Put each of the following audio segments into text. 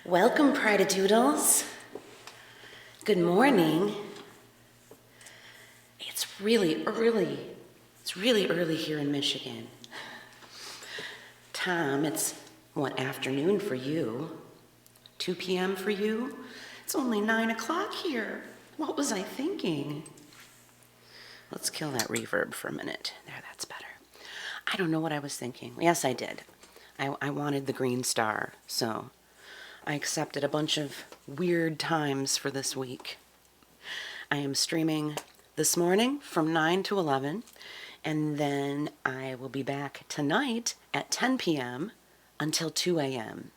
Welcome, Pride-a-Doodles. Good morning. It's really early. It's really early here in Michigan. Tom, it's what, afternoon for you? 2 p.m. for you? It's only 9 o'clock here. What was I thinking? Let's kill that reverb for a minute. There, that's better. I don't know what I was thinking. Yes, I did. I wanted the green star, so I accepted a bunch of weird times for this week. I am streaming this morning from 9 to 11, and then I will be back tonight at 10 p.m. until 2 a.m.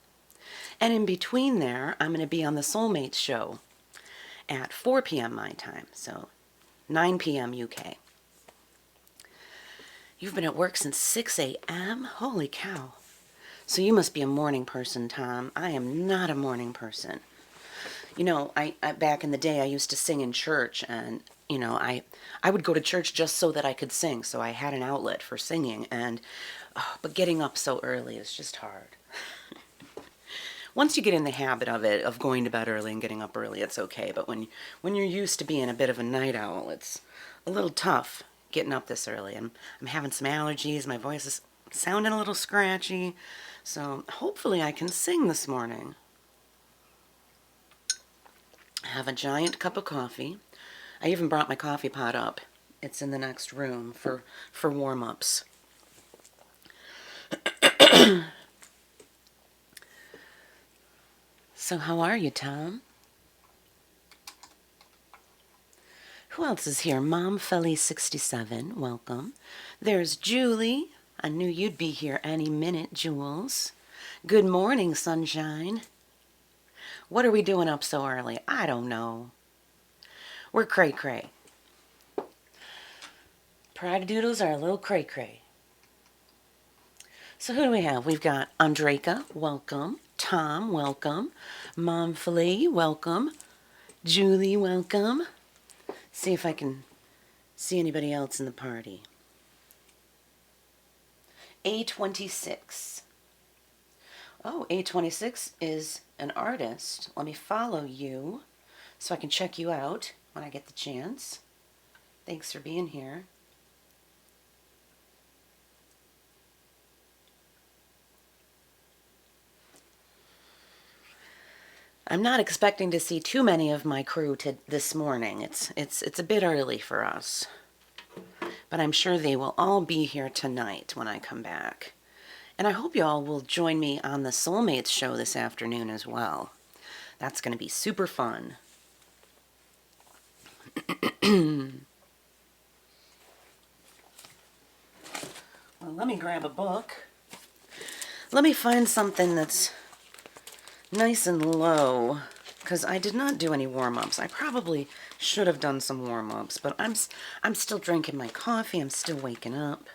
And in between there, I'm going to be on the Soulmates show at 4 p.m. my time, so 9 p.m. UK. You've been at work since 6 a.m.? Holy cow. So you must be a morning person, Tom. I am not a morning person. You know, I back in the day, I used to sing in church, and, you know, I would go to church just so that I could sing, so I had an outlet for singing, and, but getting up so early is just hard. Once you get in the habit of it, of going to bed early and getting up early, it's okay, but when you're used to being a bit of a night owl, it's a little tough getting up this early. I'm having some allergies, my voice is sounding a little scratchy, so hopefully I can sing this morning. I have a giant cup of coffee. I even brought my coffee pot up. It's in the next room for warm-ups. So how are you, Tom? Who else is here? Mom Felly 67, welcome. There's Julie. I knew you'd be here any minute, Jules. Good morning, sunshine. What are we doing up so early? I don't know. We're cray-cray. Pride-a-Doodles are a little cray-cray. So who do we have? We've got Andreka, welcome. Tom, welcome. Mom Flea, welcome. Julie, welcome. See if I can see anybody else in the party. A26. Oh, A26 is an artist. Let me follow you so I can check you out when I get the chance. Thanks for being here. I'm not expecting to see too many of my crew this morning. It's a bit early for us. But I'm sure they will all be here tonight when I come back. And I hope you all will join me on the Soulmates show this afternoon as well. That's going to be super fun. Well, let me grab a book. Let me find something that's nice and low, because I did not do any warm-ups. I probably should have done some warm-ups, but I'm still drinking my coffee. I'm still waking up.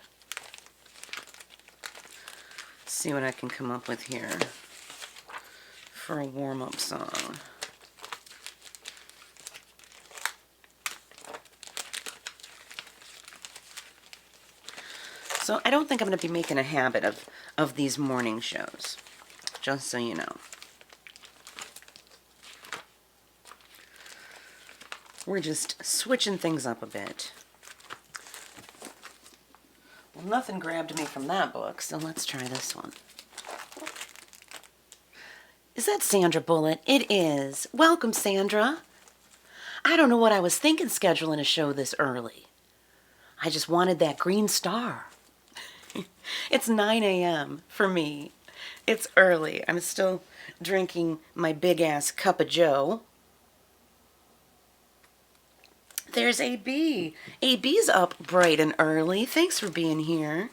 Let's see what I can come up with here for a warm-up song. So I don't think I'm going to be making a habit of these morning shows, just so you know. We're just switching things up a bit. Well, nothing grabbed me from that book, so let's try this one. Is that Sandra Bullitt? It is. Welcome, Sandra. I don't know what I was thinking scheduling a show this early. I just wanted that green star. It's 9 a.m. for me. It's early. I'm still drinking my big-ass cup of joe. There's AB. AB's up bright and early. Thanks for being here.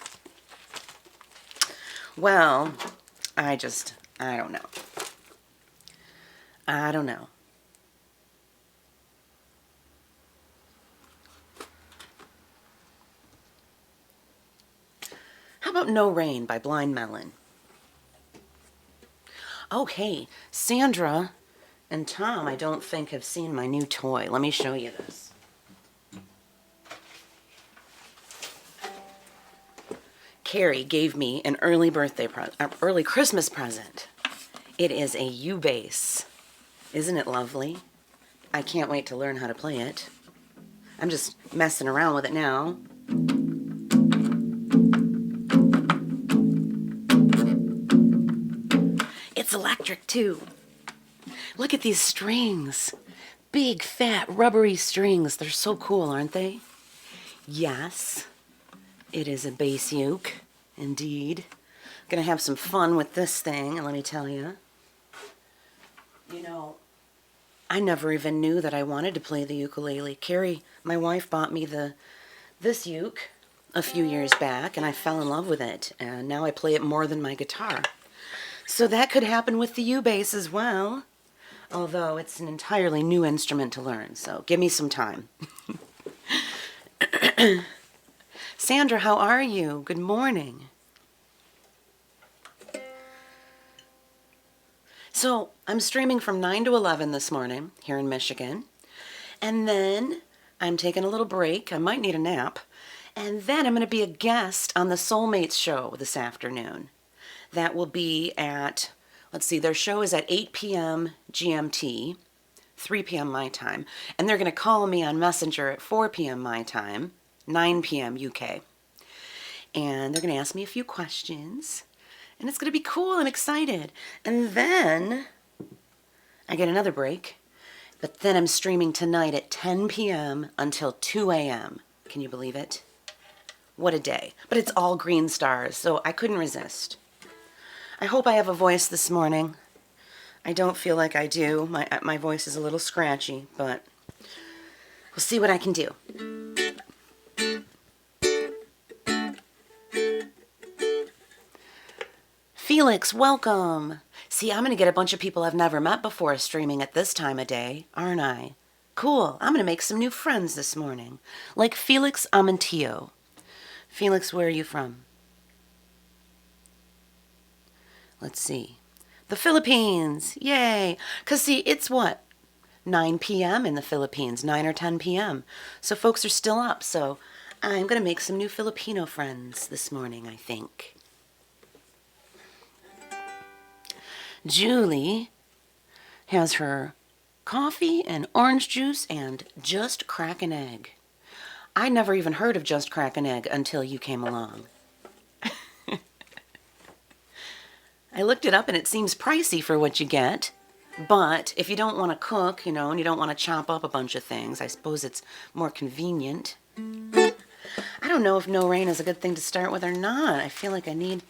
Well, I don't know. I don't know. How about No Rain by Blind Melon? Oh, hey, Sandra and Tom, I don't think have seen my new toy. Let me show you this. Carrie gave me an early Christmas present. It is a U-bass. Isn't it lovely? I can't wait to learn how to play it. I'm just messing around with it now. It's electric too. Look at these strings. Big, fat, rubbery strings. They're so cool, aren't they? Yes, it is a bass uke, indeed. Gonna have some fun with this thing, and let me tell you. You know, I never even knew that I wanted to play the ukulele. Carrie, my wife, bought me this uke a few years back, and I fell in love with it, and now I play it more than my guitar. So that could happen with the U-bass as well, although it's an entirely new instrument to learn, so give me some time. Sandra, how are you? Good morning. So I'm streaming from 9 to 11 this morning here in Michigan, and then I'm taking a little break. I might need a nap, and then I'm going to be a guest on the Soulmates show this afternoon. That will be at, let's see, their show is at 8 p.m. GMT, 3 p.m. my time, and they're going to call me on Messenger at 4 p.m. my time, 9 p.m. UK, and they're going to ask me a few questions, and it's going to be cool. I'm excited. And then I get another break, but then I'm streaming tonight at 10 p.m. until 2 a.m. Can you believe it? What a day. But it's all green stars, so I couldn't resist. I hope I have a voice this morning. I don't feel like I do. My voice is a little scratchy, but we'll see what I can do. Felix, welcome. See, I'm going to get a bunch of people I've never met before streaming at this time of day, aren't I? Cool. I'm going to make some new friends this morning, like Felix Amantillo. Felix, where are you from? Let's see. The Philippines. Yay. Because, see, it's what? 9 p.m. in the Philippines, 9 or 10 p.m. So folks are still up. So I'm going to make some new Filipino friends this morning, I think. Julie has her coffee and orange juice and Just Crack an Egg. I never even heard of Just Crack an Egg until you came along. I looked it up and it seems pricey for what you get, but if you don't want to cook, you know, and you don't want to chop up a bunch of things, I suppose it's more convenient. I don't know if No Rain is a good thing to start with or not. I feel like I need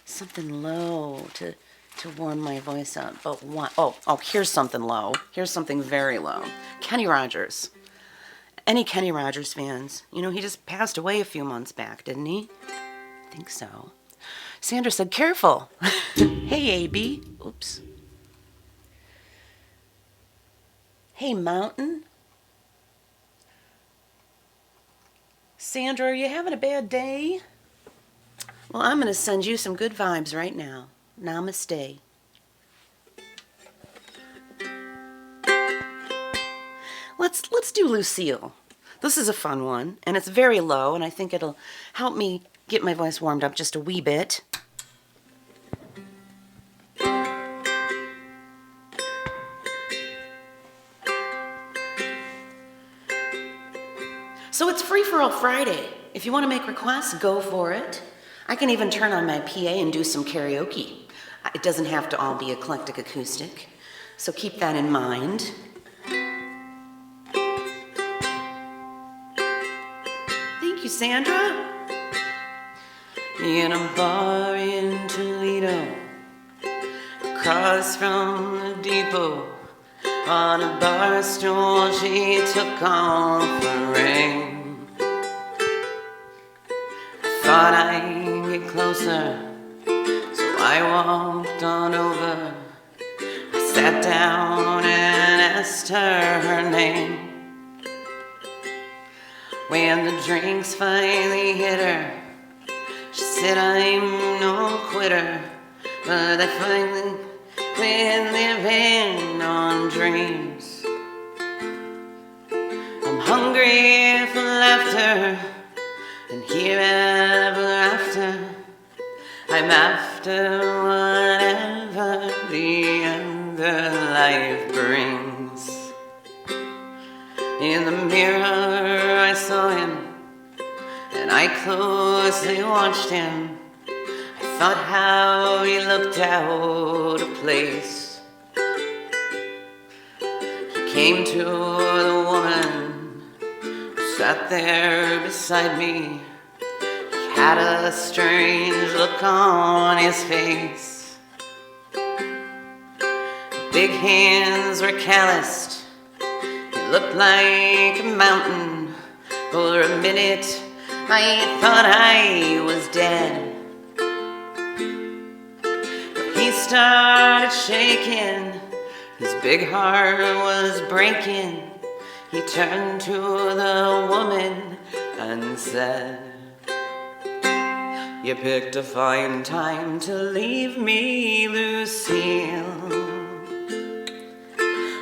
something low to warm my voice up. But what? Oh, here's something low. Here's something very low. Kenny Rogers. Any Kenny Rogers fans? You know, he just passed away a few months back, didn't he? I think so. Sandra said, careful. Hey, AB. Oops. Hey, Mountain. Sandra, are you having a bad day? Well, I'm going to send you some good vibes right now. Namaste. Let's do Lucille. This is a fun one, and it's very low, and I think it'll help me get my voice warmed up just a wee bit. So it's Free4All Friday. If you want to make requests, go for it. I can even turn on my PA and do some karaoke. It doesn't have to all be eclectic acoustic, so keep that in mind. Thank you, Sandra. In a bar in Toledo, across from the depot, on a bar stool she took off her ring. I thought I'd get closer, so I walked on over. I sat down and asked her name. When the drinks finally hit her, she said I'm no quitter, but I finally quit living on dreams. I'm hungry for laughter, and here ever after, I'm after whatever the end of life brings. In the mirror I saw him, and I closely watched him. I thought how he looked out of place. He came to the woman who sat there beside me. He had a strange look on his face. Big hands were calloused. He looked like a mountain. For a minute I thought I was dead. But he started shaking, his big heart was breaking. He turned to the woman and said, "You picked a fine time to leave me, Lucille.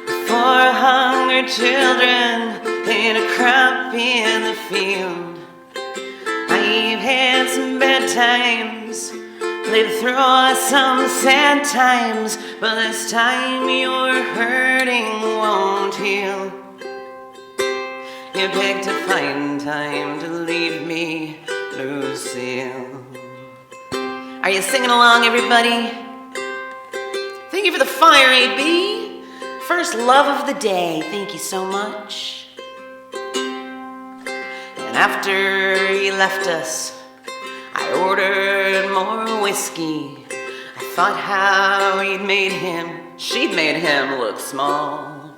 With 4 hungry children and a crop in the field. I've had some bad times, lived through some sad times, but this time your hurting won't heal. You picked a fine time to leave me, Lucille." Are you singing along, everybody? Thank you for the fire, AB. First love of the day. Thank you so much. And after he left us, I ordered more whiskey. I thought how she'd made him look small.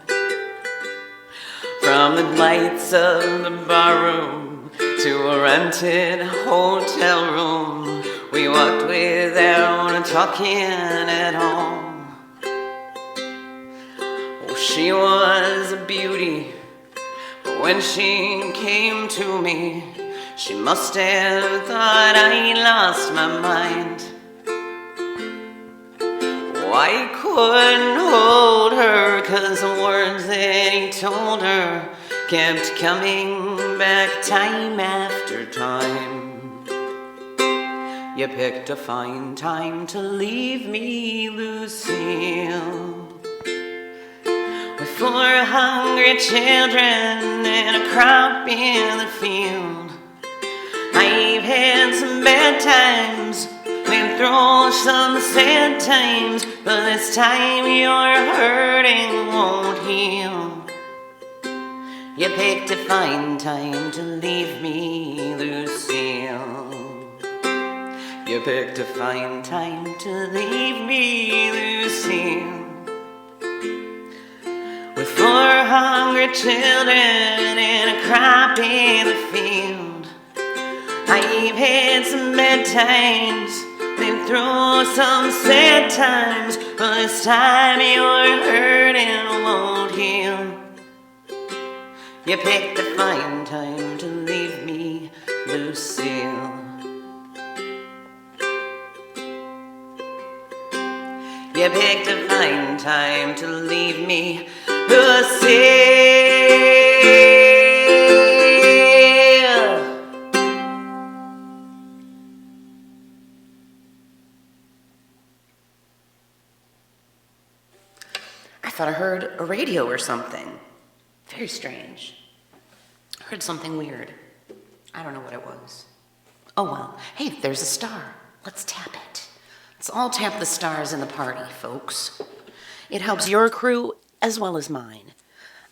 From the lights of the barroom to a rented hotel room, we walked without talking at all. Oh, she was a beauty, but when she came to me, she must have thought I lost my mind. Oh, I couldn't hold her, 'cause the words that he told her kept coming back time after time. You picked a fine time to leave me, Lucille. With 4 hungry children and a crop in the field. I've had some bad times, been through some sad times, but this time your hurting won't heal. You picked a fine time to leave me, Lucille. You picked a fine time to leave me, Lucille. With 4 hungry children and a crop in the field. I've had some bad times, been through some sad times, but this time your hurting won't heal. You picked a fine time to leave me, Lucille. You picked a fine time to leave me, Lucille. I thought I heard a radio or something. Very strange. I heard something weird. I don't know what it was. Oh well. Hey, there's a star. Let's tap it. Let's all tap the stars in the party, folks. It helps your crew as well as mine.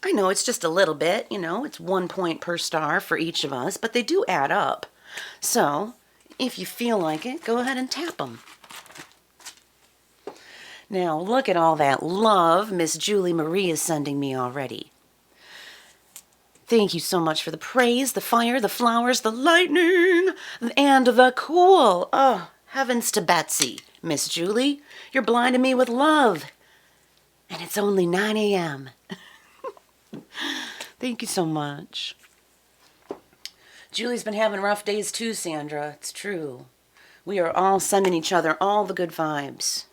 I know it's just a little bit, it's 1 point per star for each of us, but they do add up. So, if you feel like it, go ahead and tap them. Now, look at all that love Miss Julie Marie is sending me already. Thank you so much for the praise, the fire, the flowers, the lightning, and the cool. Oh, heavens to Betsy. Miss Julie, you're blinding me with love. And it's only 9 a.m. Thank you so much. Julie's been having rough days too, Sandra. It's true. We are all sending each other all the good vibes,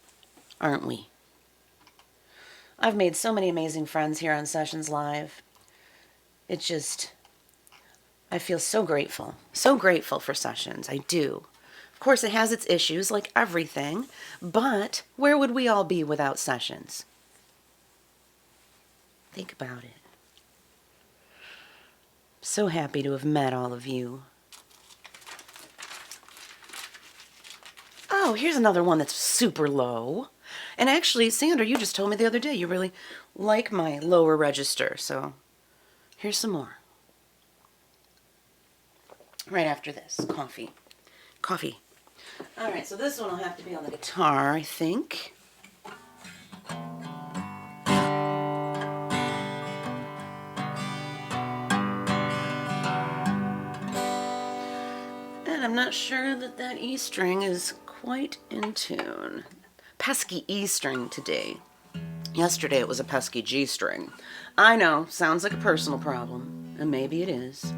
aren't we? I've made so many amazing friends here on Sessions Live. It's just, I feel so grateful for Sessions. I do. Of course, it has its issues like everything, but where would we all be without Sessions? Think about it. So happy to have met all of you. Oh, here's another one that's super low. And actually, Sandra, you just told me the other day you really like my lower register, so here's some more. Right after this, coffee. Coffee. All right, so this one will have to be on the guitar, I think. And I'm not sure that E string is quite in tune. Pesky E string today. Yesterday it was a pesky G string. I know, sounds like a personal problem, and maybe it is.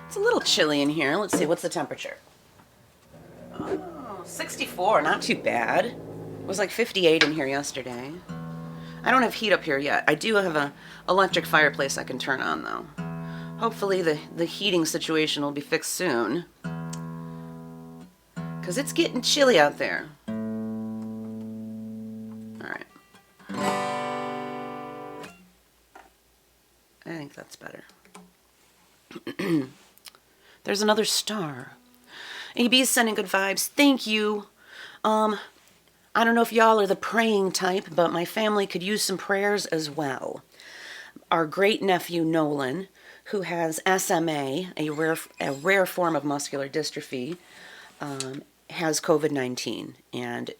It's a little chilly in here. Let's see, what's the temperature? Oh, 64, not too bad. It was like 58 in here yesterday. I don't have heat up here yet. I do have an electric fireplace I can turn on, though. Hopefully the heating situation will be fixed soon, because it's getting chilly out there. All right. I think that's better. There's another star. AB is sending good vibes. Thank you. I don't know if y'all are the praying type, but my family could use some prayers as well. Our great nephew Nolan, who has SMA, a rare form of muscular dystrophy, has COVID-19. And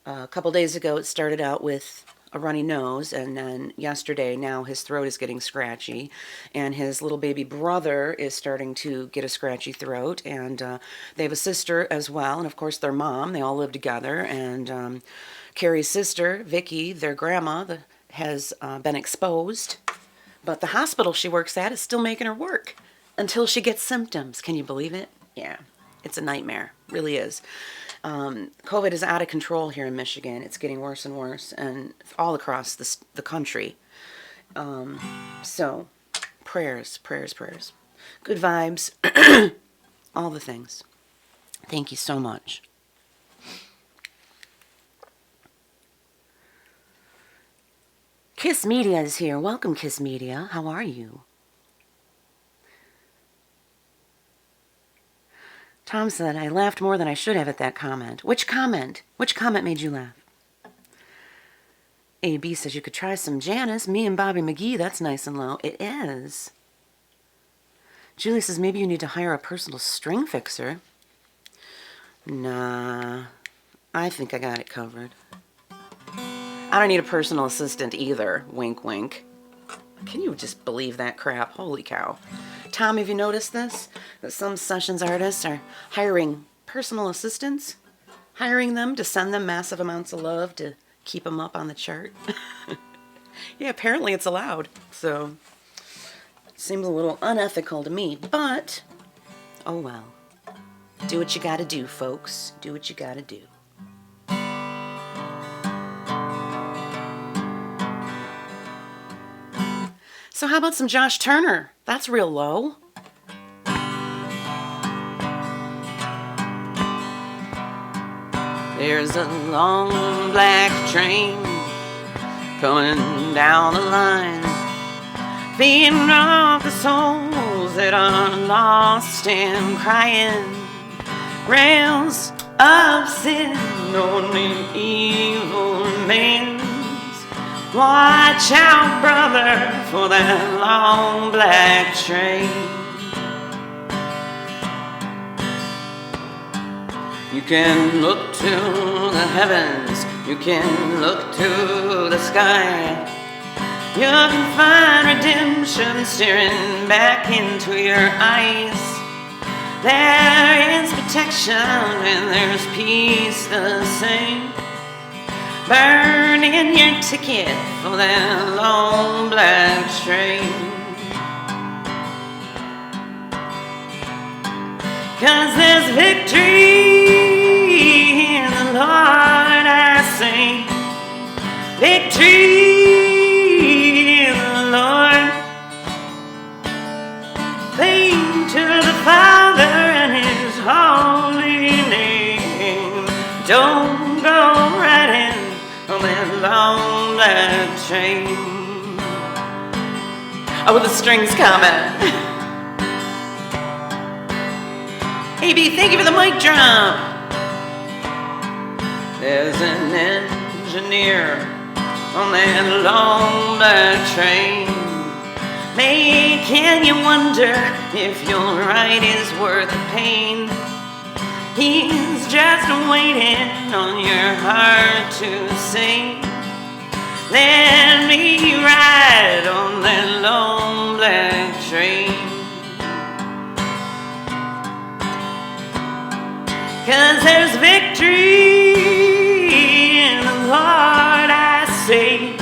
a couple days ago it started out with a runny nose, and then yesterday now his throat is getting scratchy, and his little baby brother is starting to get a scratchy throat, and they have a sister as well, and of course their mom. They all live together, and Carrie's sister, Vicky, their grandma, has been exposed, but the hospital she works at is still making her work until she gets symptoms. Can you believe it? Yeah, it's a nightmare, really is. COVID is out of control here in Michigan. It's getting worse and worse, and all across the country. So, prayers. Good vibes. All the things. Thank you so much. Kiss Media is here. Welcome, Kiss Media. How are you? Tom said, I laughed more than I should have at that comment. Which comment? Which comment made you laugh? AB says, you could try some Janice. Me and Bobby McGee, that's nice and low. It is. Julie says, maybe you need to hire a personal string fixer. Nah, I think I got it covered. I don't need a personal assistant either. Wink, wink. Can you just believe that crap? Holy cow. Tom, have you noticed this? That some sessions artists are hiring personal assistants? Hiring them to send them massive amounts of love to keep them up on the chart? Yeah, apparently it's allowed. So, it seems a little unethical to me, but, oh well. Do what you gotta do, folks. Do what you gotta do. So how about some Josh Turner? That's real low. There's a long black train coming down the line, feeding off the souls that are lost and crying. Rails of sin, only evil remains. Watch out, brother, for that long black train. You can look to the heavens, you can look to the sky. You can find redemption staring back into your eyes. There is protection and there's peace the same. Burning your ticket for that long black train. 'Cause there's victory in the Lord, I say. Victory in the Lord. Cling to the Father and His holy name. Don't go riding on that long black train. Oh, the strings coming. AB, thank you for the mic drop. There's an engineer on that long black train, making you wonder if your ride is worth the pain. He's just waiting on your heart to sing. Let me ride on that long black train. 'Cause there's victory in the Lord, I say.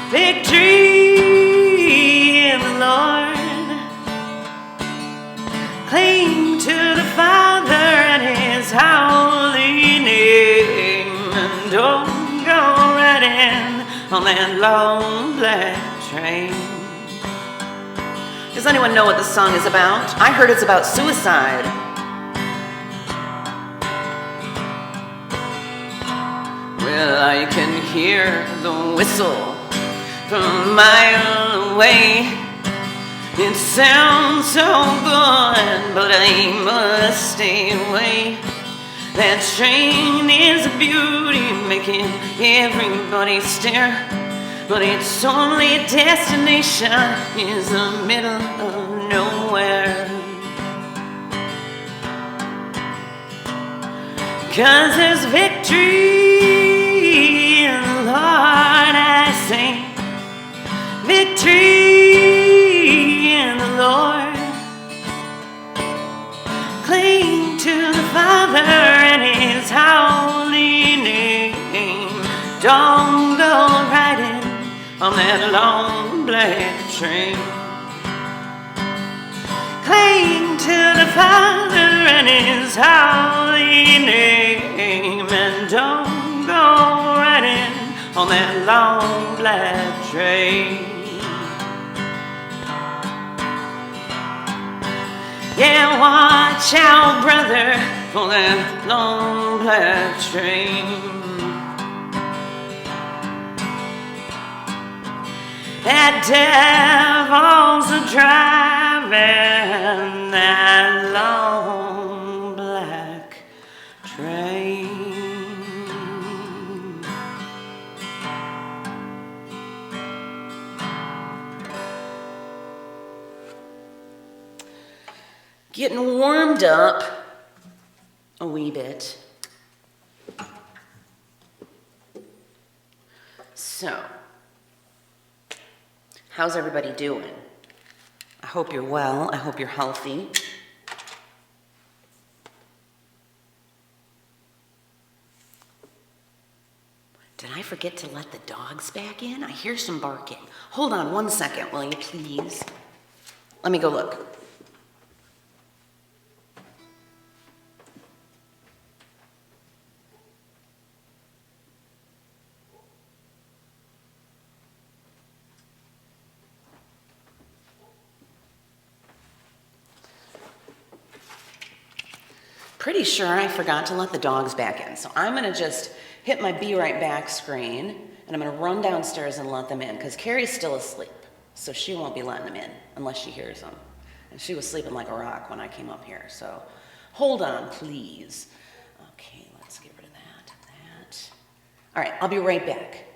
Victory in the Lord. Cling to the Father and His holy name. And don't go riding on that long black train. Does anyone know what the song is about? I heard it's about suicide. Well, I can hear the whistle from a mile away. It sounds so good, but I must stay away. That train is a beauty, making everybody stare. But its only destination is the middle of nowhere. 'Cause there's victory in the Lord, I say. Victory in the Lord. Cling to the Father and His holy name. Don't go riding on that long black train. Cling to the Father and His holy name. And don't go riding on that long black train. Yeah, watch out, brother, for that long black train. That devil's a driving that long black train. Getting warmed up a wee bit. So, how's everybody doing? I hope you're well. I hope you're healthy. Did I forget to let the dogs back in? I hear some barking. Hold on 1 second, will you please? Let me go look. Pretty sure I forgot to let the dogs back in. So I'm gonna just hit my be right back screen and I'm gonna run downstairs and let them in because Carrie's still asleep. So she won't be letting them in unless she hears them. And she was sleeping like a rock when I came up here. So hold on, please. Okay, let's get rid of that. All right, I'll be right back.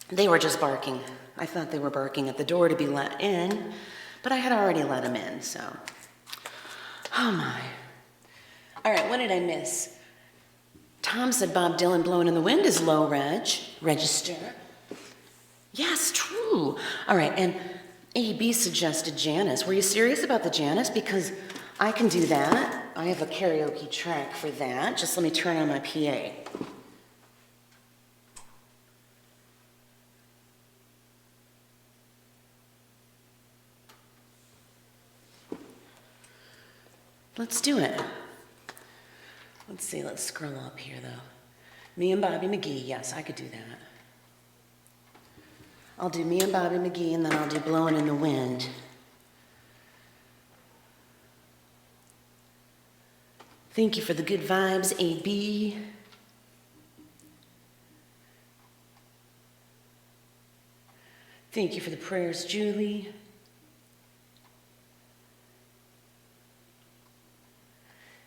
They were just barking. I thought they were barking at the door to be let in, but I had already let them in, so. Oh my. All right, what did I miss? Tom said Bob Dylan Blowing in the Wind is low register. Yes, true. All right, and AB suggested Janice. Were you serious about the Janice? Because I can do that. I have a karaoke track for that. Just let me turn on my PA. Let's do it. Let's see, let's scroll up here though. Me and Bobby McGee, yes, I could do that. I'll do Me and Bobby McGee and then I'll do Blowing in the Wind. Thank you for the good vibes, AB. Thank you for the prayers, Julie.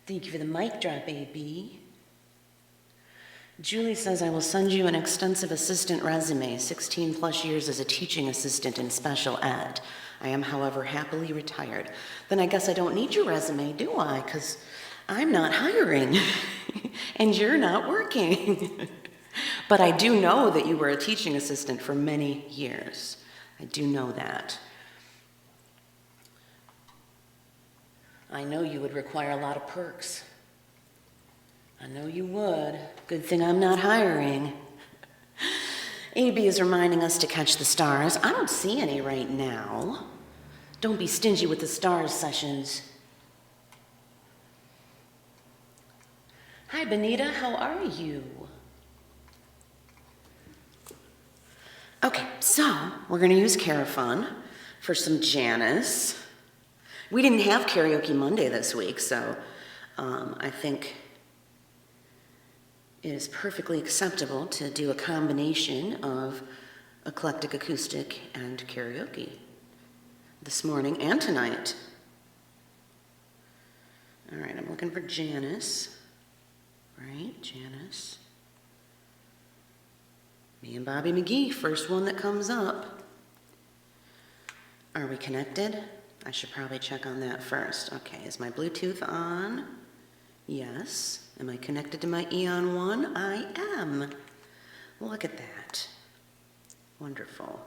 Thank you for the mic drop, AB. Julie says, I will send you an extensive assistant resume, 16 plus years as a teaching assistant in special ed. I am, however, happily retired. Then I guess I don't need your resume, do I? Because I'm not hiring and you're not working. But I do know that you were a teaching assistant for many years. I do know that. I know you would require a lot of perks. I know you would. Good thing I'm not hiring. AB is reminding us to catch the stars. I don't see any right now. Don't be stingy with the stars sessions. Hi, Benita, how are you? Okay, so we're gonna use Carafun for some Janice. We didn't have Karaoke Monday this week, so I think it is perfectly acceptable to do a combination of eclectic acoustic and karaoke this morning and tonight. All right, I'm looking for Janice. Right, Janice. Me and Bobby McGee, first one that comes up. Are we connected? I should probably check on that first. Okay, is my Bluetooth on? Yes. Am I connected to my Eon One? I am. Look at that. Wonderful.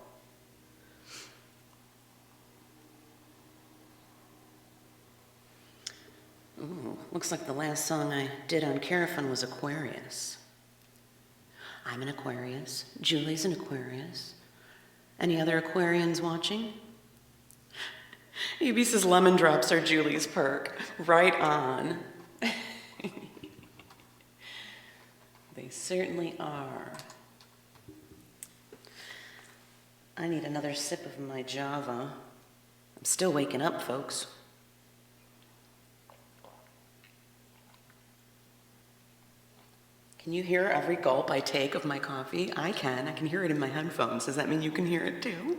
Ooh, looks like the last song I did on Carafun was Aquarius. I'm an Aquarius. Julie's an Aquarius. Any other Aquarians watching? AB says lemon drops are Julie's perk. Right on. They certainly are. I need another sip of my Java. I'm still waking up, folks. Can you hear every gulp I take of my coffee? I can. I can hear it in my headphones. Does that mean you can hear it too?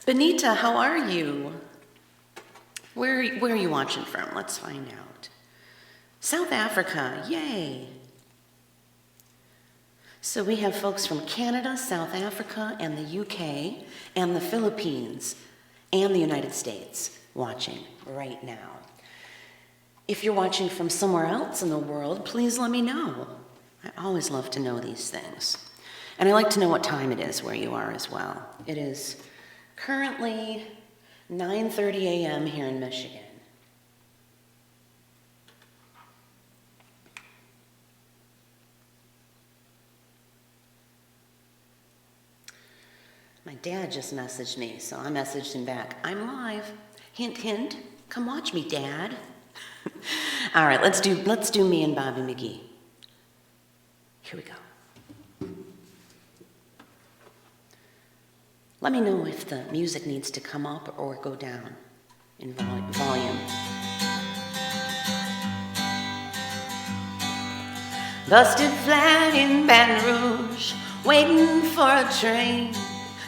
Benita, how are you? Where are you watching from? Let's find out. South Africa, yay. So we have folks from Canada, South Africa, and the UK, and the Philippines, and the United States watching right now. If you're watching from somewhere else in the world, please let me know. I always love to know these things. And I like to know what time it is where you are as well. It is currently 9:30 a.m. here in Michigan. My dad just messaged me, so I messaged him back. I'm live. Hint, hint. Come watch me, Dad. All right, let's do me and Bobby McGee. Here we go. Let me know if the music needs to come up or go down in volume. Busted flat in Baton Rouge, waiting for a train,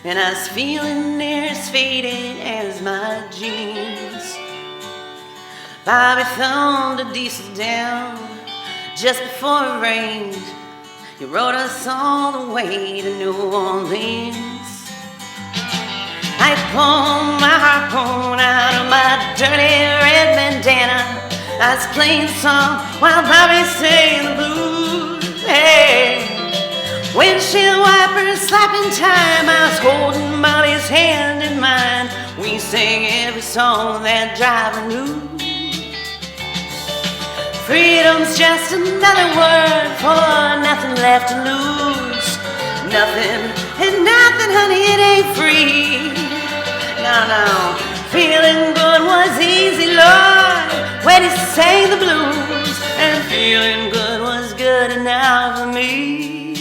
and I was feeling near as faded as my jeans. Bobby thumbed a diesel down, just before it rained. You rode us all the way to New Orleans. I pulled my harpoon out of my dirty red bandana. I was playing song while Bobby sang the blues. Hey, windshield wipers slapping time. I was holding Bobby's hand in mine. We sang every song that driver knew. Freedom's just another word for nothing left to lose. Nothing and nothing, honey, it ain't free. No, feeling good was easy, Lord, when he sang the blues. And feeling good was good enough for me.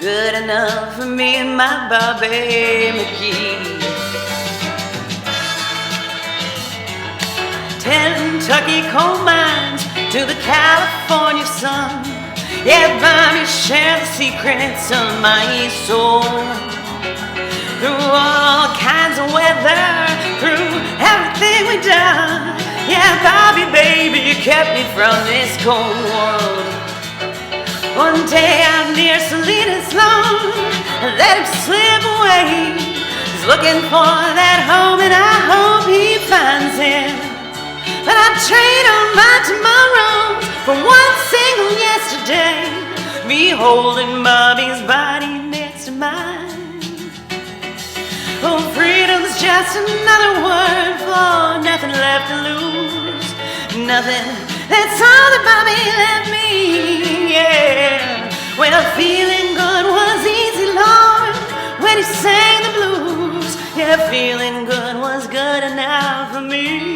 Good enough for me and my Bobby McGee. Kentucky coal mines to the California sun. Yeah, Bobby shared the secrets of my soul. Through all kinds of weather, through everything we done. Yeah, Bobby, baby, you kept me from this cold world. One day out near Salinas Long, I let him slip away. He's looking for that home and I hope he finds it. But I trade on my tomorrows for one single yesterday. Me holding Bobby's body next to mine. Oh, freedom's just another word for nothing left to lose. Nothing, that's all that Bobby left me, yeah. Well, feeling good was easy, Lord, when he sang the blues. Yeah, feeling good was good enough for me.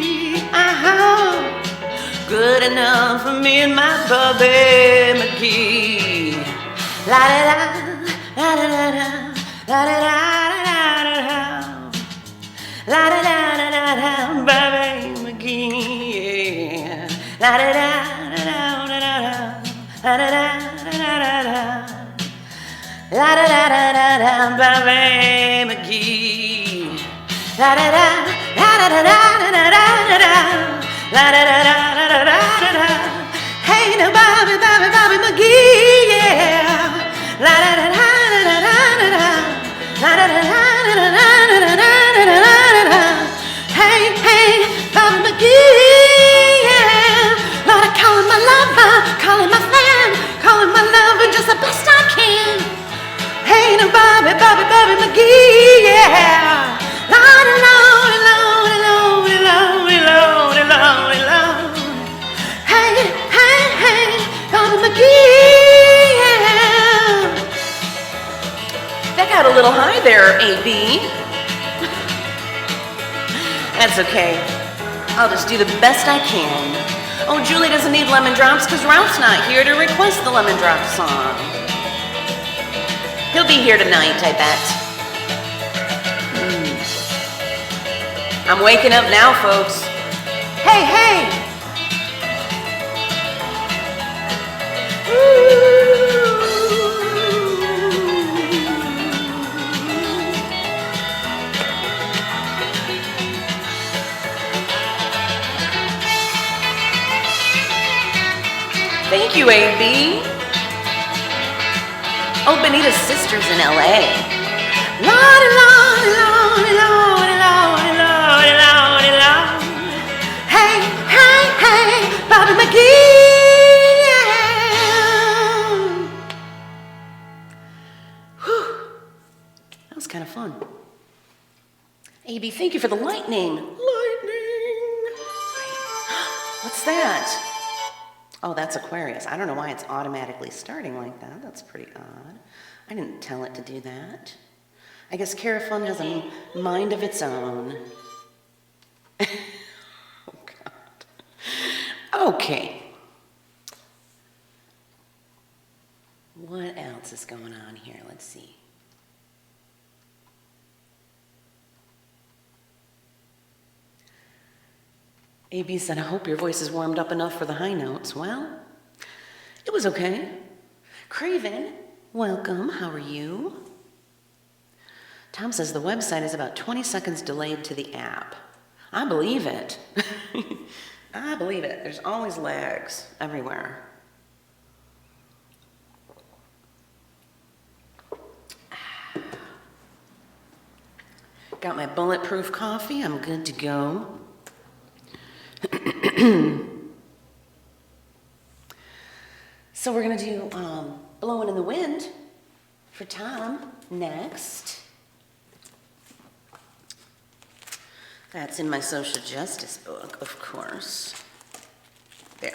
Good enough for me and my Bobby McGee. La da da, la da da da, la da da da da, la da da da da, Bobby McGee. Yeah. La da da da da da da, la da da da da da, la da da da da, Bobby McGee. La da da da da da da da da. La da da da da da da da. Hey now, Bobby, Bobby, Bobby McGee, yeah. La da da da da da da da. La da da da da da da da da. Hey, hey, Bobby McGee, yeah. Lord, I call him my lover, call him my fan, call him my lover just the best I can. Hey now, Bobby, Bobby, Bobby McGee, yeah. Lord, Lord, Lord, Lord, Lord, Lord, Lord, Lord. Hey, hey, hey, Bobby McGee, yeah. That got a little high there, AB. That's okay. I'll just do the best I can. Oh, Julie doesn't need lemon drops because Ralph's not here to request the lemon drop song. He'll be here tonight, I bet. I'm waking up now, folks. Hey, hey! Thank you, AB. Oh, Benita's sister's in LA. Lordy, Lordy, Lordy, Lordy, Lordy, Lordy, Lordy, Lordy. Hey, hey, hey, Bobby McGee. Yeah. Whew. That was kind of fun. AB, thank you for the lightning. Lightning. What's that? Oh, that's Aquarius. I don't know why it's automatically starting like that. That's pretty odd. I didn't tell it to do that. I guess Carafun has a mind of its own. Oh, God. Okay. What else is going on here? Let's see. AB said, I hope your voice is warmed up enough for the high notes. Well, it was okay. Craven, welcome. How are you? Tom says the website is about 20 seconds delayed to the app. I believe it. I believe it. There's always lags everywhere. Got my bulletproof coffee. I'm good to go. So we're going to do Blowing in the Wind for Tom next. That's in my social justice book, of course. There.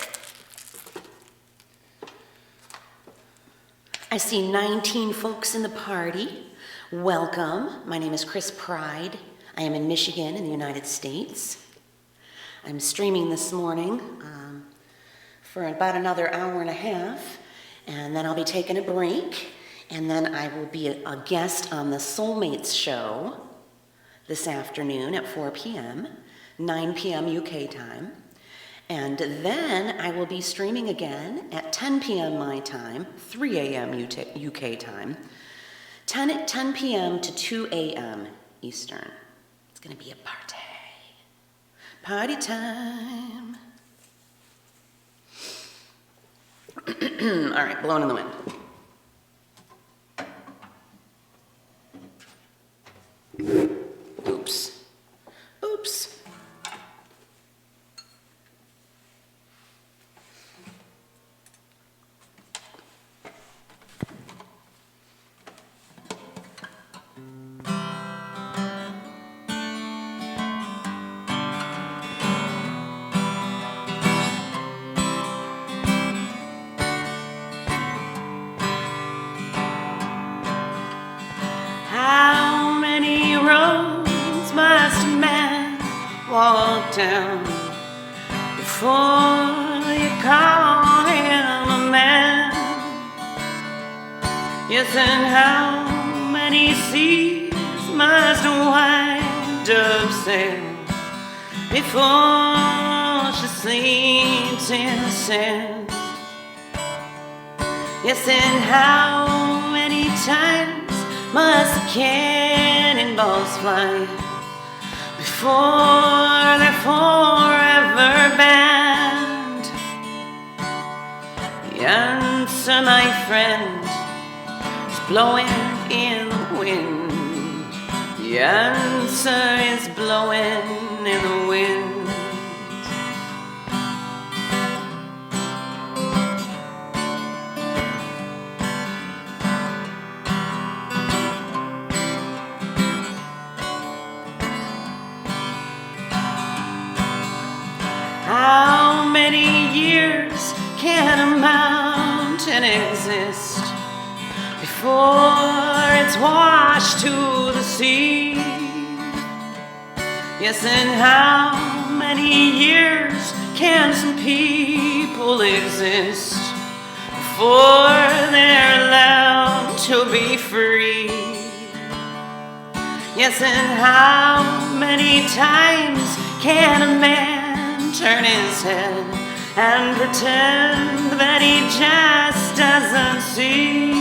I see 19 folks in the party. Welcome. My name is KrisPride. I am in Michigan in the United States. I'm streaming this morning for about another hour and a half, and then I'll be taking a break, and then I will be a guest on the Soulmates show this afternoon at 4 p.m., 9 p.m. UK time. And then I will be streaming again at 10 p.m. my time, 3 a.m. UK time, 10 p.m. to 2 a.m. Eastern. It's going to be a party. Party time. All right, Blowing in the Wind. Oops. Oops. How many roads must a man walk down before you call him a man? Yes, and how many seas must a white dove sail before she sleeps in the sand? Yes, and how many times must the cannonballs fly before they're forever banned? The answer, my friend, is blowing in the wind. The answer is blowing in the wind. How many years can a mountain exist before it's washed to the sea? Yes, and how many years can some people exist before they're allowed to be free? Yes, and how many times can a man turn his head and pretend that he just doesn't see?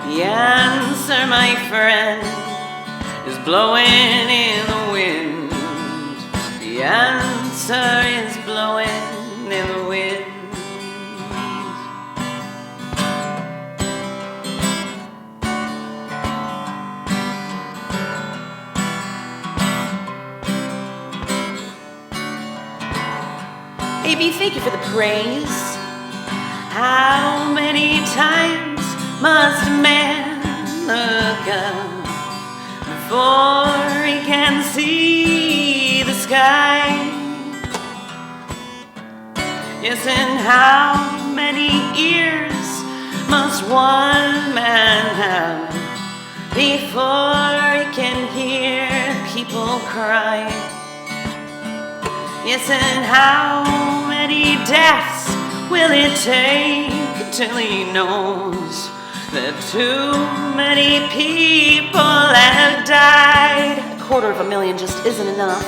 The answer, my friend, is blowing in the wind. The answer is blowing in the wind. AB, thank you for the praise. How many times must a man look up before he can see the sky? Yes, and how many ears must one man have before he can hear people cry? Yes, and how many deaths will it take till he knows that too many people have died? 250,000 just isn't enough.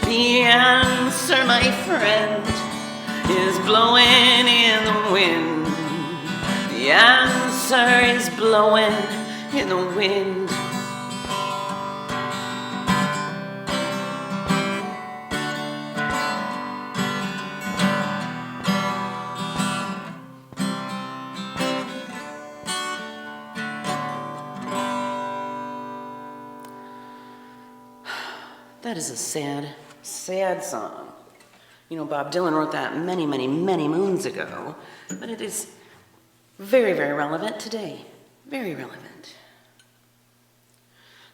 The answer, my friend, is blowing in the wind. The answer is blowing in the wind. That is a sad, sad song. You know, Bob Dylan wrote that many, many, many moons ago, but it is very, very relevant today. Very relevant.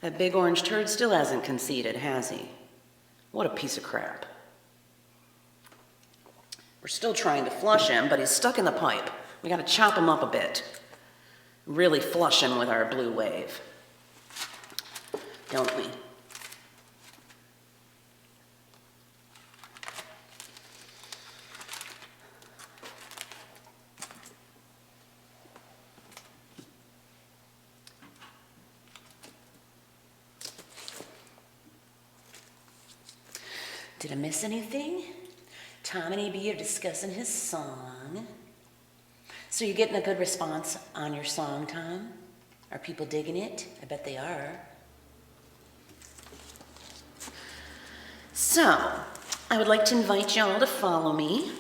That big orange turd still hasn't conceded, has he? What a piece of crap. We're still trying to flush him, but he's stuck in the pipe. We gotta chop him up a bit. Really flush him with our blue wave. Don't we? Did I miss anything? Tom and AB are discussing his song. So you're getting a good response on your song, Tom? Are people digging it? I bet they are. So, I would like to invite y'all to follow me.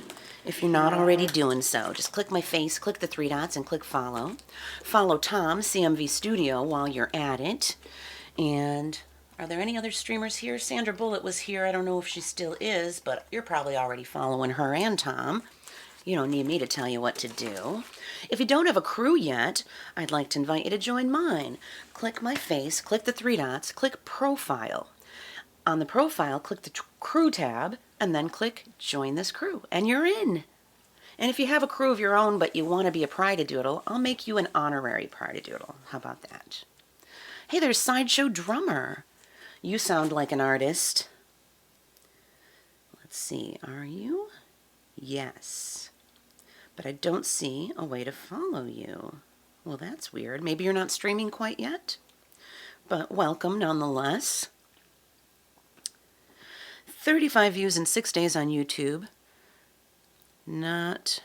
If you're not already doing so, just click my face, click the three dots, and click follow. Follow Tom, CMV Studio, while you're at it. And are there any other streamers here? Sandra Bullitt was here. I don't know if she still is, but you're probably already following her and Tom. You don't need me to tell you what to do. If you don't have a crew yet, I'd like to invite you to join mine. Click my face, click the three dots, click profile. On the profile, click the crew tab, and then click join this crew, and you're in. And if you have a crew of your own, but you want to be a Pride-a-Doodle, I'll make you an honorary Pride-a-Doodle. How about that? Hey, there's Sideshow Drummer. You sound like an artist. Let's see, are you? Yes. But I don't see a way to follow you. Well, that's weird. Maybe you're not streaming quite yet? But welcome nonetheless. 35 views in 6 days on YouTube. Not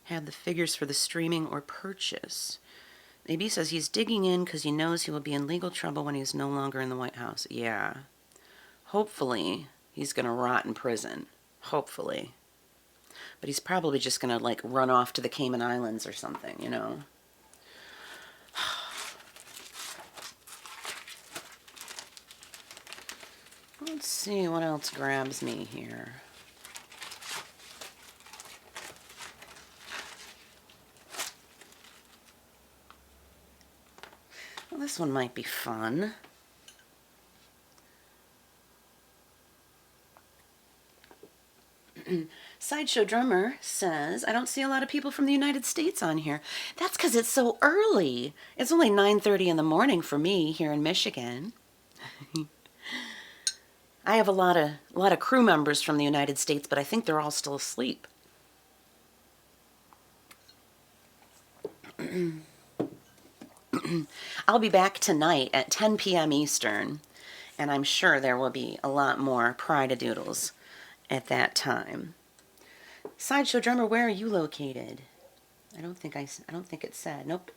have the figures for the streaming or purchase. Maybe he says he's digging in because he knows he will be in legal trouble when he's no longer in the White House. Yeah. Hopefully, he's going to rot in prison. Hopefully. But he's probably just going to, like, run off to the Cayman Islands or something, you know. Let's see what else grabs me here. Well, this one might be fun. Sideshow Drummer says, I don't see a lot of people from the United States on here. That's because it's so early. It's only 9:30 in the morning for me here in Michigan. I have a lot of crew members from the United States, but I think they're all still asleep. I'll be back tonight at 10 p.m. Eastern, and I'm sure there will be a lot more Pride-a-Doodles at that time. Sideshow Drummer, where are you located? I don't think it said. Nope,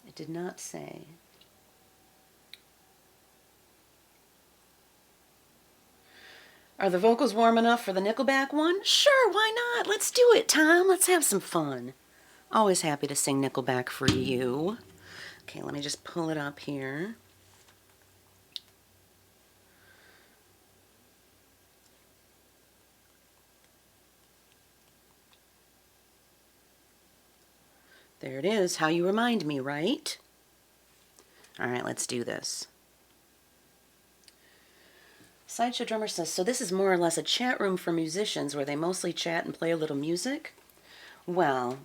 it did not say. Are the vocals warm enough for the Nickelback one? Sure, why not? Let's do it, Tom. Let's have some fun. Always happy to sing Nickelback for you. Okay, let me just pull it up here. There it is. How you remind me, right? All right, let's do this. Sideshow Drummer says, so this is more or less a chat room for musicians where they mostly chat and play a little music? Well,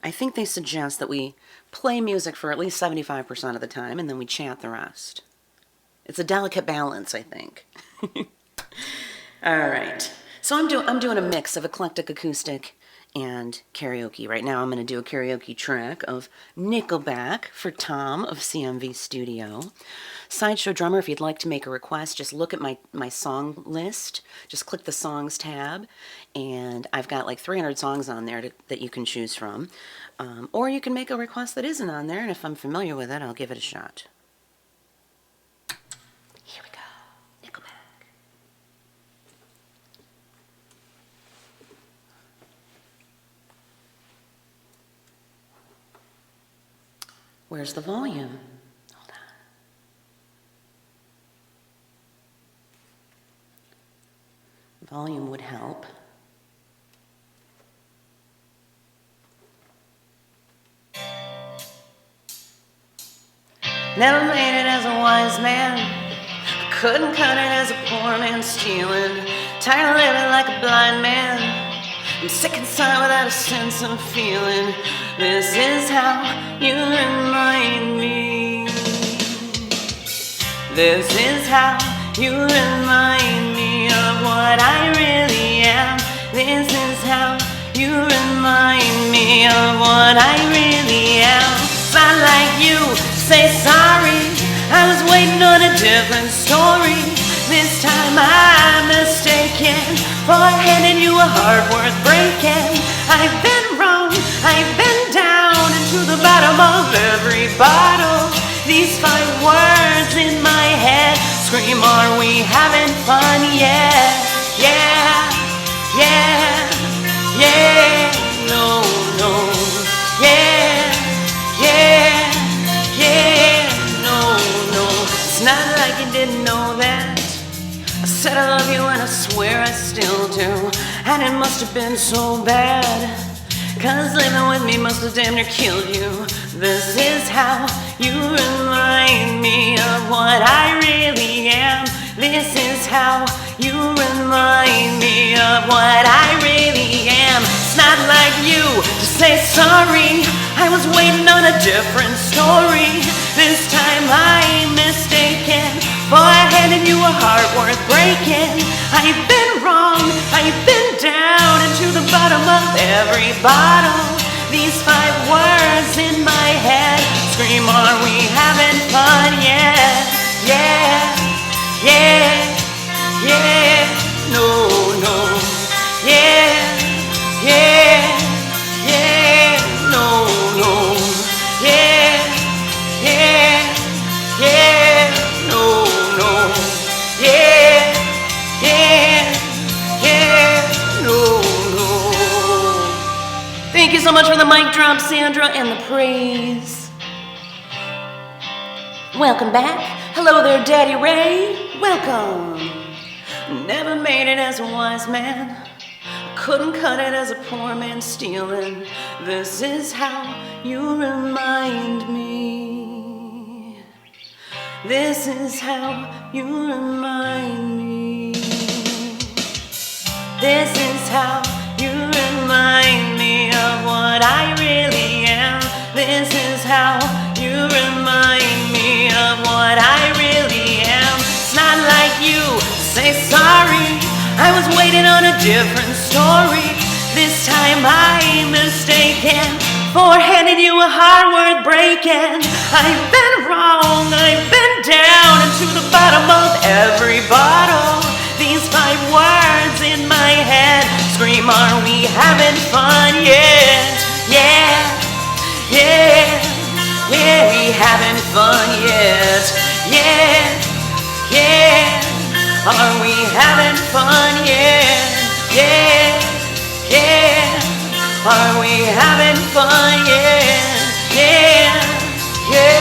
I think they suggest that we play music for at least 75% of the time and then we chant the rest. It's a delicate balance, I think. All right. So I'm doing a mix of eclectic acoustic and karaoke. Right now I'm going to do a karaoke track of Nickelback for Tom of CMV Studio. Sideshow Drummer, if you'd like to make a request, just look at my song list. Just click the songs tab, and I've got like 300 songs on there that you can choose from. Or you can make a request that isn't on there, and if I'm familiar with it, I'll give it a shot. Here we go. Nickelback. Where's the volume? Hold on. Volume would help. Never made it as a wise man. I couldn't cut it as a poor man stealing. Tired of living like a blind man. I'm sick inside without a sense of feeling. This is how you remind me. This is how you remind me of what I really am. This is how you remind me of what I really am. It's not like you say sorry. I was waiting on a different story. This time I'm mistaken for handing you a heart worth breaking. I've been wrong, I've been down into the bottom of every bottle. These 5 words in my head scream, are we having fun yet? Yeah, yeah, yeah, no, no, yeah, yeah, yeah, no, no. It's not like you didn't know that. I said I love you and I swear I still do. And it must have been so bad, 'cause living with me must have damn near killed you. This is how you remind me of what I really am. This is how you remind me of what I really am. It's not like you to say sorry. I was waiting on a different story. This time I'm mistaken for handing you a heart worth breaking. I've been wrong, I've been down into the bottom of every bottle. These 5 words in my head scream, are we having fun yet? Yeah, yeah, yeah, no, no, yeah, yeah, yeah, no, no, yeah, yeah, yeah, no, no, yeah, yeah, yeah, no, no. Thank you so much for the mic drop, Sandra, and the praise. Welcome back. Hello there, Daddy Ray. Welcome. Never made it as a wise man. I couldn't cut it as a poor man stealing. This is how you remind me. This is how you remind me. This is how you remind me of what I really am. This is how you remind me of what I really am. It's not like you say sorry. I was waiting on a different story. This time I'm mistaken for handing you a heart worth breaking. I've been wrong, I've been down into the bottom of every bottle. These 5 words in my head scream, are we having fun yet? Yeah, yeah, yeah, we having fun yet? Yeah, yeah, are we having fun yet? Yeah, yeah, are we having fun yet? Yeah, yeah,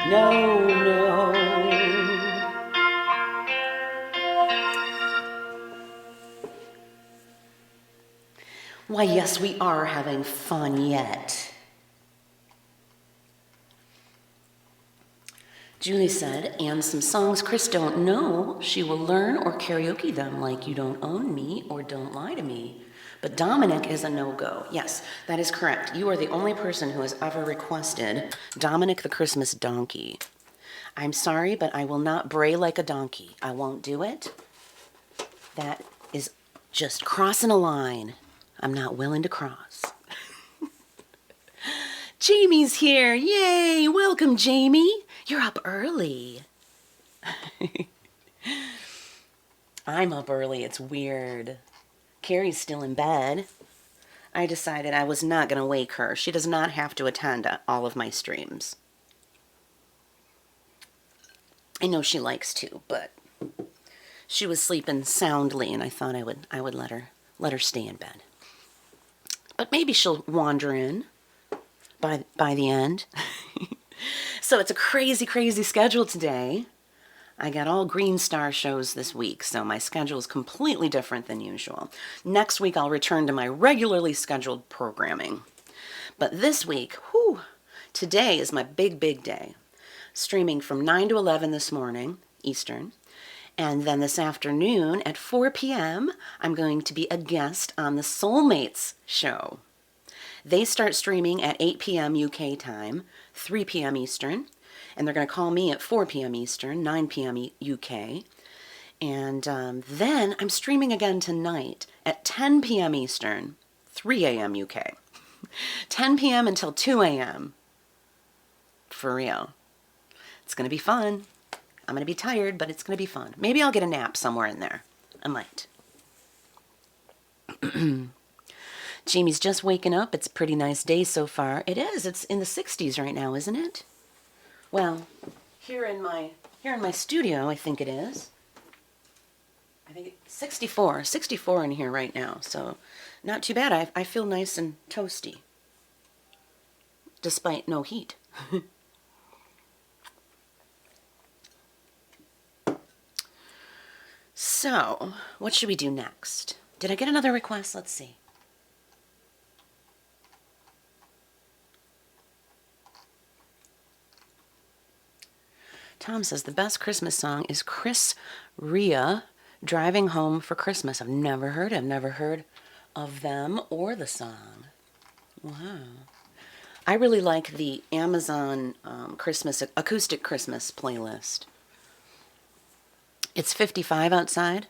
no, no. Why, yes, we are having fun yet. Julie said, and some songs Kris don't know, she will learn or karaoke them, like You Don't Own Me or Don't Lie to Me. But Dominic is a no-go. Yes, that is correct. You are the only person who has ever requested Dominic the Christmas Donkey. I'm sorry, but I will not bray like a donkey. I won't do it. That is just crossing a line I'm not willing to cross. Jamie's here. Yay! Welcome, Jamie. You're up early. I'm up early. It's weird. Carrie's still in bed. I decided I was not going to wake her. She does not have to attend all of my streams. I know she likes to, but she was sleeping soundly, and I thought I would let her stay in bed. But maybe she'll wander in by the end. So it's a crazy, crazy schedule today. I got all Green Star shows this week, so my schedule is completely different than usual. Next week, I'll return to my regularly scheduled programming. But this week, today is my big day. Streaming from 9 to 11 this morning, Eastern. And then this afternoon at 4 p.m., I'm going to be a guest on the Soulmates show. They start streaming at 8 p.m. UK time, 3 p.m. Eastern. And they're going to call me at 4 p.m. Eastern, 9 p.m. UK. And then I'm streaming again tonight at 10 p.m. Eastern, 3 a.m. UK. 10 p.m. until 2 a.m. For real. It's going to be fun. I'm going to be tired, but it's going to be fun. Maybe I'll get a nap somewhere in there. I might. Jamie's just waking up. It's a pretty nice day so far. It is. It's in the 60s right now, isn't it? Well, here in my studio, I think it is. I think it's 64 in here right now. So not too bad. I feel nice and toasty, despite no heat. So, what should we do next? Did I get another request? Let's see. Tom says the best Christmas song is Kris Rhea, Driving Home for Christmas. I've never heard of them or the song. Wow. I really like the Amazon Christmas acoustic Christmas playlist. It's 55 outside.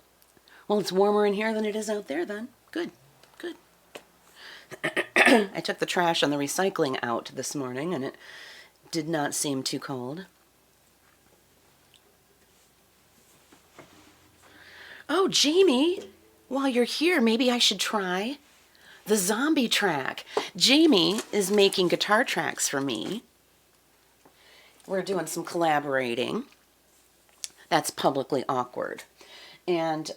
Well, it's warmer in here than it is out there then. Good. I took the trash and the recycling out this morning and it did not seem too cold. Oh, Jamie, while you're here, maybe I should try the zombie track. Jamie is making guitar tracks for me. We're doing some collaborating. That's publicly awkward. And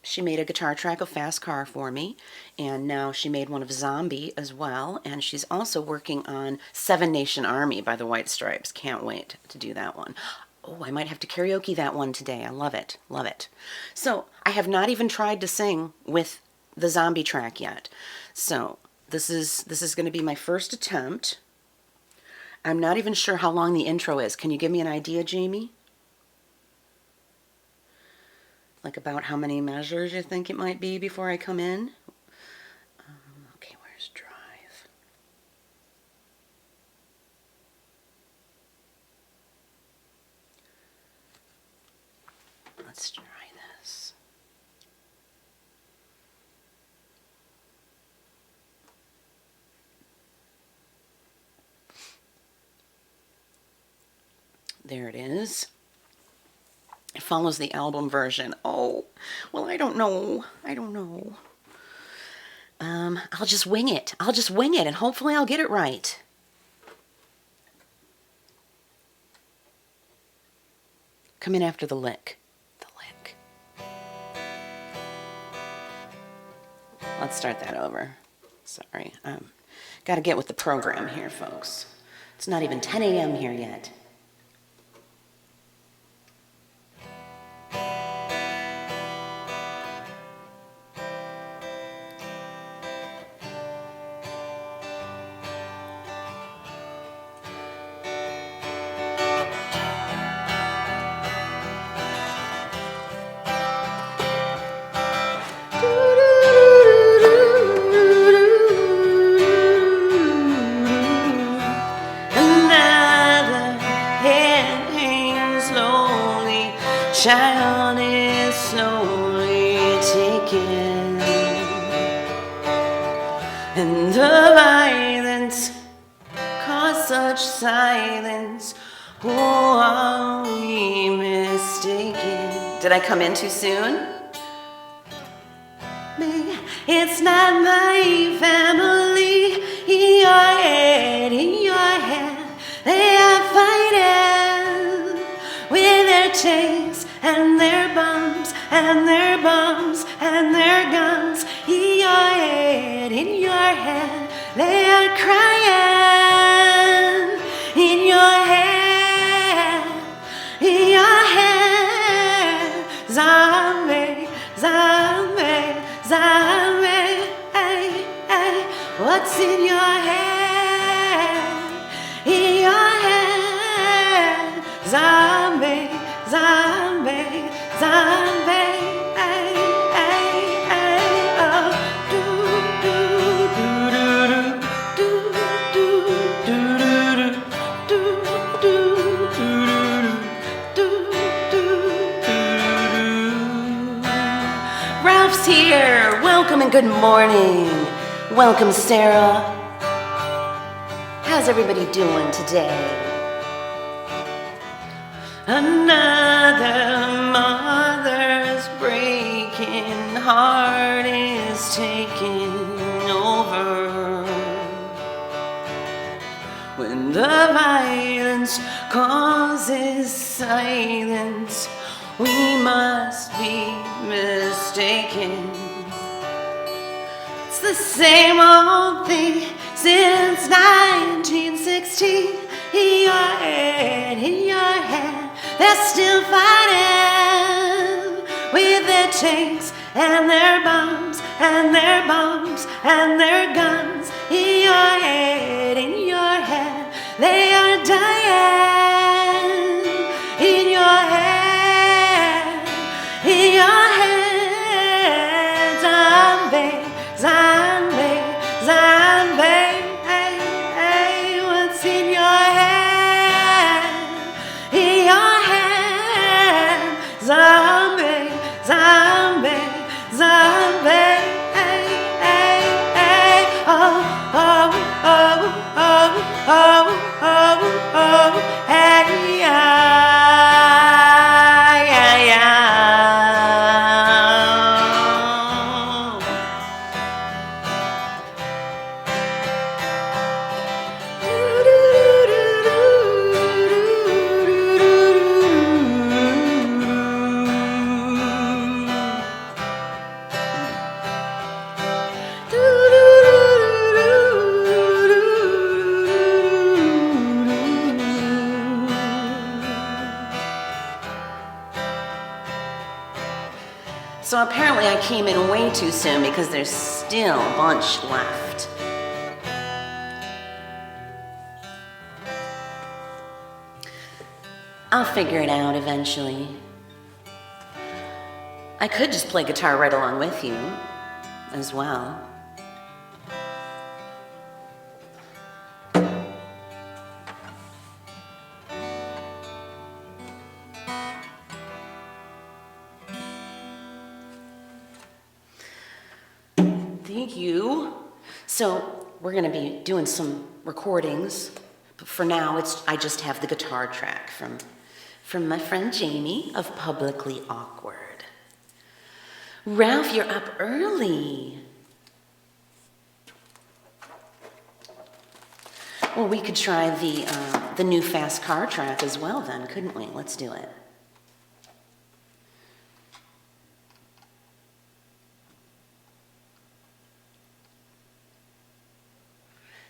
she made a guitar track of Fast Car for me, and now she made one of Zombie as well, and she's also working on Seven Nation Army by the White Stripes. Can't wait to do that one. Oh, I might have to karaoke that one today. I love it. Love it. So I have not even tried to sing with the zombie track yet. So this is going to be my first attempt. I'm not even sure how long the intro is. Can you give me an idea, Jamie? Like about how many measures you think it might be before I come in? Okay, where's drive? Let's try this. There it is. It follows the album version. Oh, well, I don't know. I'll just wing it. And hopefully I'll get it right. Come in after the lick. Let's start that over. Sorry. Got to get with the program here, folks. It's not even 10 a.m. here yet. Child is slowly taken, and the violence caused such silence. Oh, are we mistaken? Did I come in too soon? It's not my family. In your head, they are fighting with their chains and their bombs and their bombs and their guns. In your head, they are crying. In your head, zombie, zombie, zombie. Hey, hey, what's in your head? In your head, zombie, zombie, zombie. Hey, hey, hey, oh, do do do do do do do do do do. Ralph's here. Welcome and good morning. Welcome, Sarah. How's everybody doing today? Another mother's breaking heart is taking over. When the violence causes silence, we must be mistaken. It's the same old thing since 1916. In your head, they're still fighting with their tanks and their bombs and their bombs and their guns. In your head, they are dying. In your head, zombie, zombie, zombie. Hey, hey, what's in your head? In your head, zombie, zombie, zombie. Hey, hey, hey, oh, oh, oh, oh, oh, oh, oh, hey, yeah, yeah, yeah. So apparently I came in way too soon because there's still a bunch left. I'll figure it out eventually. I could just play guitar right along with you as well. Thank you. So we're going to be doing some recordings, but for now I just have the guitar track from my friend Jamie of Publicly Awkward. Ralph, you're up early. Well, we could try the new fast car track as well then, couldn't we? Let's do it.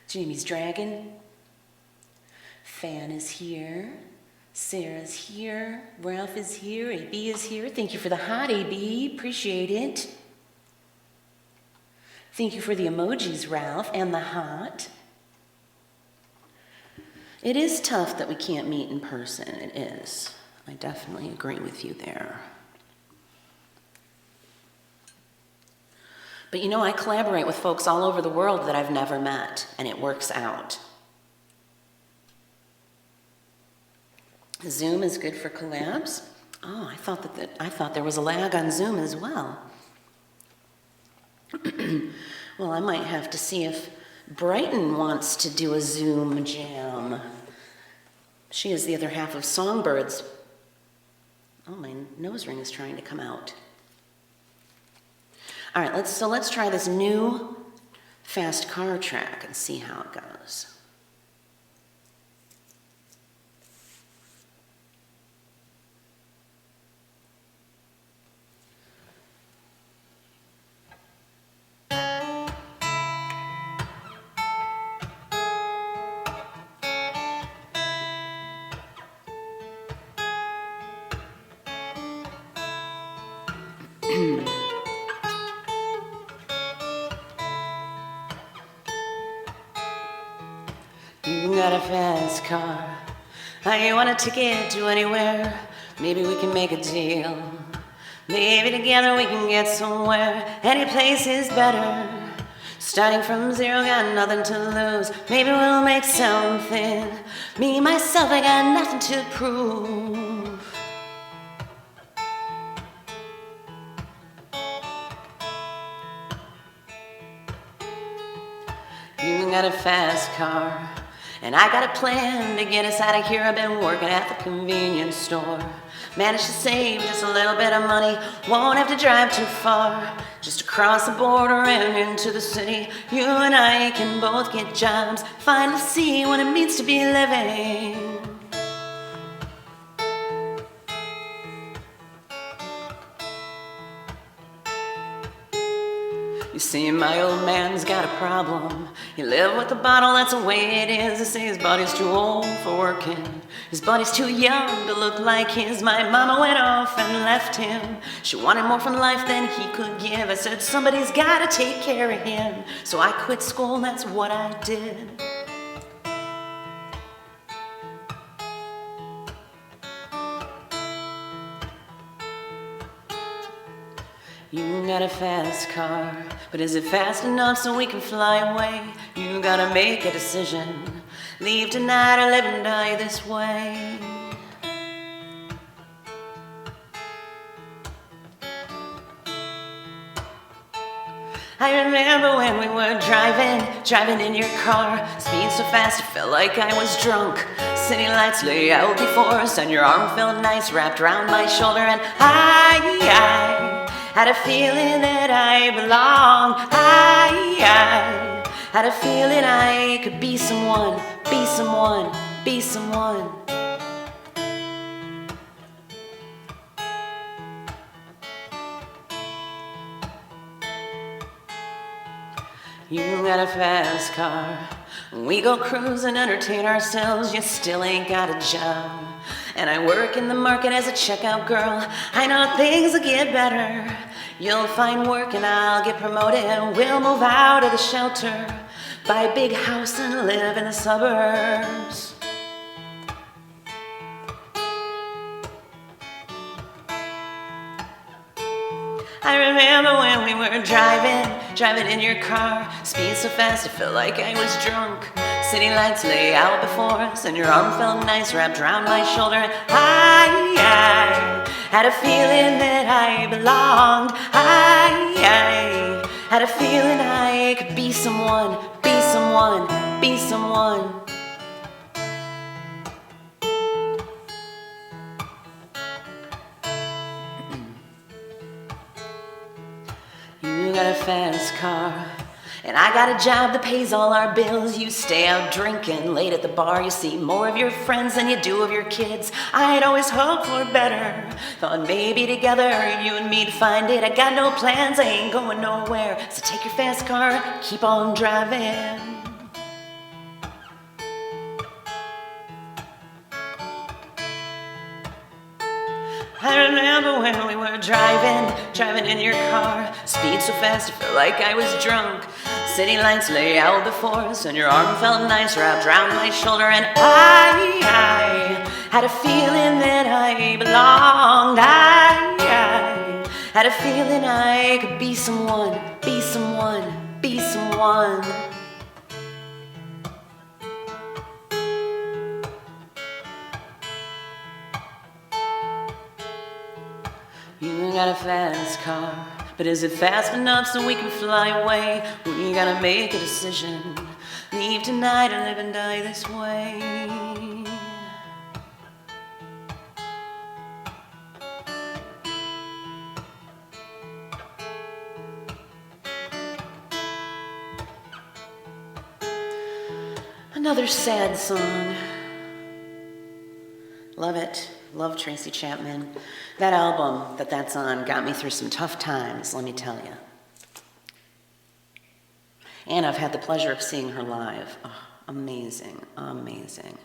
Jamie's dragon. Fan is here. Sarah's here. Ralph is here. AB is here. Thank you for the heart, AB. Appreciate it. Thank you for the emojis, Ralph, and the heart. It is tough that we can't meet in person. It is. I definitely agree with you there. But you know, I collaborate with folks all over the world that I've never met, and it works out. Zoom is good for collabs. Oh, I thought there was a lag on Zoom as well. Well, I might have to see if Brighton wants to do a Zoom jam. She is the other half of Songbirds. Oh, my nose ring is trying to come out. All right, let's try this new fast car track and see how it goes. You got a fast car. I want a ticket to anywhere. Maybe we can make a deal. Maybe together we can get somewhere. Any place is better. Starting from zero, got nothing to lose. Maybe we'll make something. Me, myself, I got nothing to prove. You got a fast car, and I got a plan to get us out of here. I've been working at the convenience store. Managed to save just a little bit of money. Won't have to drive too far. Just across the border and into the city. You and I can both get jobs. Finally see what it means to be living. You see, my old man's got a problem. He lived with the bottle, that's the way it is. They say his body's too old for working. His body's too young to look like his. My mama went off and left him. She wanted more from life than he could give. I said, somebody's gotta take care of him. So I quit school, and that's what I did. You got a fast car, but is it fast enough so we can fly away? You gotta make a decision. Leave tonight or live and die this way. I remember when we were driving in your car. Speed so fast, it felt like I was drunk. City lights lay out before us, and your arm felt nice wrapped around my shoulder. And I had a feeling that I belonged. I had a feeling I could be someone, be someone, be someone. You got a fast car. We go cruise and entertain ourselves. You still ain't got a job. And I work in the market as a checkout girl. I know things will get better. You'll find work and I'll get promoted. We'll move out of the shelter, buy a big house and live in the suburbs. I remember when we were driving in your car. Speed so fast, it felt like I was drunk. City lights lay out before us, and your arm felt nice wrapped around my shoulder. And I had a feeling that I belonged. I had a feeling I could be someone, be someone, be someone. You got a fast car, and I got a job that pays all our bills. You stay out drinking late at the bar. You see more of your friends than you do of your kids. I'd always hoped for better. Thought maybe together you and me'd find it. I got no plans, I ain't going nowhere. So take your fast car, keep on driving. I remember when we were driving in your car. Speed so fast, it felt like I was drunk. City lights lay out before us, and your arm felt nice wrapped around my shoulder. And I had a feeling that I belonged. I had a feeling I could be someone, be someone, be someone. You got a fast car, but is it fast enough so we can fly away? We gotta make a decision. Leave tonight or live and die this way. Another sad song. Love it. Love Tracy Chapman. That album that's on got me through some tough times, let me tell you. And I've had the pleasure of seeing her live. Oh, amazing, amazing.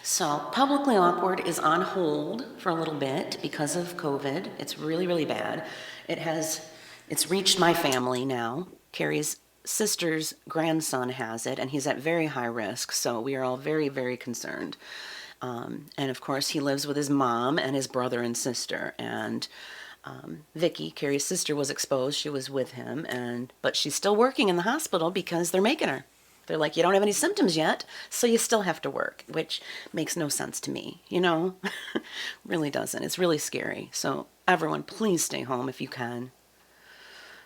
So Publicly Awkward is on hold for a little bit because of COVID. It's really, really bad. It's reached my family now. Carrie's sister's grandson has it, and he's at very high risk, so we are all very, very concerned. And of course, he lives with his mom and his brother and sister, and Vicky, Carrie's sister, was exposed. She was with him, but she's still working in the hospital because they're making her. They're like, you don't have any symptoms yet, so you still have to work, which makes no sense to me, you know? Really doesn't. It's really scary. So everyone, please stay home if you can.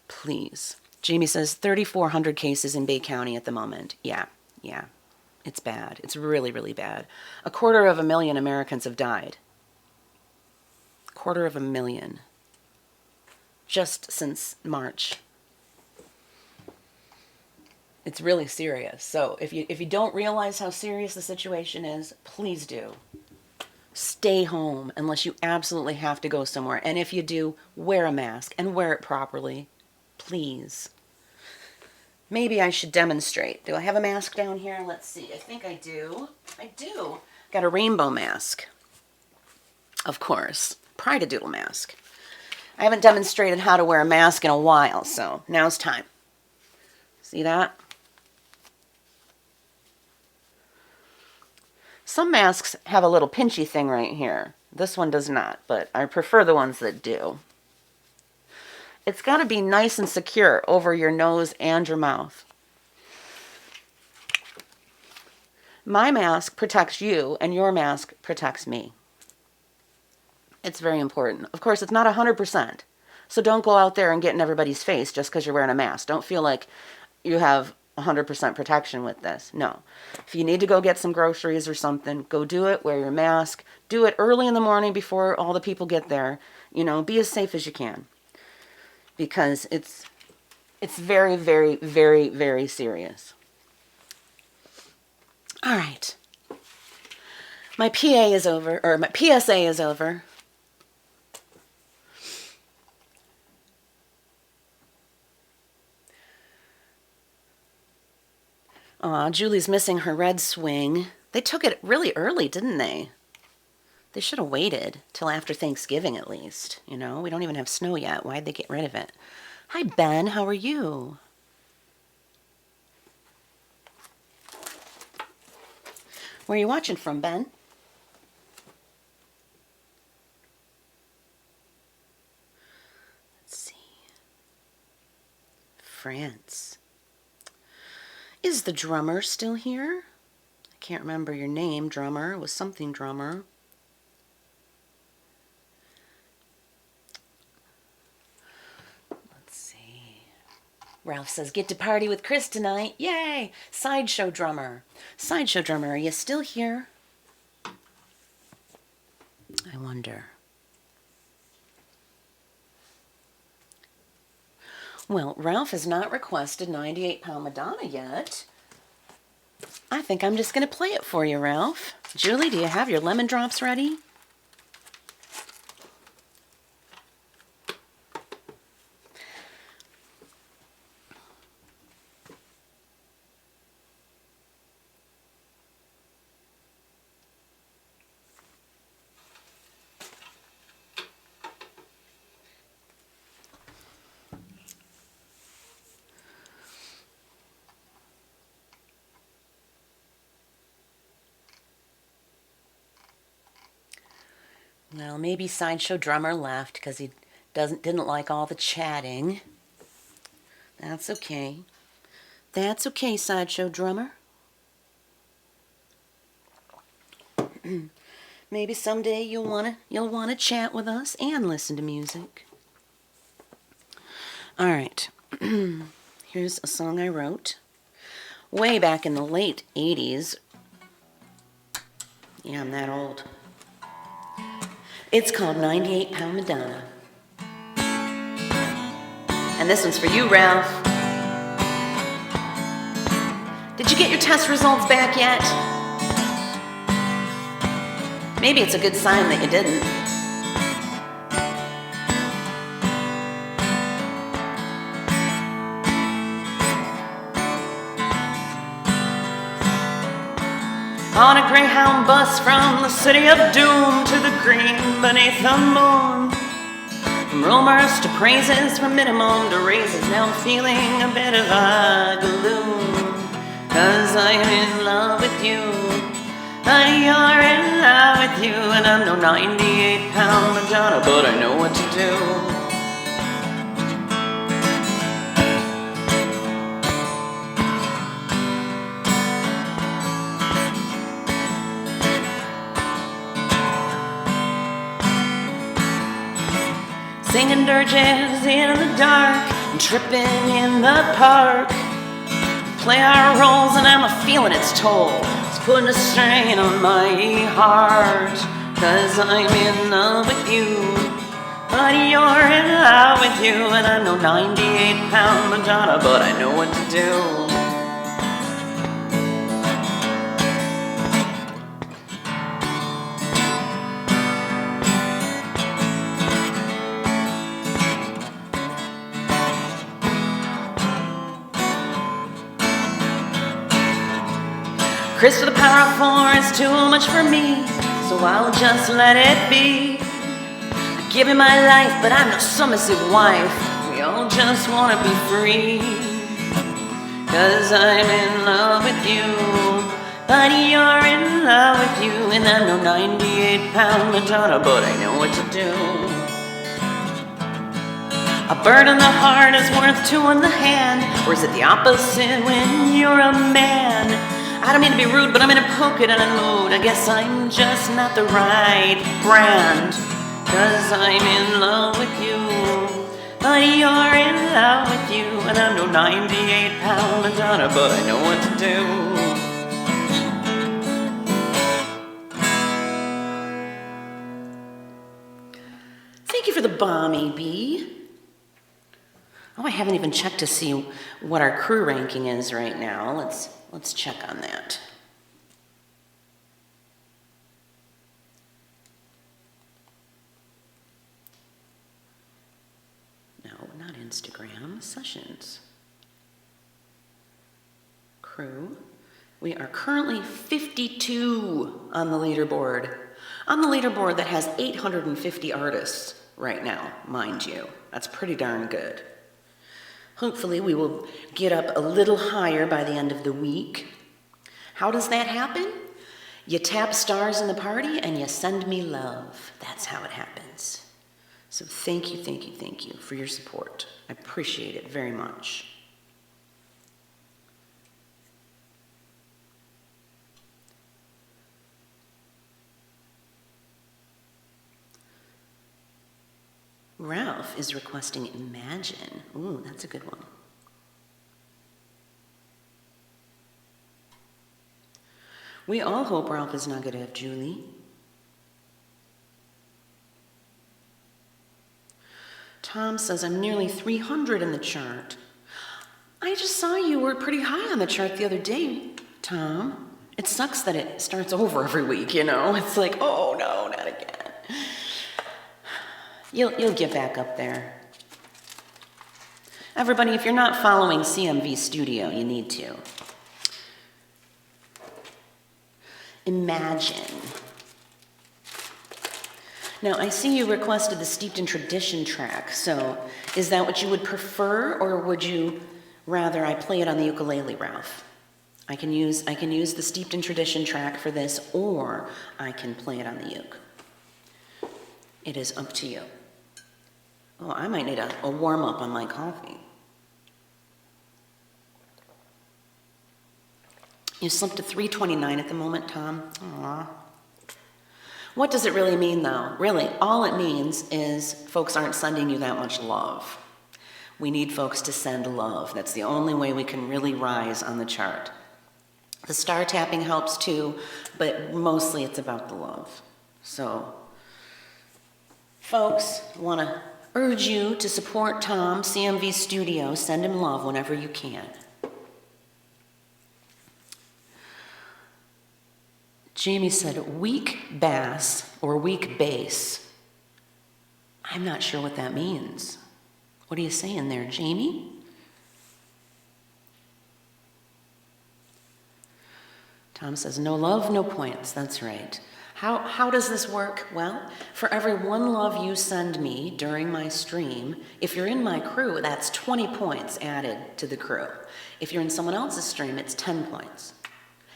Please. Jamie says 3,400 cases in Bay County at the moment. Yeah. It's bad. It's really, really bad. 250,000 Americans have died. 250,000. Just since March. It's really serious. So if you don't realize how serious the situation is, please do. Stay home unless you absolutely have to go somewhere. And if you do, wear a mask and wear it properly. Please. Maybe I should demonstrate. Do I have a mask down here? Let's see. I think I do. I do. Got a rainbow mask. Of course. Pride-a-doodle mask. I haven't demonstrated how to wear a mask in a while, so now's time. See that? Some masks have a little pinchy thing right here. This one does not, but I prefer the ones that do. It's got to be nice and secure over your nose and your mouth. My mask protects you, and your mask protects me. It's very important. Of course, it's not 100%. So don't go out there and get in everybody's face just because you're wearing a mask. Don't feel like you have 100% protection with this. No. If you need to go get some groceries or something, go do it. Wear your mask. Do it early in the morning before all the people get there. You know, be as safe as you can. Because it's very, very, very, very serious. All right. My PA is over, or my PSA is over. Aw, Julie's missing her red swing. They took it really early, didn't they? They should have waited till after Thanksgiving at least. You know, we don't even have snow yet. Why'd they get rid of it? Hi, Ben. How are you? Where are you watching from, Ben? Let's see. France. Is the drummer still here? I can't remember your name, drummer. It was something drummer. Let's see. Ralph says, get to party with Kris tonight. Yay! Sideshow drummer. Sideshow drummer, are you still here? I wonder. Well, Ralph has not requested 98-pound Madonna yet. I think I'm just going to play it for you, Ralph. Julie, do you have your lemon drops ready? Well, maybe Sideshow Drummer left because he didn't like all the chatting. That's okay. That's okay, Sideshow Drummer. Maybe someday you'll wanna chat with us and listen to music. All right. Here's a song I wrote way back in the late 80s. Yeah, I'm that old. It's called 98-Pound Madonna. And this one's for you, Ralph. Did you get your test results back yet? Maybe it's a good sign that you didn't. On a Greyhound bus from the city of doom to the green beneath the moon. From rumors to praises, from minimum to raises, now I'm feeling a bit of a gloom. 'Cause I'm in love with you, and you're in love with you, and I'm no 98-pound Madonna, but I know what to do. Singing dirges in the dark and tripping in the park. Play our roles and I'm a feeling its toll. It's putting a strain on my heart. 'Cause I'm in love with you, but you're in love with you, and I'm no 98-pound Madonna, but I know what to do. Kris to the power of 4 is too much for me, so I'll just let it be. I give you my life, but I'm no submissive wife. We all just want to be free. 'Cause I'm in love with you, but you're in love with you, and I'm no 98-pound Madonna, but I know what to do. A bird in the heart is worth 2 in the hand, or is it the opposite when you're a man? I don't mean to be rude, but I'm in a poke-it in a mood. I guess I'm just not the right brand. 'Cause I'm in love with you, but you're in love with you, and I'm no 98-pound Madonna, but I know what to do. Thank you for the bomb, AB. Oh, I haven't even checked to see what our crew ranking is right now. Let's check on that. No, not Instagram, sessions. Crew. We are currently 52 on the leaderboard. On the leaderboard that has 850 artists right now, mind you. That's pretty darn good. Hopefully we will get up a little higher by the end of the week. How does that happen? You tap stars in the party and you send me love. That's how it happens. So thank you for your support. I appreciate it very much. Ralph is requesting Imagine. Ooh, that's a good one. We all hope Ralph is negative, Julie. Tom says, I'm nearly 300 in the chart. I just saw you were pretty high on the chart the other day, Tom. It sucks that it starts over every week, you know? It's like, oh no, not again. You'll get back up there. Everybody, if you're not following CMV Studio, you need to. Imagine. Now, I see you requested the Steeped in Tradition track, so is that what you would prefer, or would you rather I play it on the ukulele, Ralph? I can use the Steeped in Tradition track for this, or I can play it on the uke. It is up to you. Oh, I might need a warm-up on my coffee. You slipped to 329 at the moment, Tom. Aww. What does it really mean, though? Really, all it means is folks aren't sending you that much love. We need folks to send love. That's the only way we can really rise on the chart. The star tapping helps too, but mostly it's about the love. So, folks, want to urge you to support Tom, CMV Studio. Send him love whenever you can. Jamie said weak bass or weak bass. I'm not sure what that means. What are you saying there, Jamie? Tom says, no love, no points. That's right. How does this work? Well, for every 1 love you send me during my stream, if you're in my crew, that's 20 points added to the crew. If you're in someone else's stream, it's 10 points.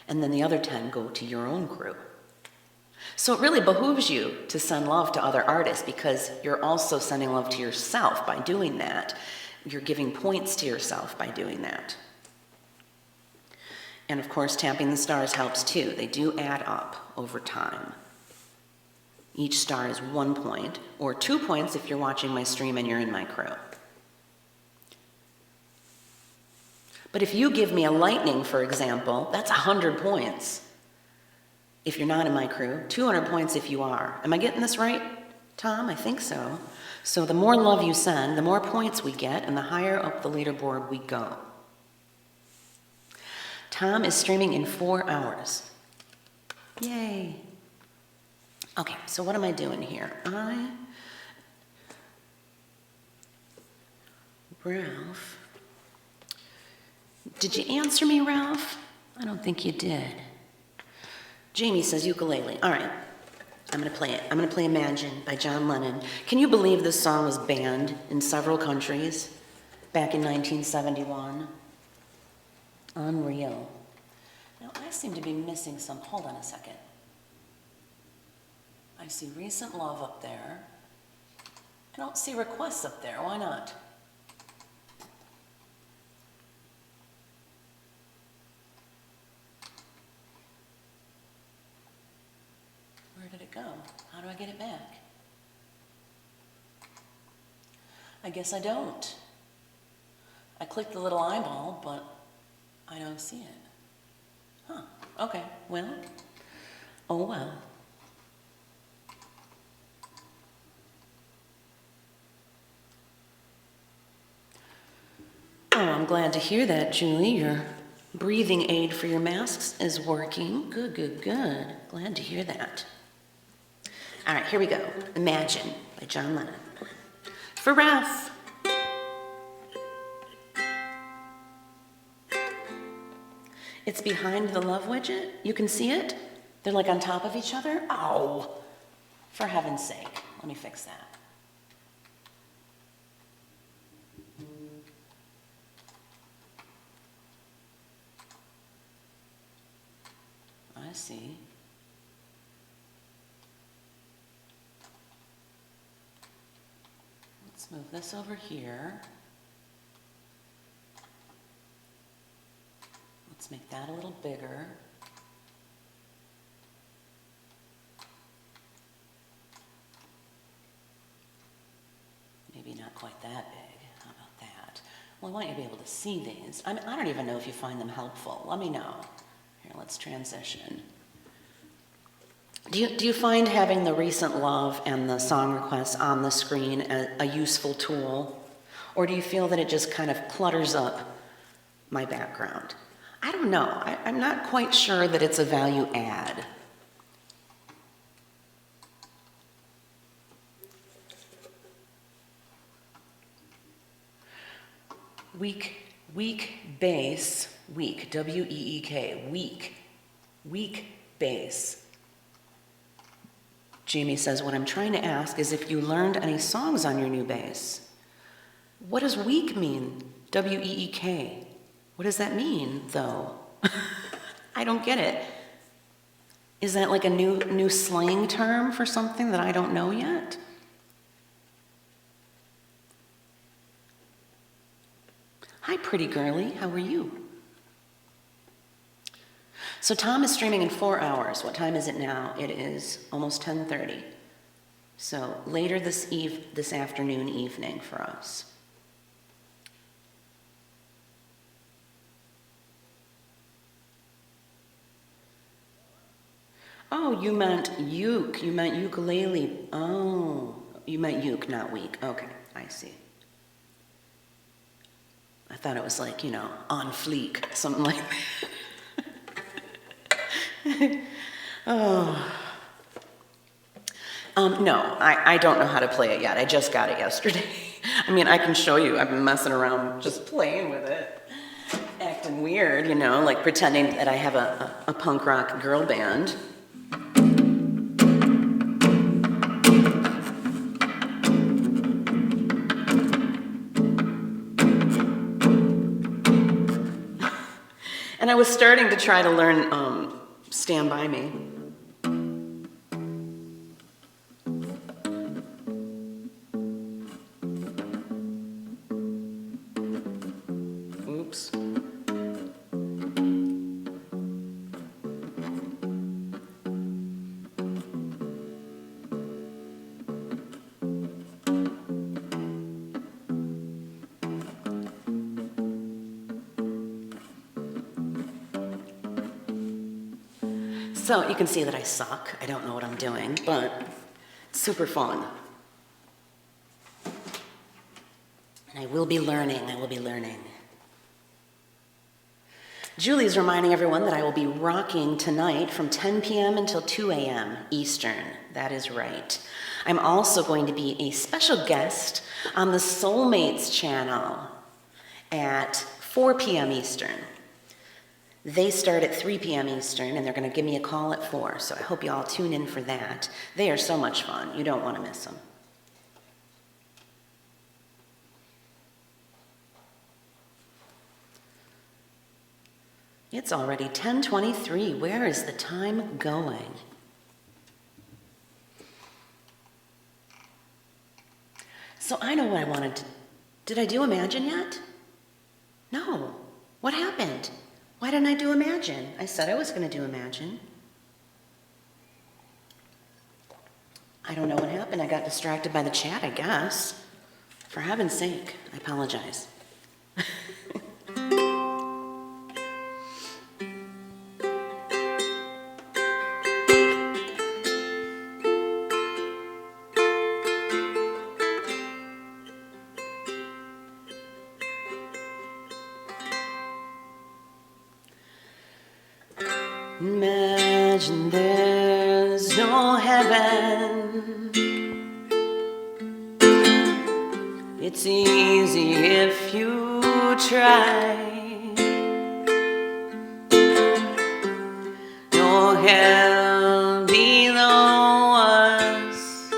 And then the other 10 go to your own crew. So it really behooves you to send love to other artists because you're also sending love to yourself by doing that. You're giving points to yourself by doing that. And of course, tapping the stars helps too. They do add up over time. Each star is 1 point, or 2 points if you're watching my stream and you're in my crew. But if you give me a lightning, for example, that's 100 points. If you're not in my crew, 200 points if you are. Am I getting this right, Tom? I think so. So the more love you send, the more points we get, and the higher up the leaderboard we go. Tom is streaming in 4 hours. Yay. Okay, so what am I doing here? Ralph. Did you answer me, Ralph? I don't think you did. Jamie says ukulele. All right, I'm gonna play it. I'm gonna play Imagine by John Lennon. Can you believe this song was banned in several countries back in 1971? Unreal. Now, I seem to be missing some. Hold on a second. I see recent love up there. I don't see requests up there. Why not? Where did it go? How do I get it back? I guess I don't. I clicked the little eyeball, but I don't see it. Huh, okay, well, oh well. Oh, I'm glad to hear that, Julie. Your breathing aid for your masks is working. Good, good, good. Glad to hear that. All right, here we go. Imagine by John Lennon. For Ralph. It's behind the love widget. You can see it. They're like on top of each other. Oh, for heaven's sake. Let me fix that. I see. Let's move this over here. Let's make that a little bigger. Maybe not quite that big. How about that? Well, I want you to be able to see these. I don't even know if you find them helpful. Let me know. Here, let's transition. Do you find having the recent love and the song requests on the screen a useful tool? Or do you feel that it just kind of clutters up my background? I don't know. I'm not quite sure that it's a value add. Weak bass, weak, W-E-E-K, weak bass. Jamie says, what I'm trying to ask is if you learned any songs on your new bass. What does weak mean? W-E-E-K. What does that mean, though? I don't get it. Is that like a new slang term for something that I don't know yet? Hi, pretty girly. How are you? So Tom is streaming in 4 hours. What time is it now? It is almost 10:30. So later this afternoon, evening for us. Oh, you meant uke. You meant ukulele. Oh, you meant uke, not weak. Okay, I see. I thought it was like, on fleek, something like that. Oh. No, I don't know how to play it yet. I just got it yesterday. I mean, I can show you. I've been messing around just playing with it, acting acting weird, you know, like pretending that I have a punk rock girl band. And I was starting to try to learn Stand By Me. Oops. So you can see that I suck. I don't know what I'm doing, but it's super fun. And I will be learning, I will be learning. Julie's reminding everyone that I will be rocking tonight from 10 p.m. until 2 a.m. Eastern. That is right. I'm also going to be a special guest on the Soulmates channel at 4 p.m. Eastern. They start at 3 p.m. Eastern, and they're going to give me a call at 4, so I hope you all tune in for that. They are so much fun. You don't want to miss them. It's already 10:23. Where is the time going? So I know what I wanted to... Did I do Imagine yet? No. What happened? Why didn't I do Imagine? I said I was going to do Imagine. I don't know what happened. I got distracted by the chat, I guess. For heaven's sake, I apologize. Imagine there's no heaven. It's easy if you try. No hell below us,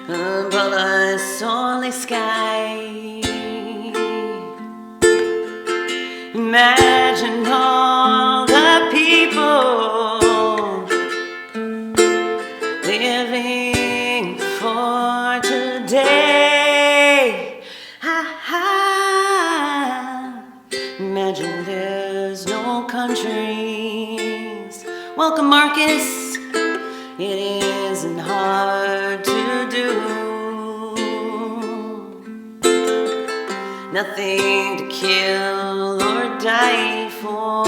above us only sky. Imagine all the people living for today. Imagine there's no countries. Welcome, Marcus. It isn't hard to do. Nothing to kill or die for,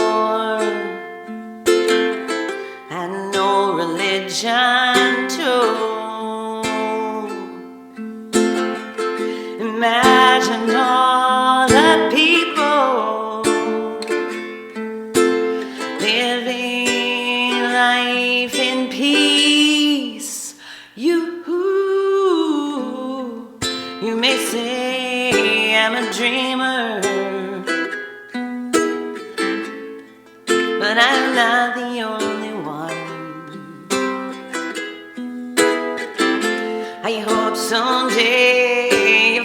and no religion too. Imagine all the people living life in peace. You may say I'm a dreamer, but I'm not the only one. I hope someday you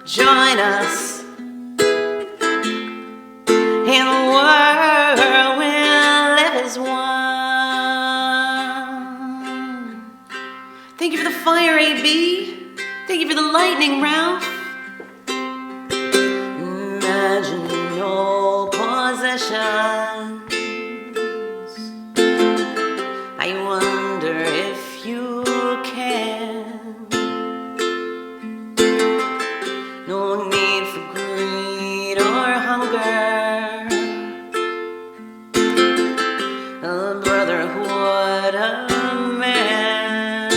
join us in a world where live as one. Thank you for the fire, AB. Thank you for the lightning, Ralph. Imagine no possessions. I wonder if you can. No need for greed or hunger. A brotherhood of man.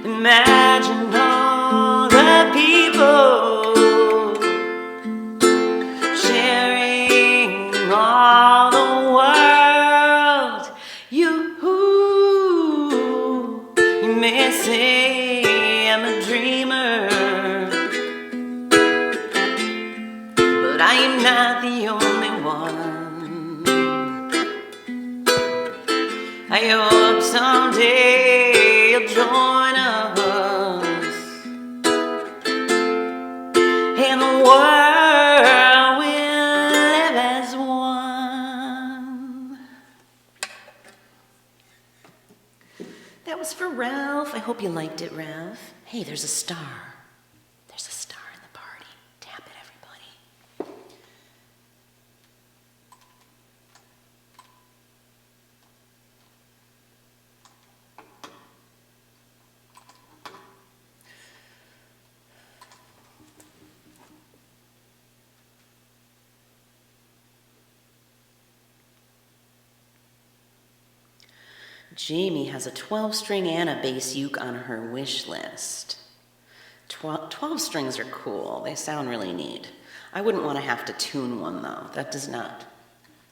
Imagine all the people sharing all the world. You may say I'm a dreamer, not the only one. I hope someday you'll join us, and the world will live as one. That was for Ralph. I hope you liked it, Ralph. Hey, there's a star. There's a star in the party. Tap it, everybody. Jamie has a 12-string and a bass uke on her wish list. 12 strings are cool. They sound really neat. I wouldn't want to have to tune one, though. That does not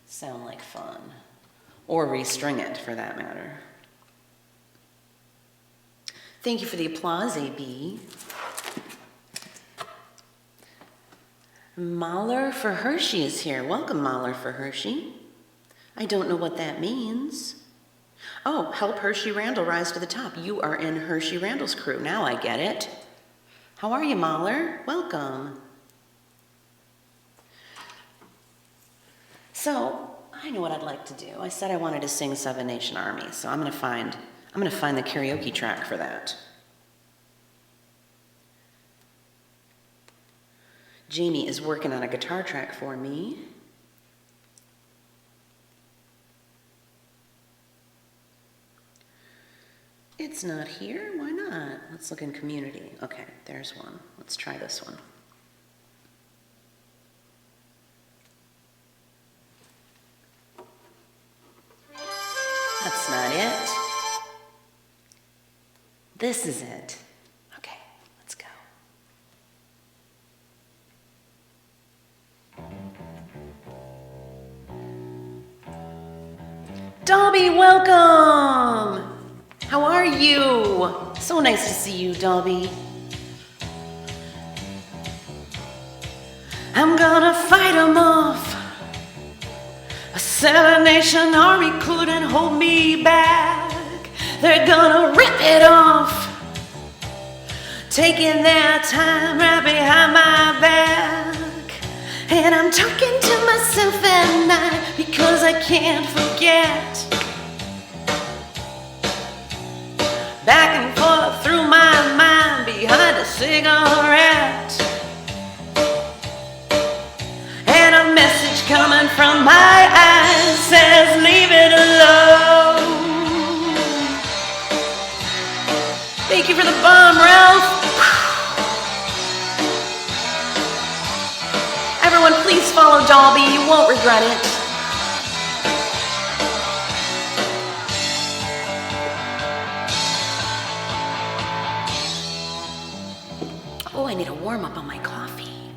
sound like fun. Or restring it, for that matter. Thank you for the applause, AB. Mahler for Hershey is here. Welcome, Mahler for Hershey. I don't know what that means. Oh, help Hershey Randall rise to the top. You are in Hershey Randall's crew. Now I get it. How are you, Mahler? Welcome. So, I know what I'd like to do. I said I wanted to sing Seven Nation Army, so I'm gonna find the karaoke track for that. Jamie is working on a guitar track for me. It's not here. Why not? Let's look in community. Okay, there's one. Let's try this one. That's not it. This is it. Okay, let's go. Dolby, welcome! How are you? So nice to see you, Dolby. I'm gonna fight 'em off. A Seven Nation Army couldn't hold me back. They're gonna rip it off, taking their time right behind my back. And I'm talking to myself at night because I can't forget. Back and forth through my mind behind a cigarette. And a message coming from my eyes says, leave it alone. Thank you for the bomb, Ralph. Everyone, please follow Dolby. You won't regret it. Oh, I need a warm-up on my coffee.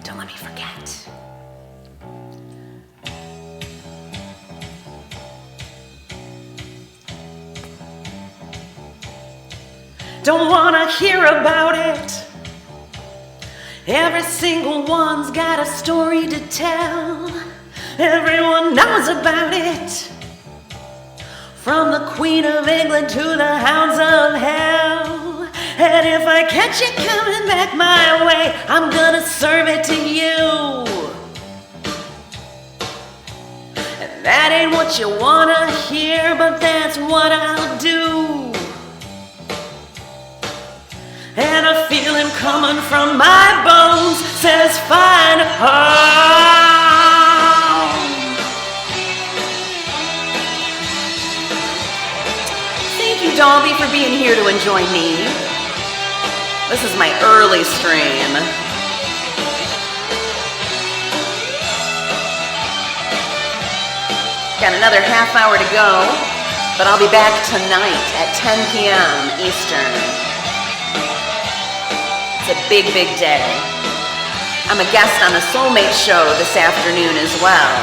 Don't let me forget. Don't wanna hear about it. Every single one's got a story to tell. Everyone knows about it. From the Queen of England to the hounds of hell. And if I catch it coming back my way, I'm gonna serve it to you. And that ain't what you wanna hear, but that's what I'll do. And a feeling coming from my bones says find home. Thank you, Dolby, for being here to enjoy me. This is my early stream. Got another half hour to go, but I'll be back tonight at 10 p.m. Eastern. It's a big, big day. I'm a guest on the Soulmate show this afternoon as well.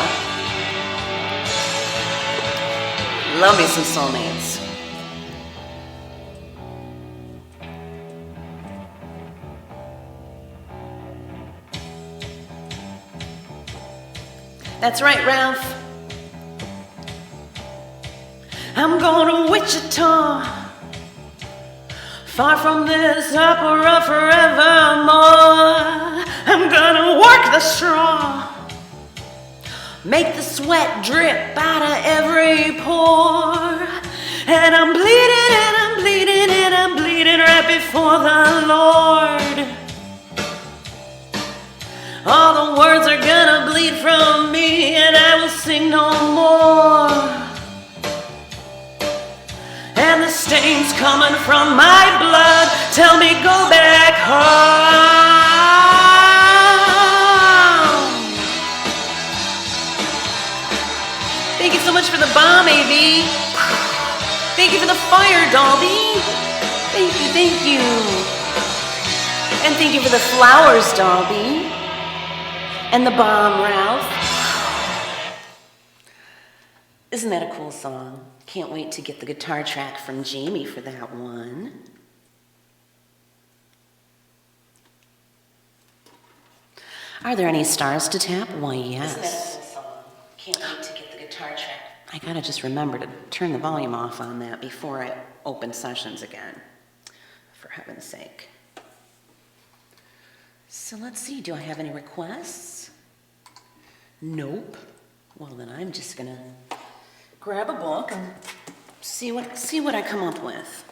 Love me some soulmates. That's right, Ralph. I'm going to Wichita, far from this opera forevermore. I'm gonna work the straw, make the sweat drip out of every pore. And I'm bleeding, and I'm bleeding, and I'm bleeding right before the Lord. All the words are gonna bleed from me, and I will sing no more. And the stains coming from my blood tell me go back home. Thank you so much for the bomb, AB. Thank you for the fire, Dolby. Thank you, thank you. And thank you for the flowers, Dolby. And the bomb, Ralph. Isn't that a cool song? Can't wait to get the guitar track from Jamie for that one. Are there any stars to tap? Why, yes. Isn't that a cool song? Can't wait to get the guitar track. I gotta just remember to turn the volume off on that before I open sessions again, for heaven's sake. So let's see, do I have any requests? Nope. Well, then I'm just gonna grab a book and see what I come up with.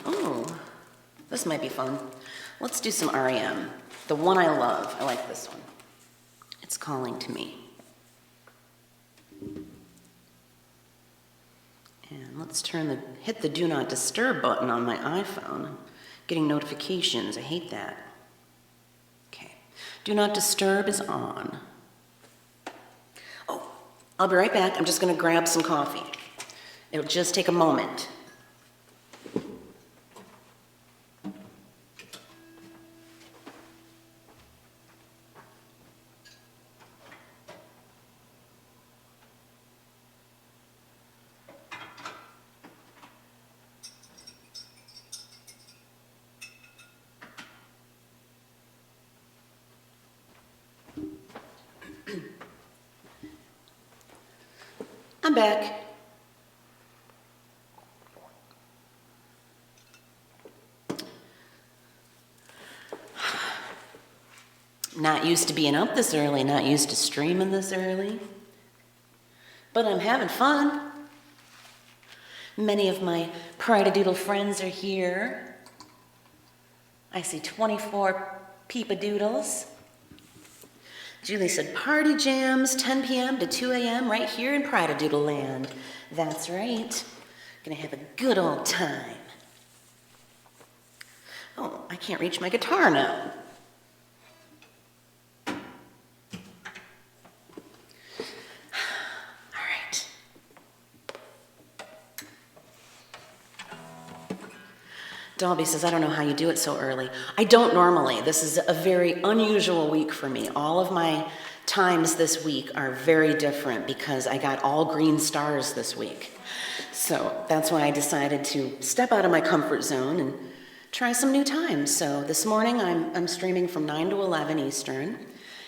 Oh, this might be fun. Let's do some REM. The one I love. I like this one. It's Calling to Me. And let's hit the Do Not Disturb button on my iPhone. I'm getting notifications. I hate that. Okay. Do Not Disturb is on. Oh, I'll be right back. I'm just going to grab some coffee. It'll just take a moment. I'm back. Not used to being up this early, not used to streaming this early, but I'm having fun. Many of my Pride-a-Doodle friends are here. I see 24 peep-a-doodles. Julie said, party jams, 10 p.m. to 2 a.m. right here in Pride-a-Doodle land. That's right. Gonna have a good old time. Oh, I can't reach my guitar now. All right. Dolby says, I don't know how you do it so early. I don't normally. This is a very unusual week for me. All of my times this week are very different because I got all green stars this week. So that's why I decided to step out of my comfort zone and try some new times. So this morning I'm streaming from 9 to 11 Eastern,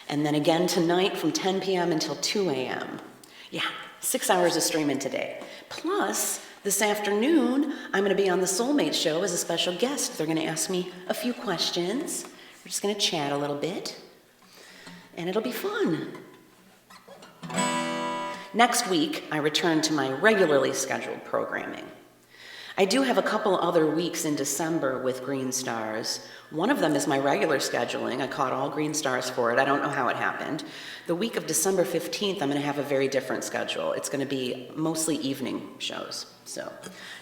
and then again tonight from 10 p.m. until 2 a.m. Yeah, 6 hours of streaming today. Plus, this afternoon, I'm going to be on the Soulmate Show as a special guest. They're going to ask me a few questions. We're just going to chat a little bit, and it'll be fun. Next week, I return to my regularly scheduled programming. I do have a couple other weeks in December with Green Stars. One of them is my regular scheduling. I caught all Green Stars for it. I don't know how it happened. The week of December 15th, I'm going to have a very different schedule. It's going to be mostly evening shows. So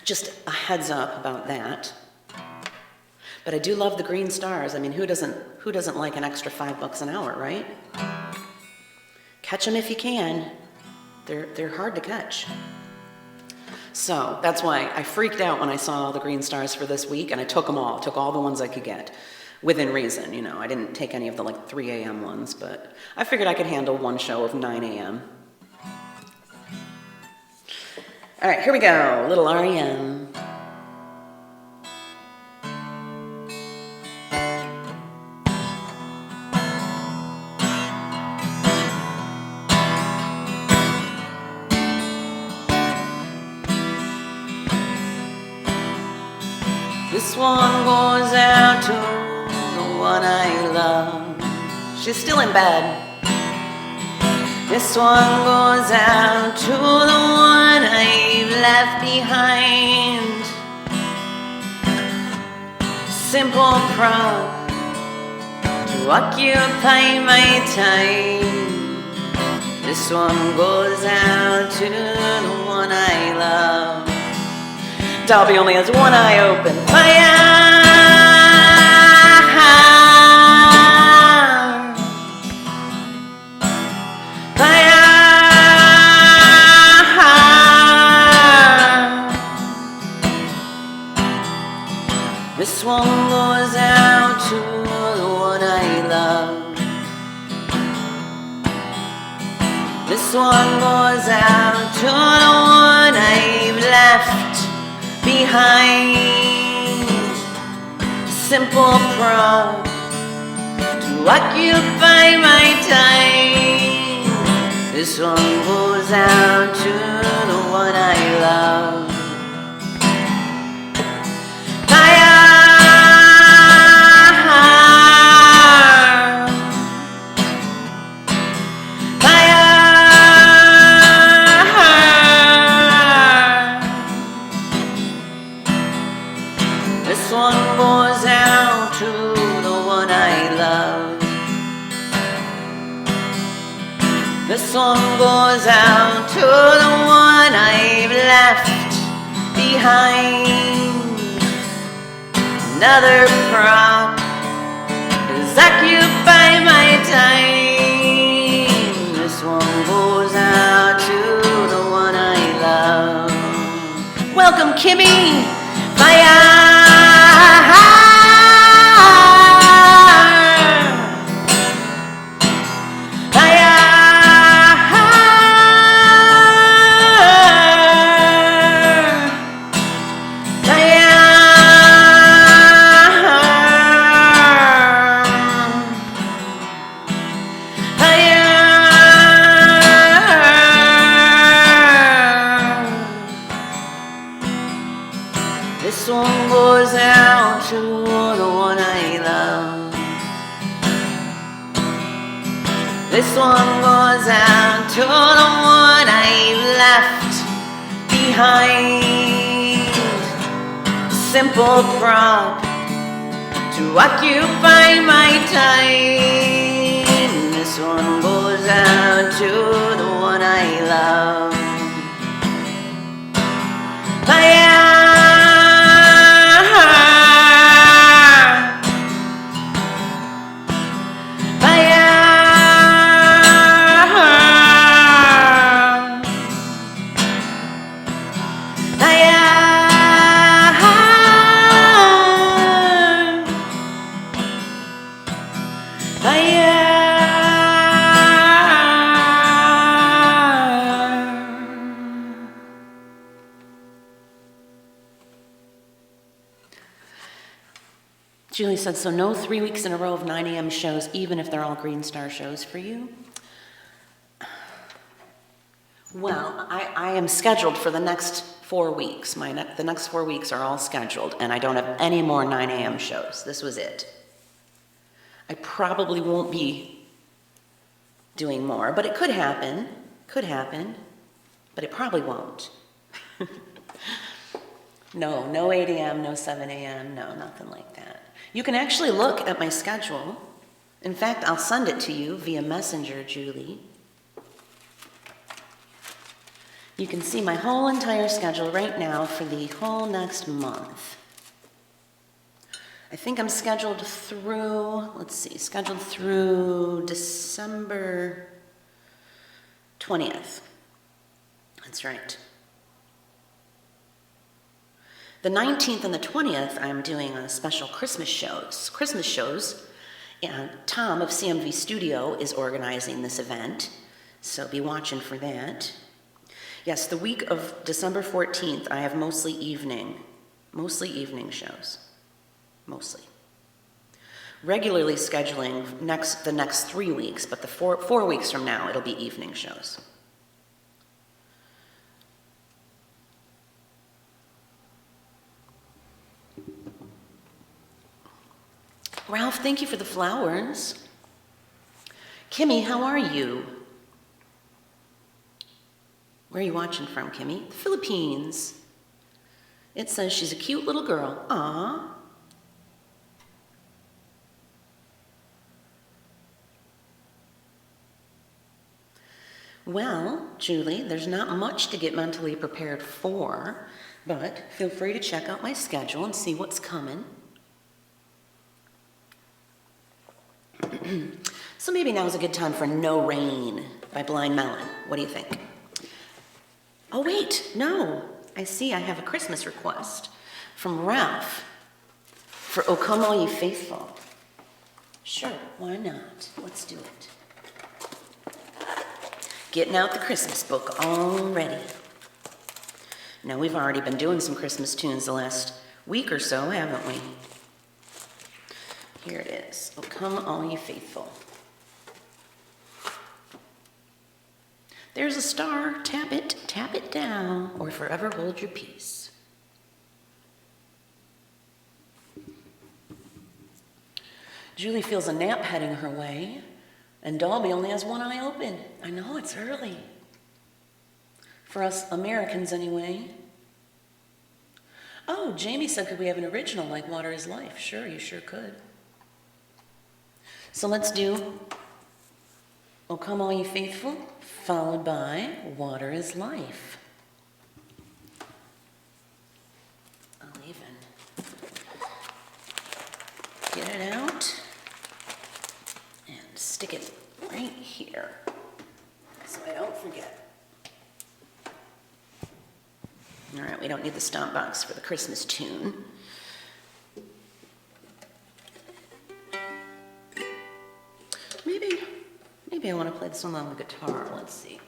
just a heads up about that. But I do love the Green Stars. I mean, who doesn't like an extra $5 an hour, right? Catch them if you can. They're hard to catch. So that's why I freaked out when I saw all the Green Stars for this week, and I took them all, took all the ones I could get, within reason, you know. I didn't take any of the like 3 a.m. ones, but I figured I could handle one show of 9 a.m. All right, here we go. A little REM. This one goes out to the one I love. She's still in bed. This one goes out to the one I've left behind. Simple prop to occupy my time. This one goes out to the one I love. Dobby only has one eye open. Fire! This one goes out to the one I love. This one goes out to the one I've left behind. Simple prop to occupy my time. This one goes out to the one I love. This one goes out to the one I love. This one goes out to the one I've left behind. Another prop is occupy my time. This one goes out to the one I love. Welcome, Kimmy. Fire! This one goes out to the one I love. This one goes out to the one I've left behind. Simple prop to occupy my time. This one goes out to the one I love. Fire! Julie said, so no 3 weeks in a row of 9 a.m. shows, even if they're all Green Star shows for you? Well, I am scheduled for the next 4 weeks. The next 4 weeks are all scheduled, and I don't have any more 9 a.m. shows. This was it. I probably won't be doing more, but it could happen. Could happen, but it probably won't. No 8 a.m., no 7 a.m., no, nothing like that. You can actually look at my schedule. In fact, I'll send it to you via Messenger, Julie. You can see my whole entire schedule right now for the whole next month. I think I'm scheduled through, scheduled through December 20th. That's right. The 19th and the 20th, I'm doing a special Christmas shows. And Tom of CMV Studio is organizing this event, so be watching for that. Yes, the week of December 14th, I have mostly evening shows, mostly. Regularly scheduling the next 3 weeks, but the 4 weeks from now, it'll be evening shows. Ralph, thank you for the flowers. Kimmy, how are you? Where are you watching from, Kimmy? The Philippines. It says she's a cute little girl. Aww. Well, Julie, there's not much to get mentally prepared for, but feel free to check out my schedule and see what's coming. So maybe now's a good time for No Rain by Blind Melon. What do you think? Oh wait, no. I see I have a Christmas request from Ralph for O Come All Ye Faithful. Sure, why not? Let's do it. Getting out the Christmas book already. Now we've already been doing some Christmas tunes the last week or so, haven't we? Here it is. O Come All Ye Faithful. There's a star. Tap it down, or forever hold your peace. Julie feels a nap heading her way, and Dalby only has one eye open. I know, it's early. For us Americans, anyway. Oh, Jamie said, could we have an original like Water is Life? Sure, you sure could. So let's do O Come All Ye Faithful, followed by Water is Life. I'll even get it out and stick it right here so I don't forget. All right, we don't need the stomp box for the Christmas tune. Maybe I want to play this one on the guitar. Let's see.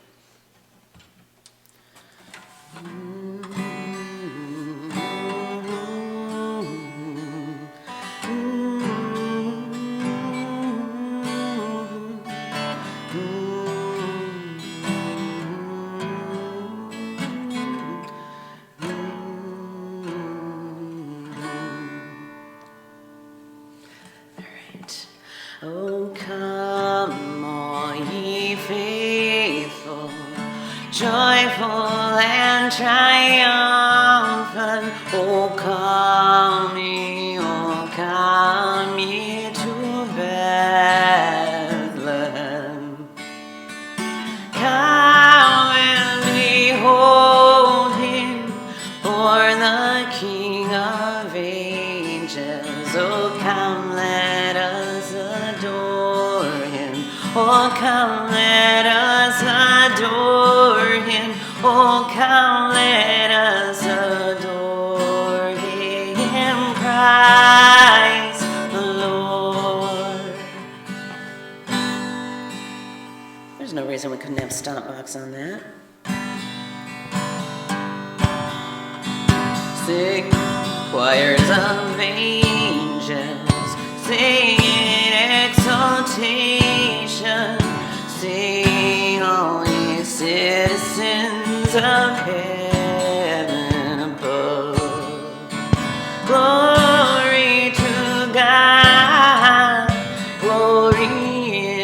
All right. Oh, come all ye faithful, joyful and triumphant. O come ye to Bethlehem. Come and behold him, for the King of angels. O come, let us adore him. Oh, come, let us adore him. Oh, come, let us adore him, Christ the Lord. There's no reason we couldn't have stomp box on that. Sing choirs of angels, singing exaltation. Sing all ye citizens of heaven above. Glory to God, glory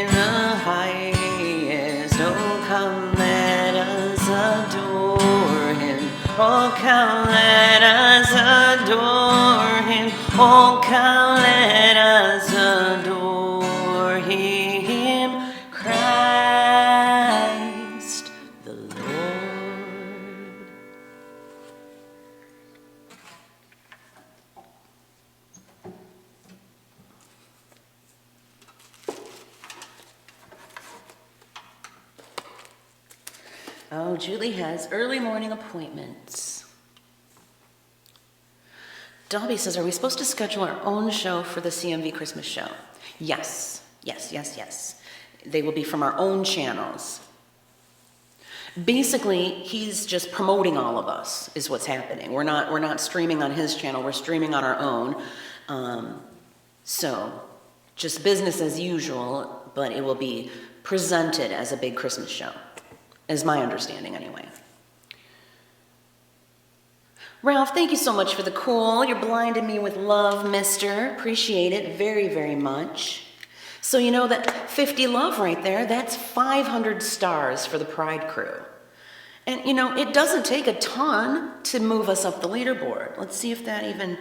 in the highest. Oh, come, let us adore him. Oh, come, let us adore him. Oh, come, let us adore him, Christ the Lord. Oh, Julie has early morning appointments. Dobby says, are we supposed to schedule our own show for the CMV Christmas show? Yes. They will be from our own channels. Basically, he's just promoting all of us, is what's happening. We're not streaming on his channel, we're streaming on our own. So, just business as usual, but it will be presented as a big Christmas show, is my understanding anyway. Ralph, thank you so much for the cool. You're blinding me with love, mister. Appreciate it very, very much. So you know that 50 love right there, that's 500 stars for the Pride crew. And you know, it doesn't take a ton to move us up the leaderboard. Let's see if that even,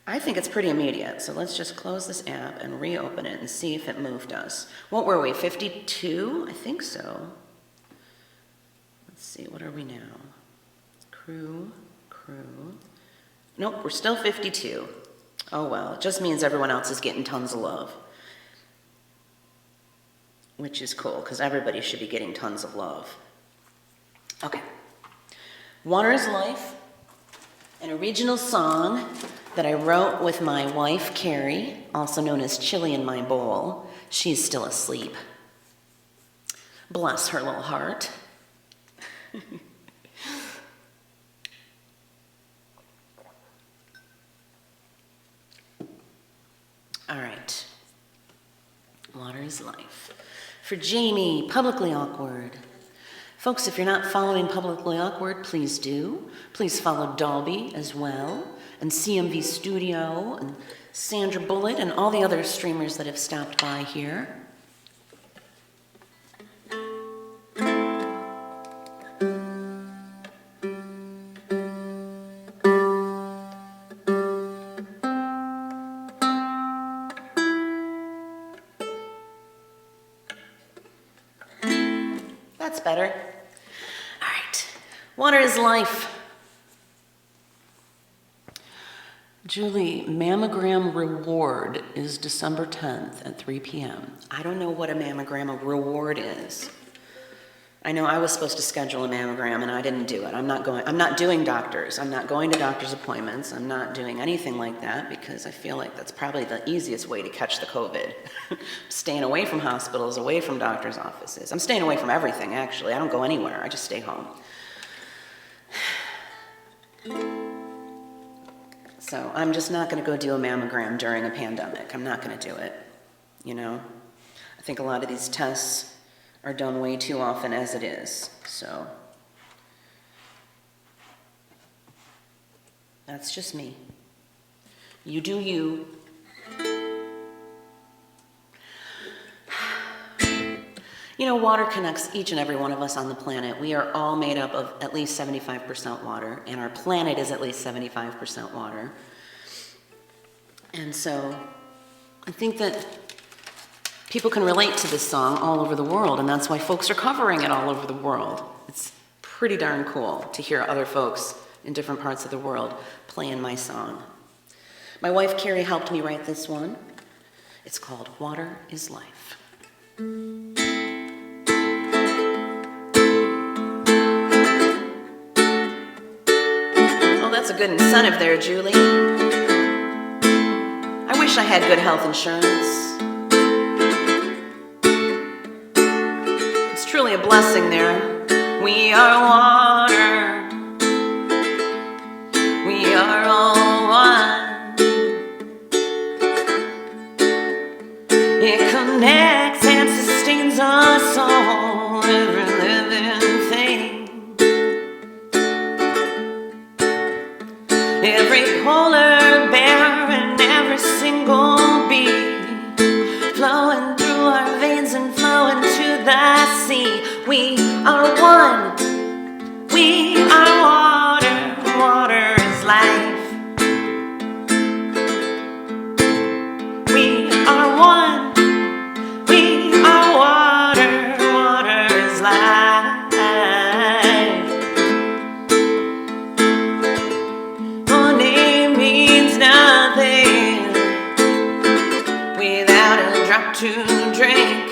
I think it's pretty immediate. So let's just close this app and reopen it and see if it moved us. What were we, 52? I think so. Let's see, what are we now? Crew. Nope, we're still 52. Oh well, it just means everyone else is getting tons of love. Which is cool, because everybody should be getting tons of love. Okay. Water is Life, an original song that I wrote with my wife, Carrie, also known as Chili in My Bowl. She's still asleep. Bless her little heart. All right. Water is Life. For Jamie, Publicly Awkward. Folks, if you're not following Publicly Awkward, please do. Please follow Dolby as well, and CMV Studio, and Sandra Bullitt, and all the other streamers that have stopped by here. That's better. All right. Water is Life. Julie, mammogram reward is December 10th at 3 p.m. I don't know what a mammogram reward is. I know I was supposed to schedule a mammogram and I didn't do it. I'm not doing doctors. I'm not going to doctor's appointments. I'm not doing anything like that because I feel like that's probably the easiest way to catch the COVID. Staying away from hospitals, away from doctor's offices. I'm staying away from everything, actually. I don't go anywhere. I just stay home. So I'm just not going to go do a mammogram during a pandemic. I'm not going to do it, you know? I think a lot of these tests are done way too often as it is, so that's just me. You do you. You know, water connects each and every one of us on the planet. We are all made up of at least 75% water, and our planet is at least 75% water. And so I think that people can relate to this song all over the world, and that's why folks are covering it all over the world. It's pretty darn cool to hear other folks in different parts of the world playing my song. My wife, Carrie, helped me write this one. It's called Water is Life. Oh, that's a good incentive there, Julie. I wish I had good health insurance. Truly a blessing there. We are water. We are all one. It connects and sustains us all, every living thing. Every polar bear and every single bee flowing through our veins and flowing to the sea. We are one. We are water. Water is life. We are one. We are water. Water is life. Your name means nothing without a drop to drink.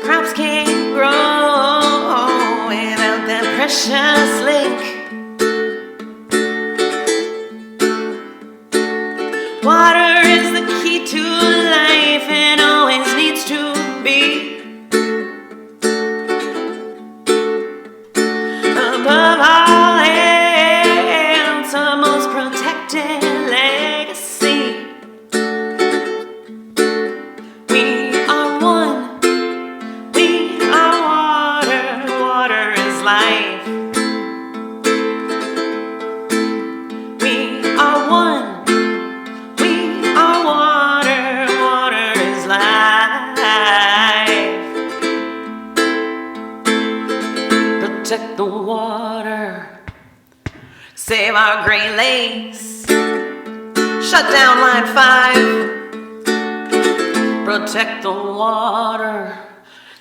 Crops can't grow without that precious link. Water is the key to life and always needs to be. our Great Lakes. Shut down Line 5. Protect the water.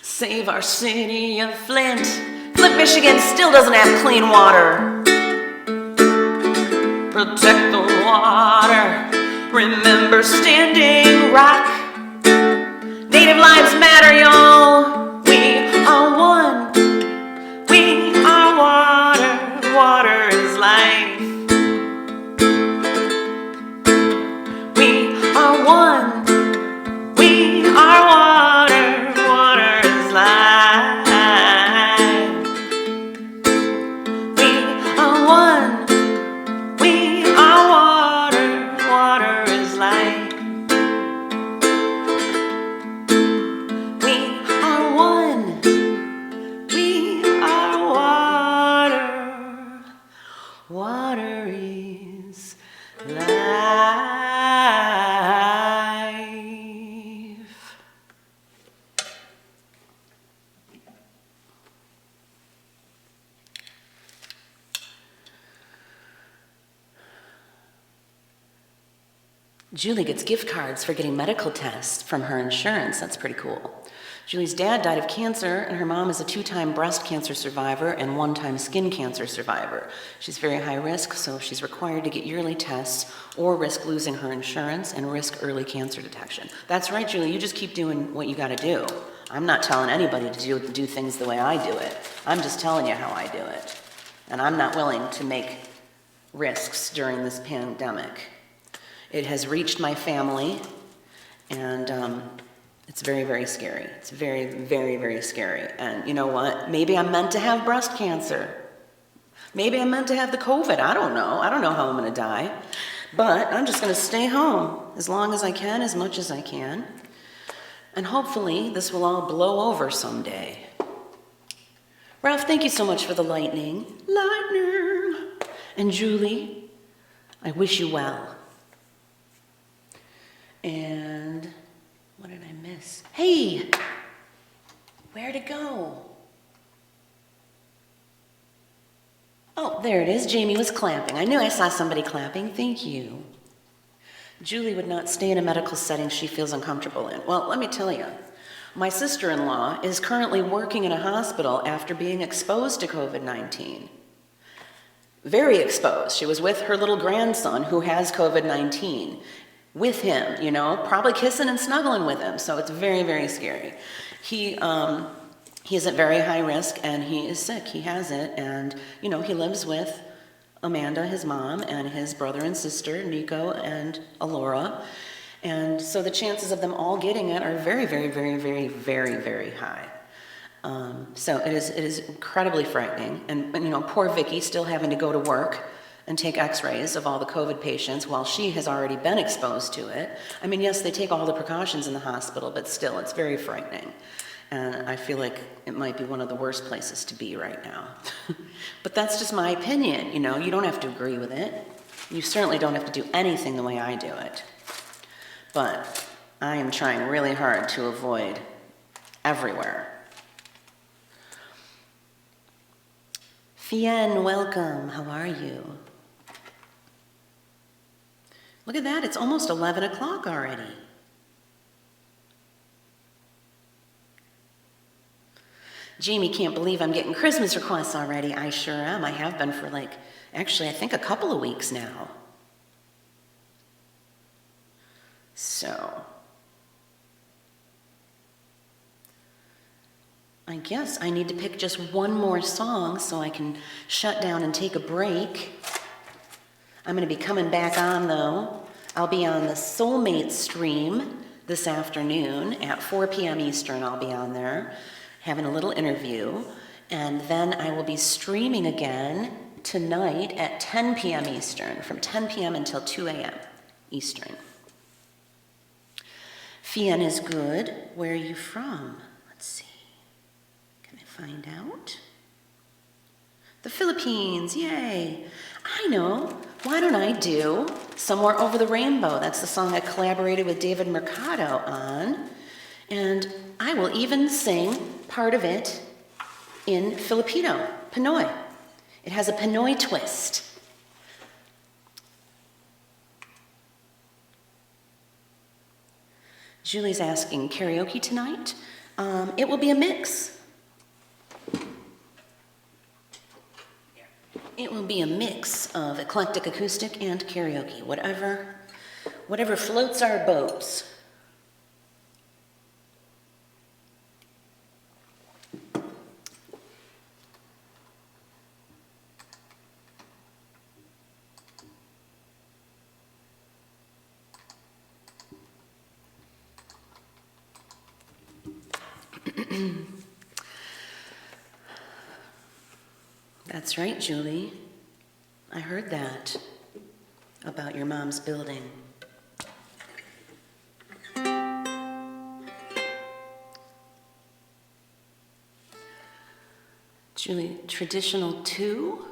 Save our city of Flint. Flint, Michigan still doesn't have clean water. Protect the water. Remember Standing Rock. Native lives matter, y'all. We are one. We are water. Water is life. We are one. We are water. Water is life. We are one. We are water. Water is life. We are one. We are water. Water is life. Julie gets gift cards for getting medical tests from her insurance. That's pretty cool. Julie's dad died of cancer, and her mom is a 2-time breast cancer survivor and 1-time skin cancer survivor. She's very high risk, so she's required to get yearly tests or risk losing her insurance and risk early cancer detection. That's right, Julie, you just keep doing what you gotta do. I'm not telling anybody to do things the way I do it. I'm just telling you how I do it. And I'm not willing to make risks during this pandemic. It has reached my family, and it's very, very scary. It's very, very, very scary. And you know what? Maybe I'm meant to have breast cancer. Maybe I'm meant to have the COVID. I don't know. I don't know how I'm going to die. But I'm just going to stay home as long as I can, as much as I can. And hopefully this will all blow over someday. Ralph, thank you so much for the lightning. Lightning! And Julie, I wish you well. And what did I miss? Hey, where'd it go? Oh, there it is. Jamie was clapping. I knew I saw somebody clapping. Thank you. Julie would not stay in a medical setting she feels uncomfortable in. Well, let me tell you, my sister-in-law is currently working in a hospital after being exposed to COVID-19. Very exposed. She was with her little grandson who has COVID-19. With him, you know, probably kissing and snuggling with him. So it's very, very scary. He is at very high risk, and he is sick. He has it, and, you know, he lives with Amanda, his mom, and his brother and sister, Nico and Alora. And so the chances of them all getting it are very, very, very, very, very, very high. So it is incredibly frightening. And, you know, poor Vicky still having to go to work and take x-rays of all the COVID patients while she has already been exposed to it. I mean, yes, they take all the precautions in the hospital, but still, it's very frightening. And I feel like it might be one of the worst places to be right now. But that's just my opinion, you know, you don't have to agree with it. You certainly don't have to do anything the way I do it. But I am trying really hard to avoid everywhere. Fien, welcome, how are you? Look at that, it's almost 11 o'clock already. Jamie can't believe I'm getting Christmas requests already. I sure am. I have been for actually, I think a couple of weeks now. So, I guess I need to pick just one more song so I can shut down and take a break. I'm going to be coming back on, though. I'll be on the Soulmate stream this afternoon at 4 p.m. Eastern. I'll be on there having a little interview. And then I will be streaming again tonight at 10 p.m. Eastern, from 10 p.m. until 2 a.m. Eastern. Fien is good. Where are you from? Let's see. Can I find out? The Philippines, yay. I know. Why don't I do Somewhere Over the Rainbow? That's the song I collaborated with David Mercado on. And I will even sing part of it in Filipino, Pinoy. It has a Pinoy twist. Julie's asking, karaoke tonight? It will be a mix. It will be a mix of eclectic acoustic and karaoke, whatever floats our boats. That's right, Julie. I heard that about your mom's building. Julie, traditional 2?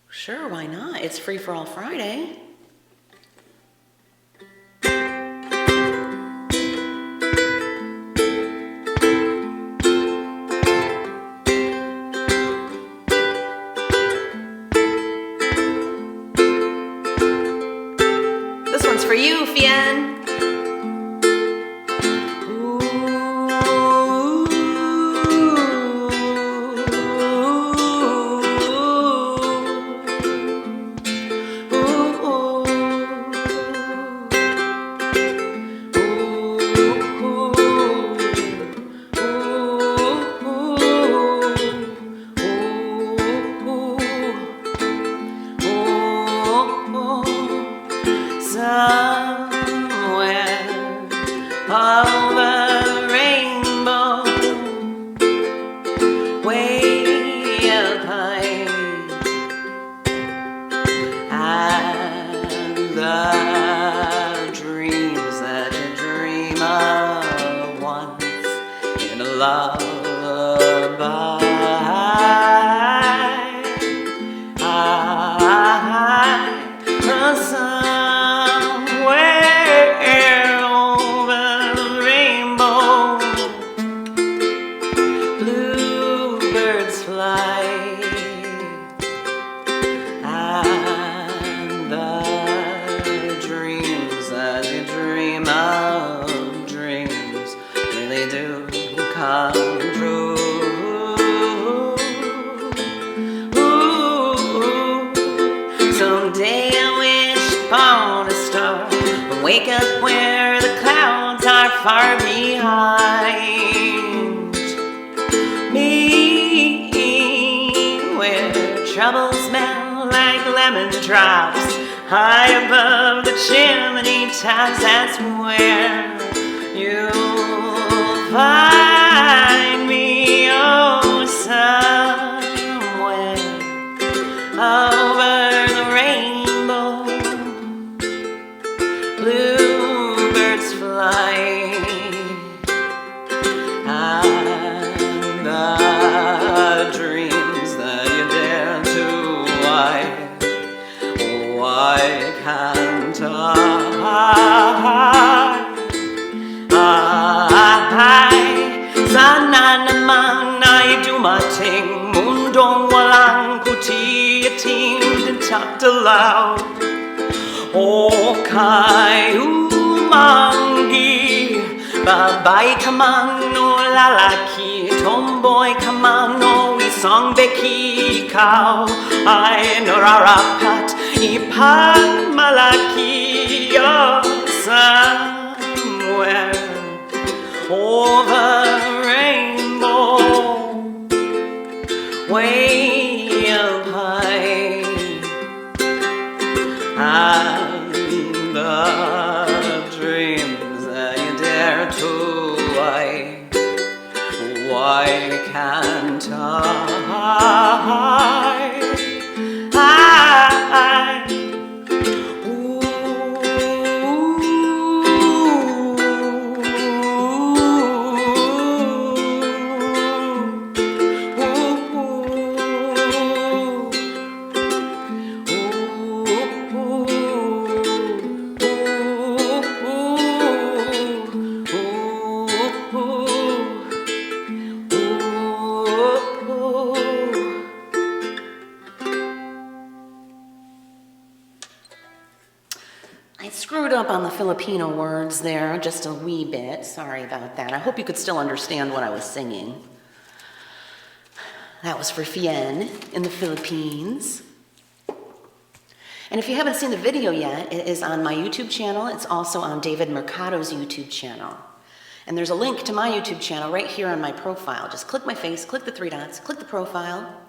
Sure, why not? It's Free4All Friday. For you, Fien. Wake up where the clouds are far behind me, where troubles smell like lemon drops high above the chimney tops. That's where you'll find me, oh, somewhere over the rainbow. Bluebirds fly, and the dreams that you dare to, why can't I sana naman ay dumating mundong walang puti at hindi tagdalaw. O kay umanggi, babae ka man o lalaki, tomboy ka man o isang beki, ikaw ay nararapat ipagmalaki. Oh, somewhere over the rainbow, way up high, and the dreams that you dare to, why can't I screwed up on the Filipino words there just a wee bit. Sorry about that. I hope you could still understand what I was singing. That was for Fien in the Philippines. And if you haven't seen the video yet, it is on my YouTube channel. It's also on David Mercado's YouTube channel. And there's a link to my YouTube channel right here on my profile. Just click my face, click the three dots, click the profile,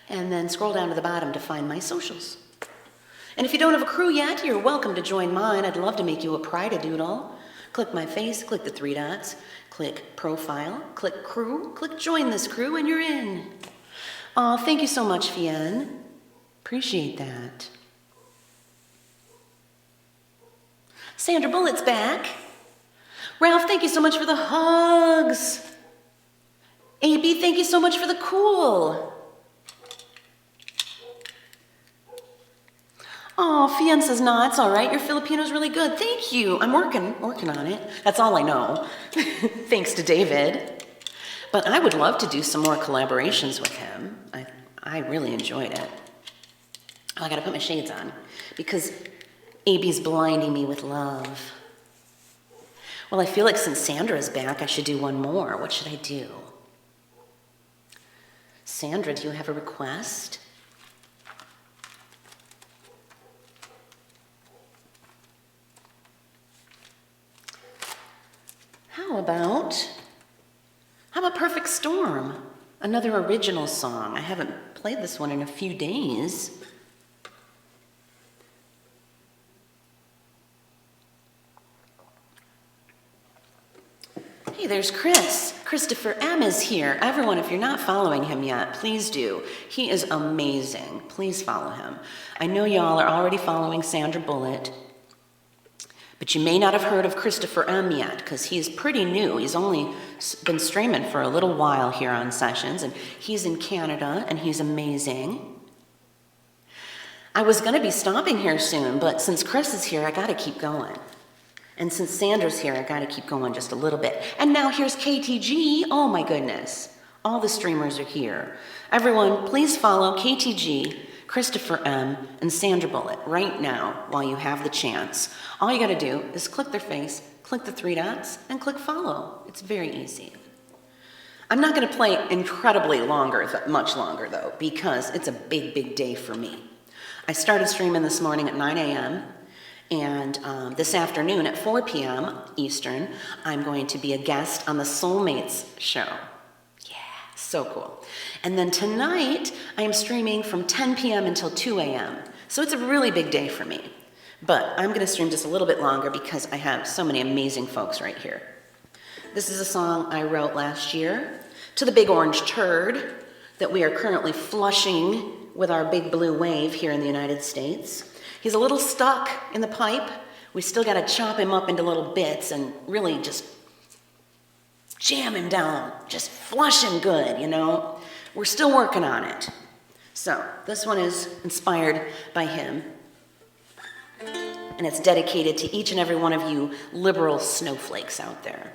and then scroll down to the bottom to find my socials. And if you don't have a crew yet, you're welcome to join mine. I'd love to make you a Pride-a-doodle. Click my face, click the three dots, click profile, click crew, click join this crew, and you're in. Oh, thank you so much, Fien. Appreciate that. Sandra Bullett's back. Ralph, thank you so much for the hugs. AB, thank you so much for the cool. Oh, Fien says, no, it's all right. Your Filipino's really good. Thank you. I'm working on it. That's all I know. Thanks to David. But I would love to do some more collaborations with him. I really enjoyed it. Oh, I gotta put my shades on because AB's blinding me with love. Well, I feel like since Sandra's back, I should do one more. What should I do? Sandra, do you have a request? How about Perfect Storm? Another original song. I haven't played this one in a few days. Hey, there's Kris. Christopher M is here. Everyone, if you're not following him yet, please do. He is amazing. Please follow him. I know y'all are already following Sandra Bullett, but you may not have heard of Christopher M yet because he's pretty new. He's only been streaming for a little while here on Sessions, and he's in Canada, and he's amazing. I was going to be stopping here soon, but since Kris is here, I got to keep going. And since Sandra's here, I got to keep going just a little bit. And now here's KTG. Oh my goodness. All the streamers are here. Everyone, please follow KTG, Christopher M, and Sandra Bullett right now while you have the chance. All you got to do is click their face, click the three dots, and click follow. It's very easy. I'm not going to play incredibly much longer though, because it's a big, big day for me. I started streaming this morning at 9 a.m. And this afternoon at 4 p.m. Eastern, I'm going to be a guest on the Soulmates show. Yeah, so cool. And then tonight, I am streaming from 10 p.m. until 2 a.m. So it's a really big day for me. But I'm going to stream just a little bit longer because I have so many amazing folks right here. This is a song I wrote last year to the big orange turd that we are currently flushing with our big blue wave here in the United States. He's a little stuck in the pipe. We still got to chop him up into little bits and really just jam him down, just flush him good, you know. We're still working on it. So this one is inspired by him. And it's dedicated to each and every one of you liberal snowflakes out there.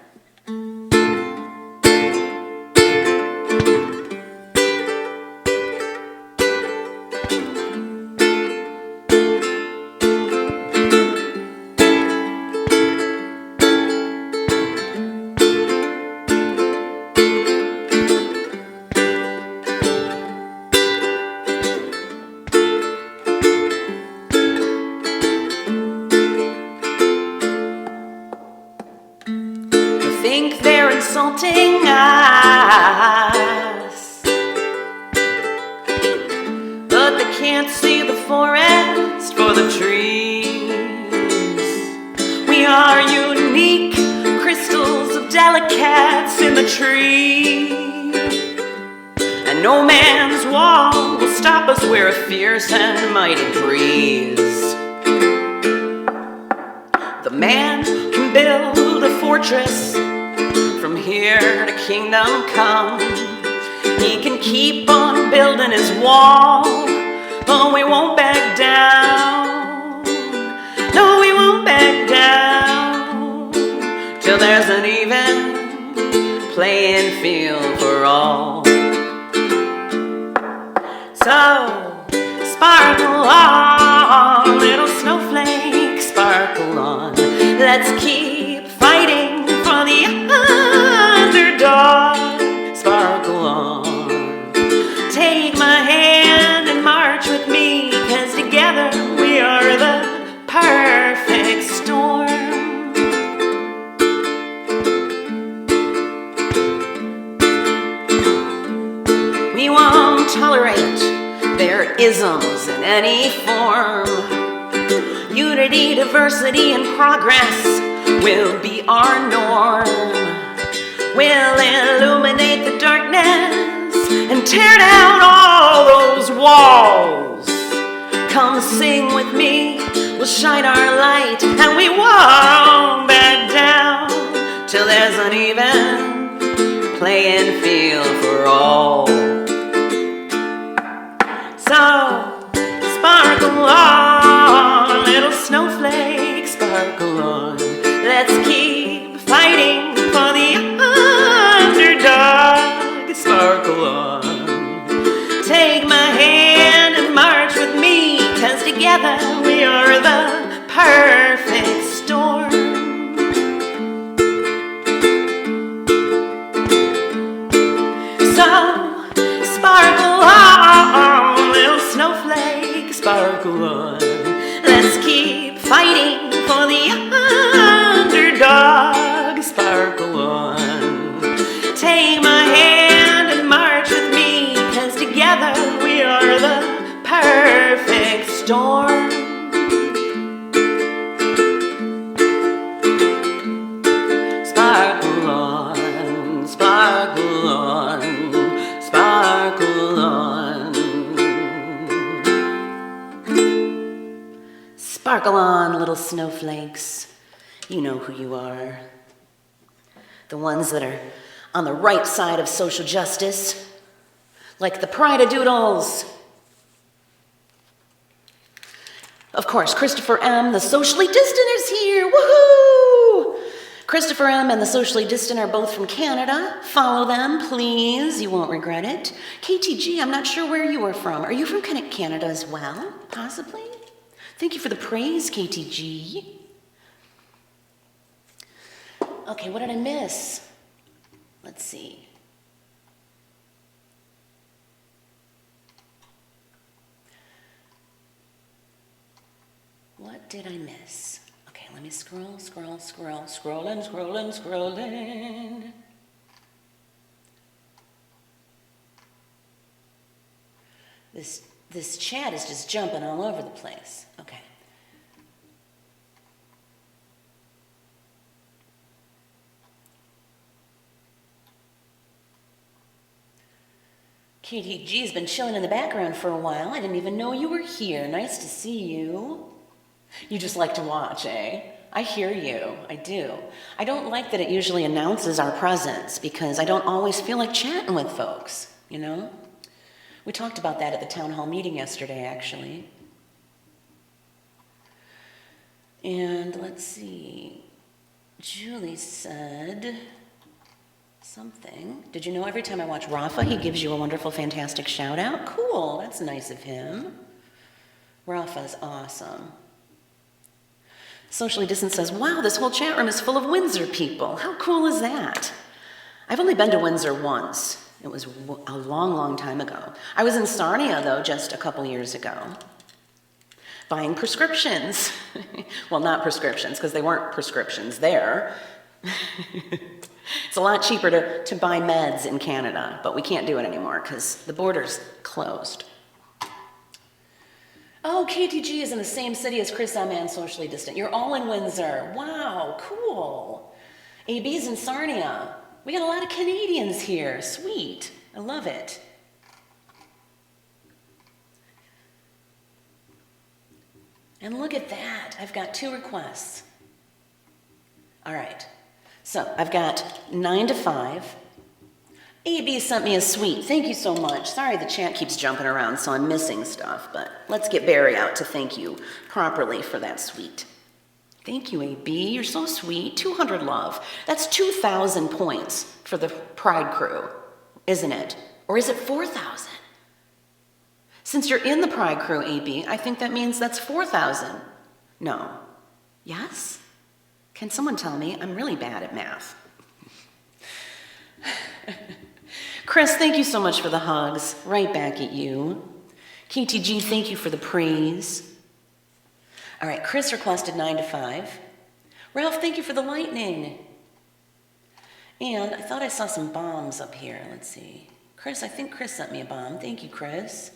Insulting us, but they can't see the forest for the trees. We are unique crystals of delicates in the tree, and no man's wall will stop us. We're a fierce and mighty breeze. The man can build a fortress from here to kingdom come. He can keep on building his wall, but we won't back down. No, we won't back down till there's an even playing field for all. So sparkle on, little snowflake, sparkle Let's keep fighting for the underdog. Sparkle on. Take my hand and march with me, 'cause together we are the perfect storm. We won't tolerate their isms in any form. Unity, diversity, and progress will be our norm. We'll illuminate the darkness and tear down all those walls. Come sing with me, we'll shine our light, and we won't back down till there's an even playing field for all. So, sparkle on, little snowflake, sparkle on. Let's keep fighting for the underdog. Sparkle on. Take my hand and march with me, 'cause together we are the perfect storm. So, sparkle on, little snowflake, sparkle on. Let's keep fighting for the underdog. Sparkle on. Take my hand and march with me, 'cause together we are the perfect storm. Sparkle on, sparkle on, sparkle on. Sparkle on, little snowflakes. You know who you are. The ones that are on the right side of social justice, like the Pride-a-doodles. Of course, Christopher M., the socially distant, is here. Woohoo! Christopher M. and the socially distant are both from Canada. Follow them, please. You won't regret it. KTG, I'm not sure where you are from. Are you from Canada as well? Possibly? Thank you for the praise, KTG. Okay, what did I miss? Let's see. What did I miss? Okay, let me scrolling. This chat is just jumping all over the place. Okay. KTG's been chilling in the background for a while. I didn't even know you were here. Nice to see you. You just like to watch, eh? I hear you. I do. I don't like that it usually announces our presence because I don't always feel like chatting with folks, you know? We talked about that at the town hall meeting yesterday, actually. And let's see. Julie said something. Did you know every time I watch Rafa, he gives you a wonderful, fantastic shout out? Cool. That's nice of him. Rafa's awesome. Socially Distant says, wow, this whole chat room is full of Windsor people. How cool is that? I've only been to Windsor once. It was a long, long time ago. I was in Sarnia, though, just a couple years ago, buying prescriptions. Well, not prescriptions, because they weren't prescriptions there. It's a lot cheaper to buy meds in Canada, but we can't do it anymore because the border's closed. Oh, KTG is in the same city as Kris M. and Socially Distant. You're all in Windsor. Wow, cool. AB's in Sarnia. We got a lot of Canadians here. Sweet. I love it. And look at that. I've got 2 requests. All right. So I've got 9 to 5. AB sent me a sweet. Thank you so much. Sorry the chat keeps jumping around, so I'm missing stuff, but let's get Barry out to thank you properly for that sweet. Thank you, AB. You're so sweet. 200 love. That's 2,000 points for the Pride crew, isn't it? Or is it 4,000? Since you're in the Pride crew, AB, I think that means that's 4,000. No. Yes? Can someone tell me? I'm really bad at math. Kris, thank you so much for the hugs. Right back at you. KTG, thank you for the praise. All right, Kris requested 9 to 5. Ralph, thank you for the lightning. And I thought I saw some bombs up here. Let's see. Kris, I think Kris sent me a bomb. Thank you, Kris.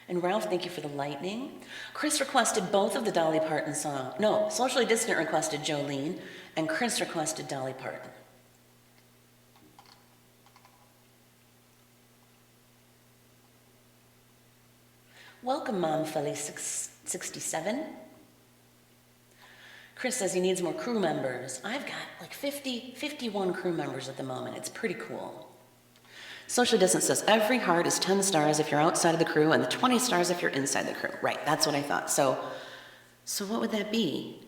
And Ralph, thank you for the lightning. Kris requested both of the Dolly Parton songs. No, Socially Distant requested Jolene, and Kris requested Dolly Parton. Welcome, Mom Felly 67. Kris says he needs more crew members. I've got like 51 crew members at the moment. It's pretty cool. Socially Distant says every heart is 10 stars if you're outside of the crew and the 20 stars if you're inside the crew. Right, that's what I thought. So what would that be?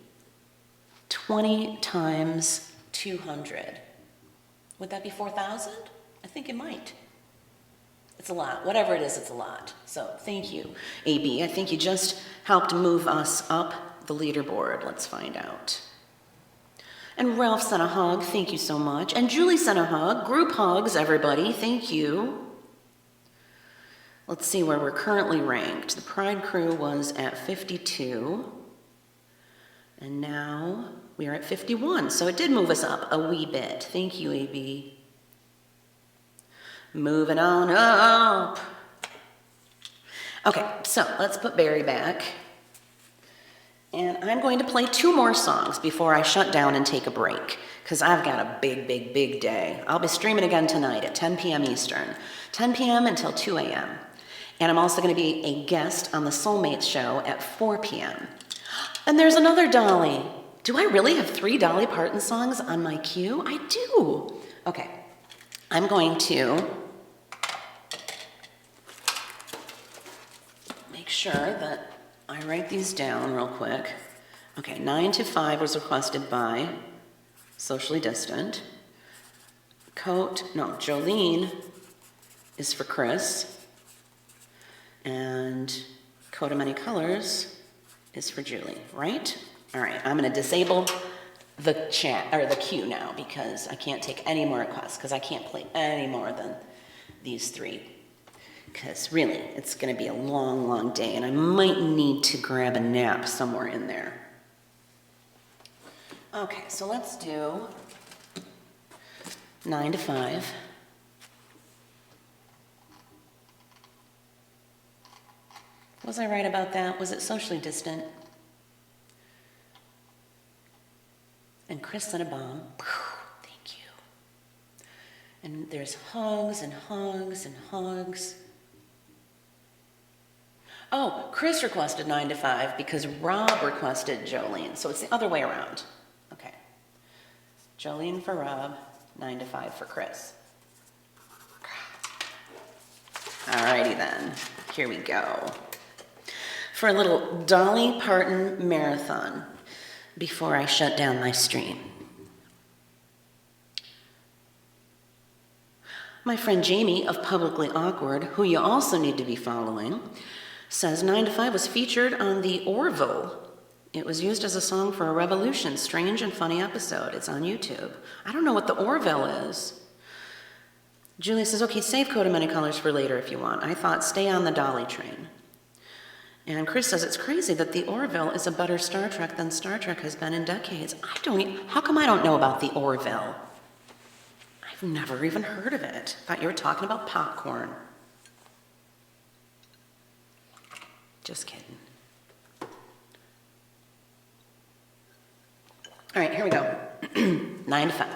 20 times 200. Would that be 4,000? I think it might. It's a lot. Whatever it is, it's a lot. So thank you, AB. I think you just helped move us up the leaderboard. Let's find out. And Ralph sent a hug. Thank you so much. And Julie sent a hug. Group hugs, everybody. Thank you. Let's see where we're currently ranked. The Pride crew was at 52. And now we are at 51. So it did move us up a wee bit. Thank you, AB. Moving on up. Okay, so let's put Barry back. And I'm going to play 2 more songs before I shut down and take a break, because I've got a big, big, big day. I'll be streaming again tonight at 10 p.m. Eastern, 10 p.m. until 2 a.m. And I'm also going to be a guest on the Soulmates show at 4 p.m. And there's another Dolly. Do I really have 3 Dolly Parton songs on my queue? I do. Okay, I'm going to make sure that I write these down real quick. Okay, 9 to 5 was requested by Socially Distant. Jolene is for Kris. And Coat of Many Colors is for Julie, right? All right, I'm gonna disable the chat, or the queue now, because I can't take any more requests, because I can't play any more than these 3. Because really, it's going to be a long, long day, and I might need to grab a nap somewhere in there. Okay, so let's do 9 to 5. Was I right about that? Was it Socially Distant? And Kris sent a bomb. Thank you. And there's hugs and hugs and hugs. Oh, Kris requested 9 to 5 because Rob requested Jolene. So it's the other way around. Okay. Jolene for Rob, 9 to 5 for Kris. Alrighty then. Here we go. For a little Dolly Parton marathon before I shut down my stream. My friend Jamie of Publicly Awkward, who you also need to be following, says 9 to 5 was featured on the Orville. It was used as a song for a Revolution, strange and funny episode. It's on YouTube. I don't know what the Orville is. Julia says, okay, save Coat of Many Colors for later if you want. I thought stay on the Dolly train. And Kris says it's crazy that the Orville is a better Star Trek than Star Trek has been in decades. How come I don't know about the Orville? I've never even heard of it. I thought you were talking about popcorn. Just kidding. All right, here we go. 9 to 5.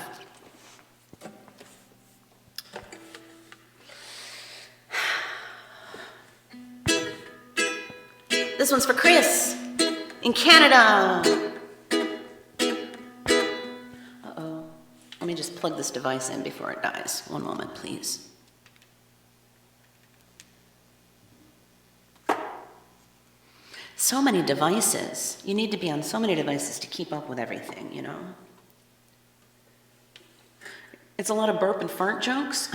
This one's for Kris in Canada. Uh-oh. Let me just plug this device in before it dies. One moment, please. So many devices. You need to be on so many devices to keep up with everything, you know? It's a lot of burp and fart jokes.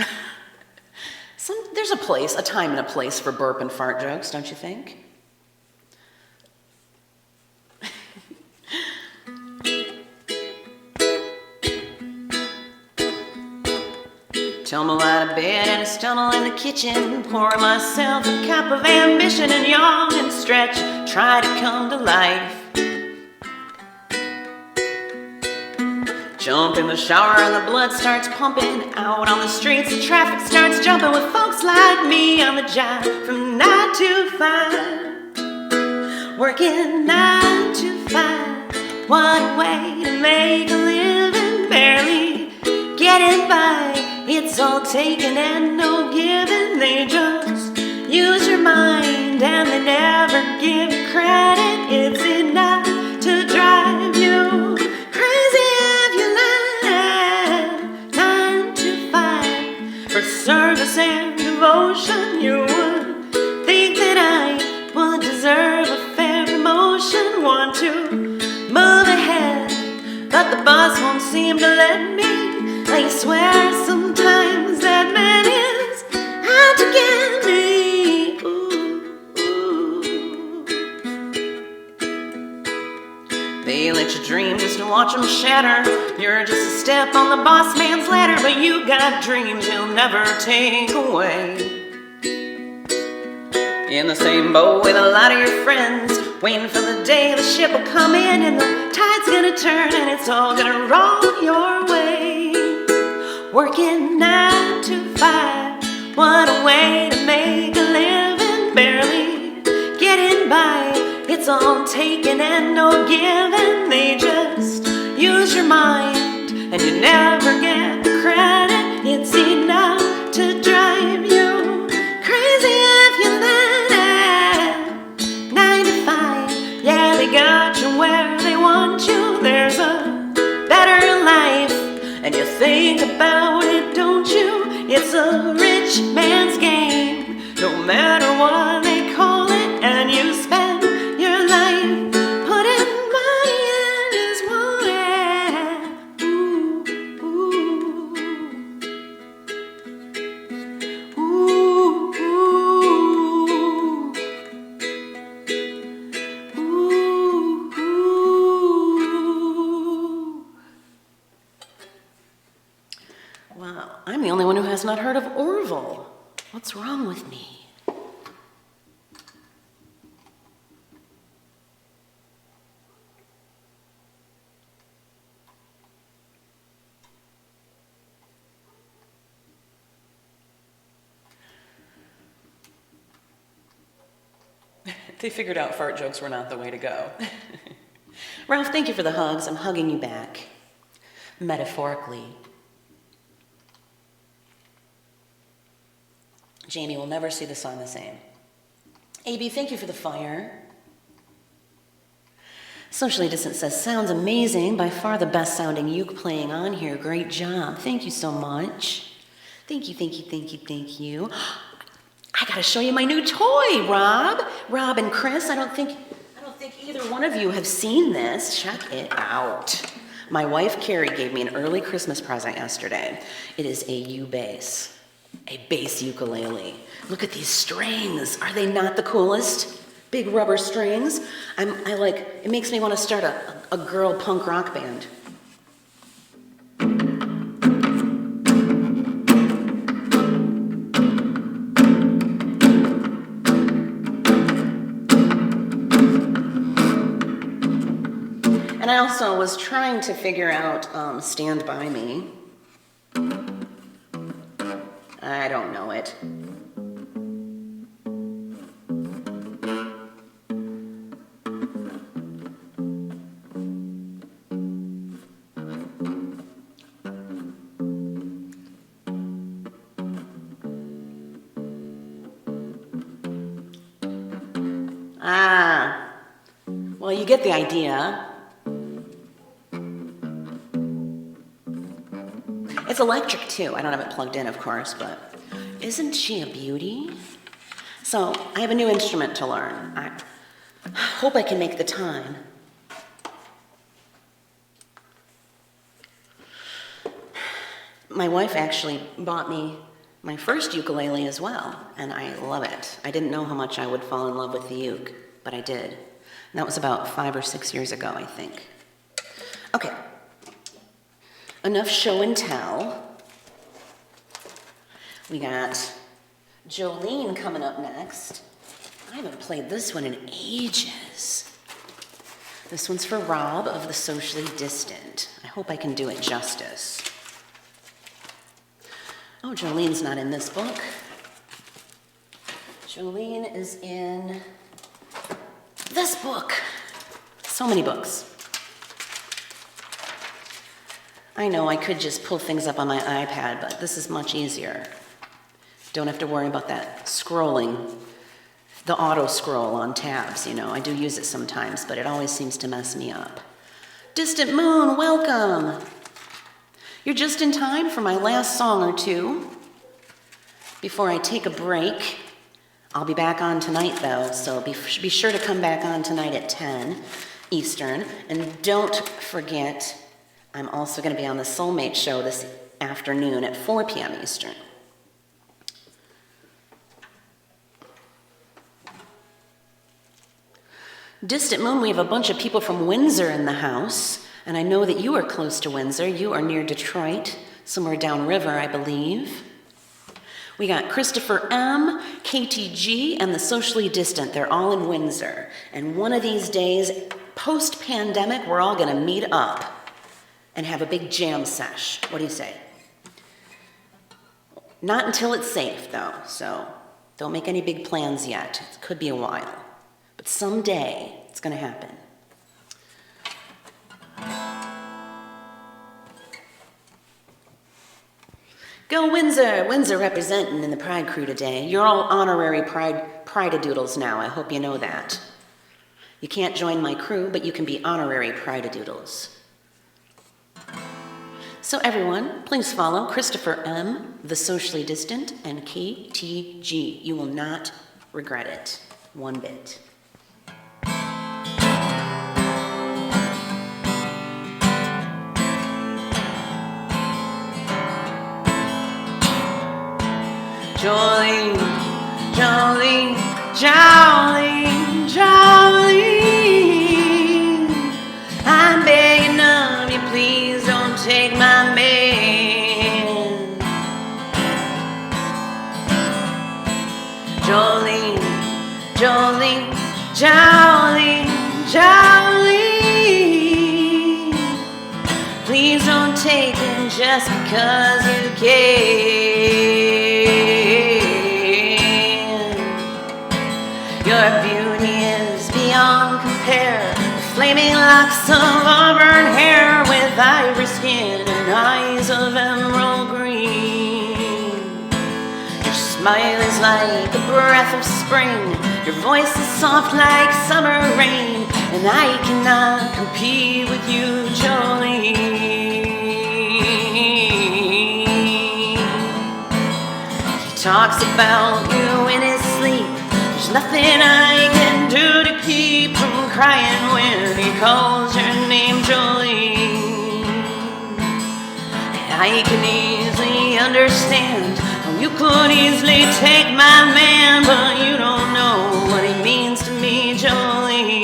There's a time and a place for burp and fart jokes, don't you think? tumble out of bed and I stumble in the kitchen, pour myself a cup of ambition and yawn and stretch, try to come to life. Jump in the shower and the blood starts pumping. Out on the streets the traffic starts jumping with folks like me on the job from 9 to 5. Working 9 to 5. What a way to make a living, barely getting by. It's all taken and no giving. They just use your mind and they never give you credit. It's enough to drive you crazy if you let 9 to 5 for service and devotion. You would think that I would deserve a fair promotion. Want to move ahead, but the boss won't seem to let me. I swear sometimes that man is out to get me. Ooh. They let you dream just to watch them shatter. You're just a step on the boss man's ladder, but you got dreams he'll never take away. In the same boat with a lot of your friends, waiting for the day the ship will come in and the tide's gonna turn and it's all gonna roll your way. Working 9 to 5, what a way to make a living, barely getting by. It's all taken and no giving. They just use your mind and you never get the credit. It's enough to drive you crazy if you let it. 9 to 5, yeah, they got you where they want you. There's a better life and you think about it, don't you? It's a rich man's game, no matter what they call it. And you spend your life putting money in his wallet. Ooh, ooh. Ooh, ooh. Ooh, ooh. Wow, I'm the only one who has not heard of Orville. What's wrong with me? They figured out fart jokes were not the way to go. Ralph, thank you for the hugs. I'm hugging you back. Metaphorically. Jamie will never see the song the same. AB, thank you for the fire. Socially Distant says, sounds amazing. By far the best sounding uke playing on here. Great job. Thank you so much. Thank you, thank you, thank you, thank you. I gotta show you my new toy, Rob. Rob and Kris, I don't think either one of you have seen this. Check it out. My wife, Carrie, gave me an early Christmas present yesterday. It is a U-bass. A bass ukulele. Look at these strings. Are they not the coolest? Big rubber strings. It makes me want to start a girl punk rock band. And I also was trying to figure out Stand By Me. I don't know it. Well, you get the idea. It's electric too. I don't have it plugged in, of course, but isn't she a beauty? So I have a new instrument to learn. I hope I can make the time. My wife actually bought me my first ukulele as well, and I love it. I didn't know how much I would fall in love with the uke, but I did. And that was about 5 or 6 years ago, I think. Okay. Enough show and tell. We got Jolene coming up next. I haven't played this one in ages. This one's for Rob of the Socially Distant. I hope I can do it justice. Oh, Jolene's not in this book. Jolene is in this book. So many books. I know I could just pull things up on my iPad, but this is much easier. Don't have to worry about that scrolling, the auto scroll on tabs, you know. I do use it sometimes, but it always seems to mess me up. Distant Moon, welcome. You're just in time for my last song or two before I take a break. I'll be back on tonight, though, so be sure to come back on tonight at 10 Eastern. And don't forget, I'm also going to be on the Soulmate Show this afternoon at 4 p.m. Eastern. Distant Moon, we have a bunch of people from Windsor in the house. And I know that you are close to Windsor. You are near Detroit, somewhere downriver, I believe. We got Christopher M., KTG, and the Socially Distant. They're all in Windsor. And one of these days, post-pandemic, we're all going to meet up and have a big jam sesh. What do you say? Not until it's safe, though, so don't make any big plans yet. It could be a while. But someday, it's going to happen. Go Windsor! Windsor representing in the Pride crew today. You're all honorary Pride-a-doodles now. I hope you know that. You can't join my crew, but you can be honorary Pride-a-doodles. So everyone, please follow Christopher M., the Socially Distant, and KTG. You will not regret it one bit. Jolene, Jolene, Jolene, Jolene, I'm begging of you, please don't take my man. Jolene, Jolene, Jolene, Jolene, please don't take him just because you can. Your beauty is beyond compare, flaming locks of auburn hair with ivory skin and eyes of emerald green. Your smile is like a breath of spring, your voice is soft like summer rain, and I cannot compete with you, Jolene. He talks about you in his sleep. There's nothing I can do to keep from crying when he calls your name, Jolene. I can easily understand how you could easily take my man, but you don't know what he means to me, Jolene.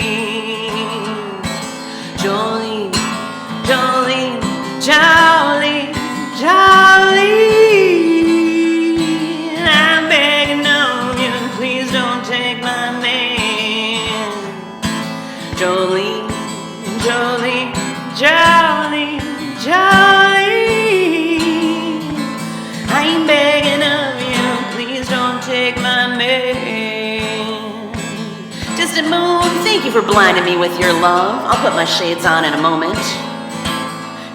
Jolene, Jolene, Jolene, Jolene. I'm begging of you, please don't take my man. Jolene, Jolene, Jolene, Jolene, I'm begging of you, please don't take my man. Distant Moon, thank you for blinding me with your love. I'll put my shades on in a moment.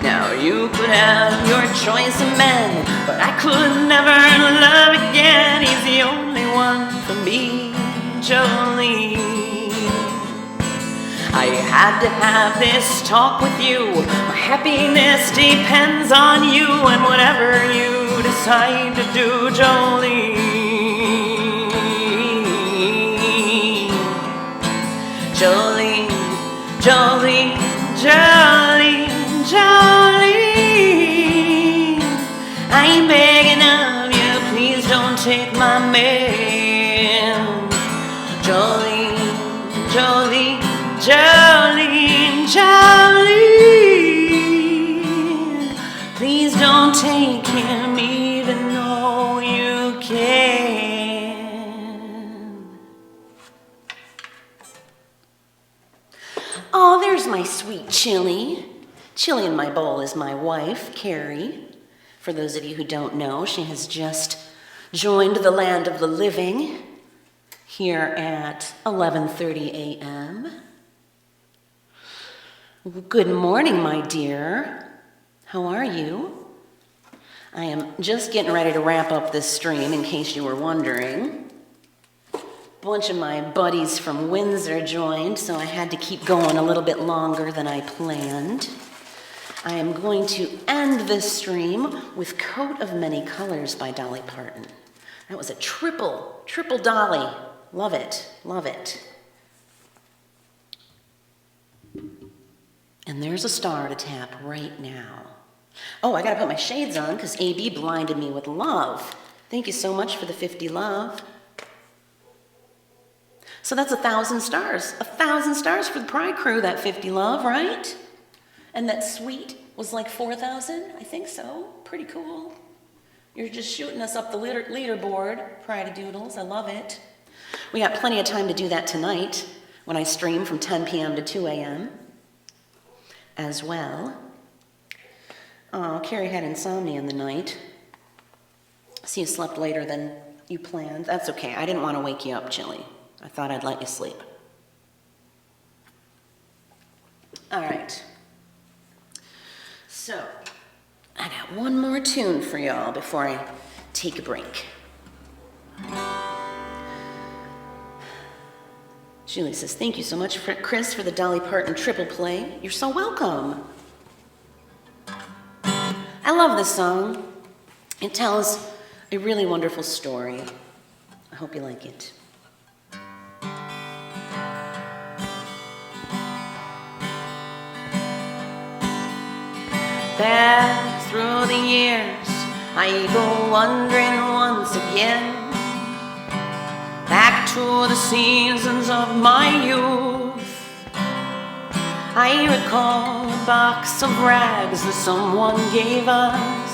Now you could have your choice of men, but I could never love again. He's the only one for me, Jolene. I had to have this talk with you. My happiness depends on you and whatever you decide to do, Jolene. Jolene, Jolene, Jolene, Jolene, I'm begging of you, please don't take my man. Jolene, Jolene, Jolene, Jolene, please don't take him even though you Oh, there's my sweet Chili. Chili in my bowl is my wife, Carrie. For those of you who don't know, she has just joined the land of the living here at 11:30 a.m. Good morning, my dear. How are you? I am just getting ready to wrap up this stream in case you were wondering. A bunch of my buddies from Windsor joined, so I had to keep going a little bit longer than I planned. I am going to end this stream with Coat of Many Colors by Dolly Parton. That was a triple Dolly. Love it, love it. And there's a star to tap right now. Oh, I gotta put my shades on because AB blinded me with love. Thank you so much for the 50 love. So that's 1,000 stars. 1,000 stars for the Pride crew, that 50 love, right? And that sweet was like 4,000? I think so. Pretty cool. You're just shooting us up the leaderboard, Pride Doodles. I love it. We got plenty of time to do that tonight when I stream from 10 p.m. to 2 a.m. as well. Oh, Carrie had insomnia in the night. See, you slept later than you planned. That's okay. I didn't want to wake you up, Chili. I thought I'd let you sleep. All right. So, I got one more tune for y'all before I take a break. Julie says, thank you so much, Kris, for the Dolly Parton triple play. You're so welcome. I love this song. It tells a really wonderful story. I hope you like it. Back through the years, I go wandering once again, back to the seasons of my youth. I recall a box of rags that someone gave us,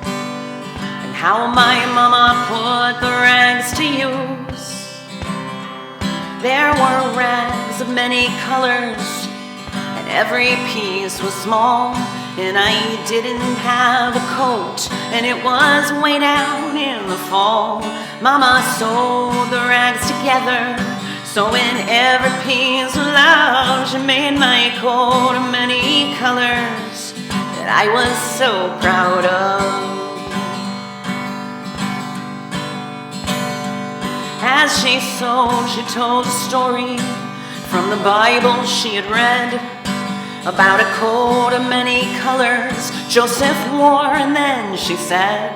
and how my mama put the rags to use. There were rags of many colors, and every piece was small, and I didn't have a coat, and it was way down in the fall. Mama sewed the rags together, so in every piece of love she made my coat of many colors that I was so proud of. As she sewed, she told a story from the Bible she had read about a coat of many colors Joseph wore, and then she said,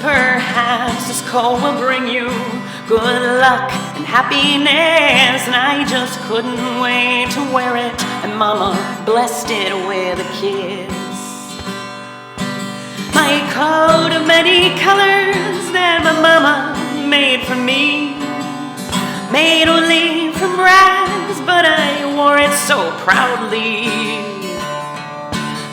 perhaps this coat will bring you good luck and happiness. And I just couldn't wait to wear it, and Mama blessed it with a kiss. My coat of many colors that my mama made for me, made only from rags, but I wore it so proudly.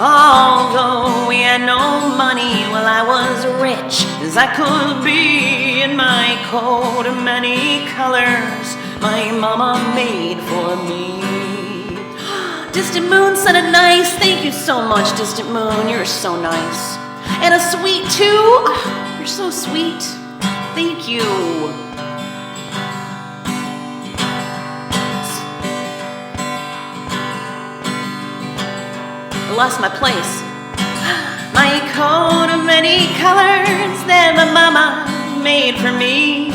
Although we had no money, well, I was rich as I could be, in my coat of many colors my mama made for me. Distant Moon sent a nice, thank you so much, Distant Moon, you're so nice. And a sweet too, oh, you're so sweet, thank you. I lost my place. My coat of many colors that my mama made for me,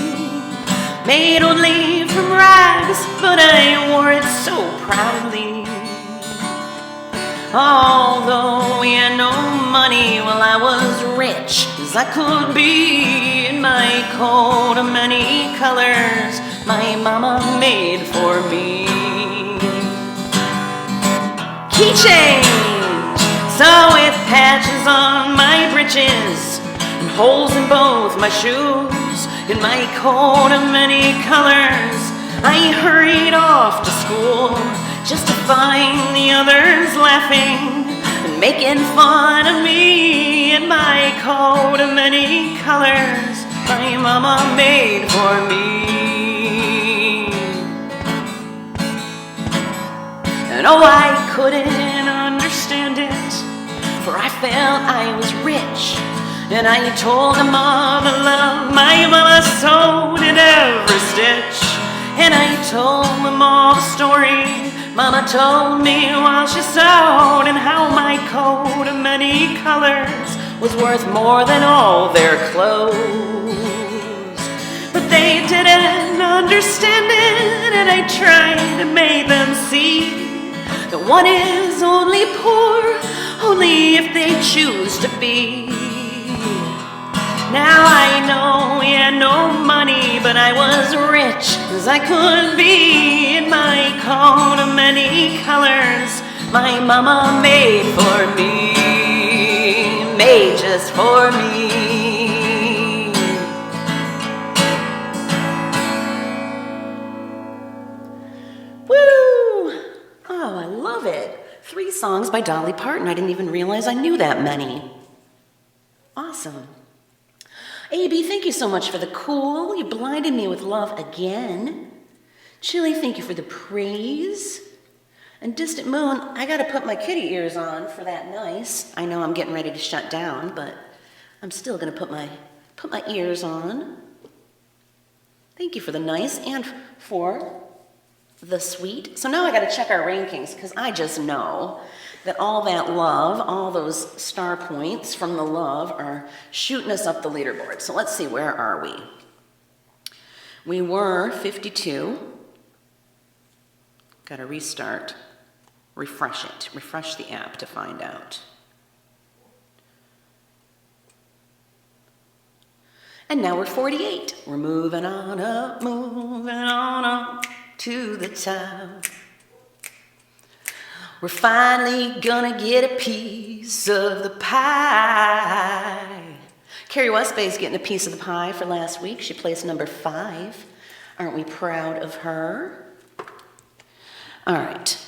made only from rags, but I wore it so proudly. Although we had no money, well, I was rich as I could be, in my coat of many colors my mama made for me. Keychain! So with patches on my breeches and holes in both my shoes, in my coat of many colors, I hurried off to school just to find the others laughing and making fun of me, in my coat of many colors my mama made for me. And oh, I couldn't understand it, for I felt I was rich. And I told them all the love my mama sewed in every stitch. And I told them all the story Mama told me while she sewed, and how my coat of many colors was worth more than all their clothes. But they didn't understand it, and I tried to make them see that one is only poor only if they choose to be. Now I know we had no money, but I was rich as I could be. In my coat of many colors my mama made for me, made just for me. Woo! Oh, I love it. 3 songs by Dolly Parton. I didn't even realize I knew that many. Awesome. AB, thank you so much for the cool. You blinded me with love again. Chili, thank you for the praise. And Distant Moon, I gotta put my kitty ears on for that nice. I know I'm getting ready to shut down, but I'm still gonna put my ears on. Thank you for the nice and for the sweet. So now I gotta check our rankings, because I just know that all that love, all those star points from the love are shooting us up the leaderboard. So let's see, where are we? We were 52. Got to restart, refresh it, refresh the app to find out. And now we're 48. We're moving on up to the top. We're finally gonna get a piece of the pie. Carrie Westbay's getting a piece of the pie for last week. She placed number 5. Aren't we proud of her? All right.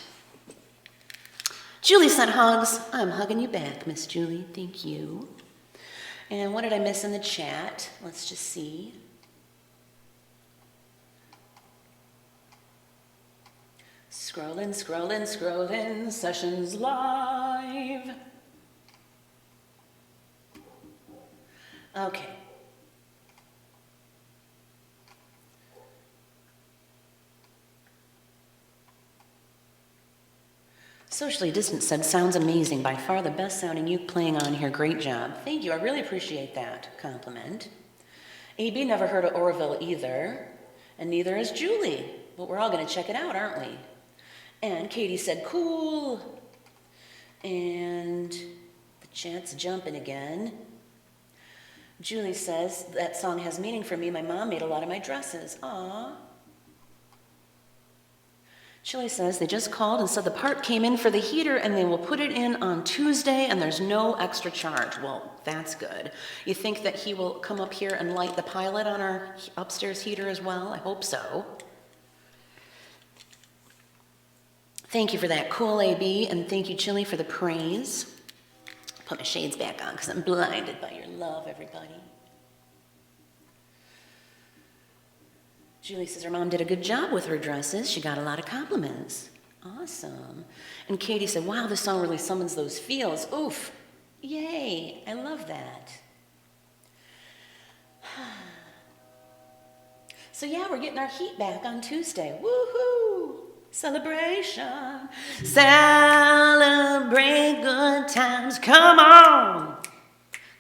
Julie sent hugs. I'm hugging you back, Miss Julie. Thank you. And what did I miss in the chat? Let's just see. Scrolling, scrolling, scrolling, sessions live. Okay. Socially Distant said, sounds amazing. By far the best sounding uke playing on here. Great job. Thank you. I really appreciate that compliment. AB never heard of Oroville either, and neither has Julie. But we're all going to check it out, aren't we? And Katie said, cool. And the chat's jumping again. Julie says, that song has meaning for me. My mom made a lot of my dresses. Aww. Chili says, they just called and said the part came in for the heater and they will put it in on Tuesday and there's no extra charge. Well, that's good. You think that he will come up here and light the pilot on our upstairs heater as well? I hope so. Thank you for that cool AB, and thank you, Chili, for the praise. Put my shades back on because I'm blinded by your love, everybody. Julie says her mom did a good job with her dresses. She got a lot of compliments. Awesome. And Katie said, wow, this song really summons those feels. Oof. Yay. I love that. So yeah, we're getting our heat back on Tuesday. Woohoo. Celebration. Celebrate good times. Come on.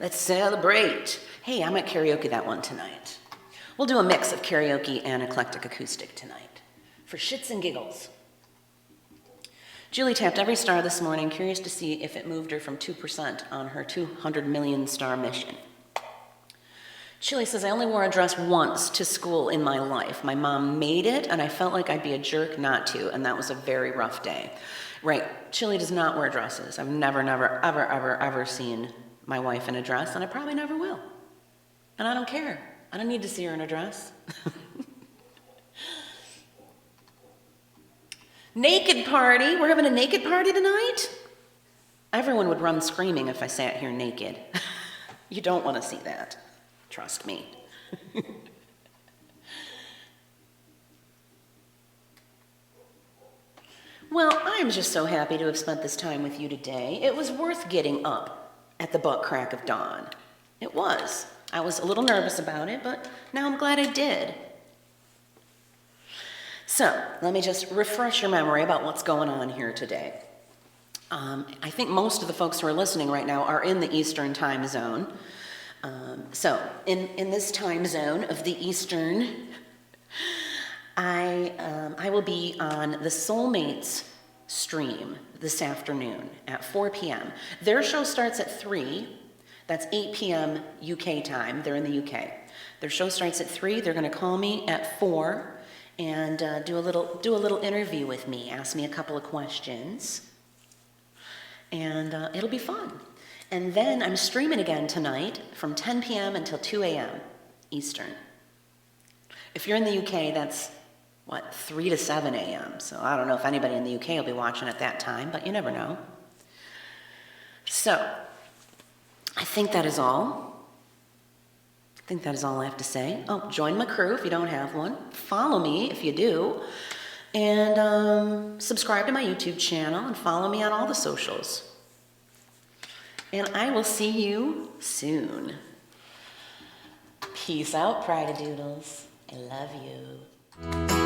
Let's celebrate. Hey, I might karaoke that one tonight. We'll do a mix of karaoke and eclectic acoustic tonight for shits and giggles. Julie tapped every star this morning, curious to see if it moved her from 2% on her 200 million star mission. Chili says, I only wore a dress once to school in my life. My mom made it, and I felt like I'd be a jerk not to, and that was a very rough day. Right, Chili does not wear dresses. I've never, ever seen my wife in a dress, and I probably never will. And I don't care. I don't need to see her in a dress. Naked party. We're having a naked party tonight? Everyone would run screaming if I sat here naked. You don't want to see that. Trust me. Well, I'm just so happy to have spent this time with you today. It was worth getting up at the butt crack of dawn. It was. I was a little nervous about it, but now I'm glad I did. So, let me just refresh your memory about what's going on here today. I think most of the folks who are listening right now are in the Eastern time zone. So, in this time zone of the Eastern, I will be on the Soulmates stream this afternoon at 4 p.m. Their show starts at 3. That's 8 p.m. UK time. They're in the UK. Their show starts at 3. They're going to call me at 4 and do a little interview with me. Ask me a couple of questions, and it'll be fun. And then I'm streaming again tonight from 10 p.m. until 2 a.m. Eastern. If you're in the UK, that's, 3 to 7 a.m. So I don't know if anybody in the UK will be watching at that time, but you never know. So, I think that is all. I have to say. Oh, join my crew if you don't have one. Follow me if you do. And subscribe to my YouTube channel and follow me on all the socials. And I will see you soon. Peace out, Pride-a-Doodles. I love you.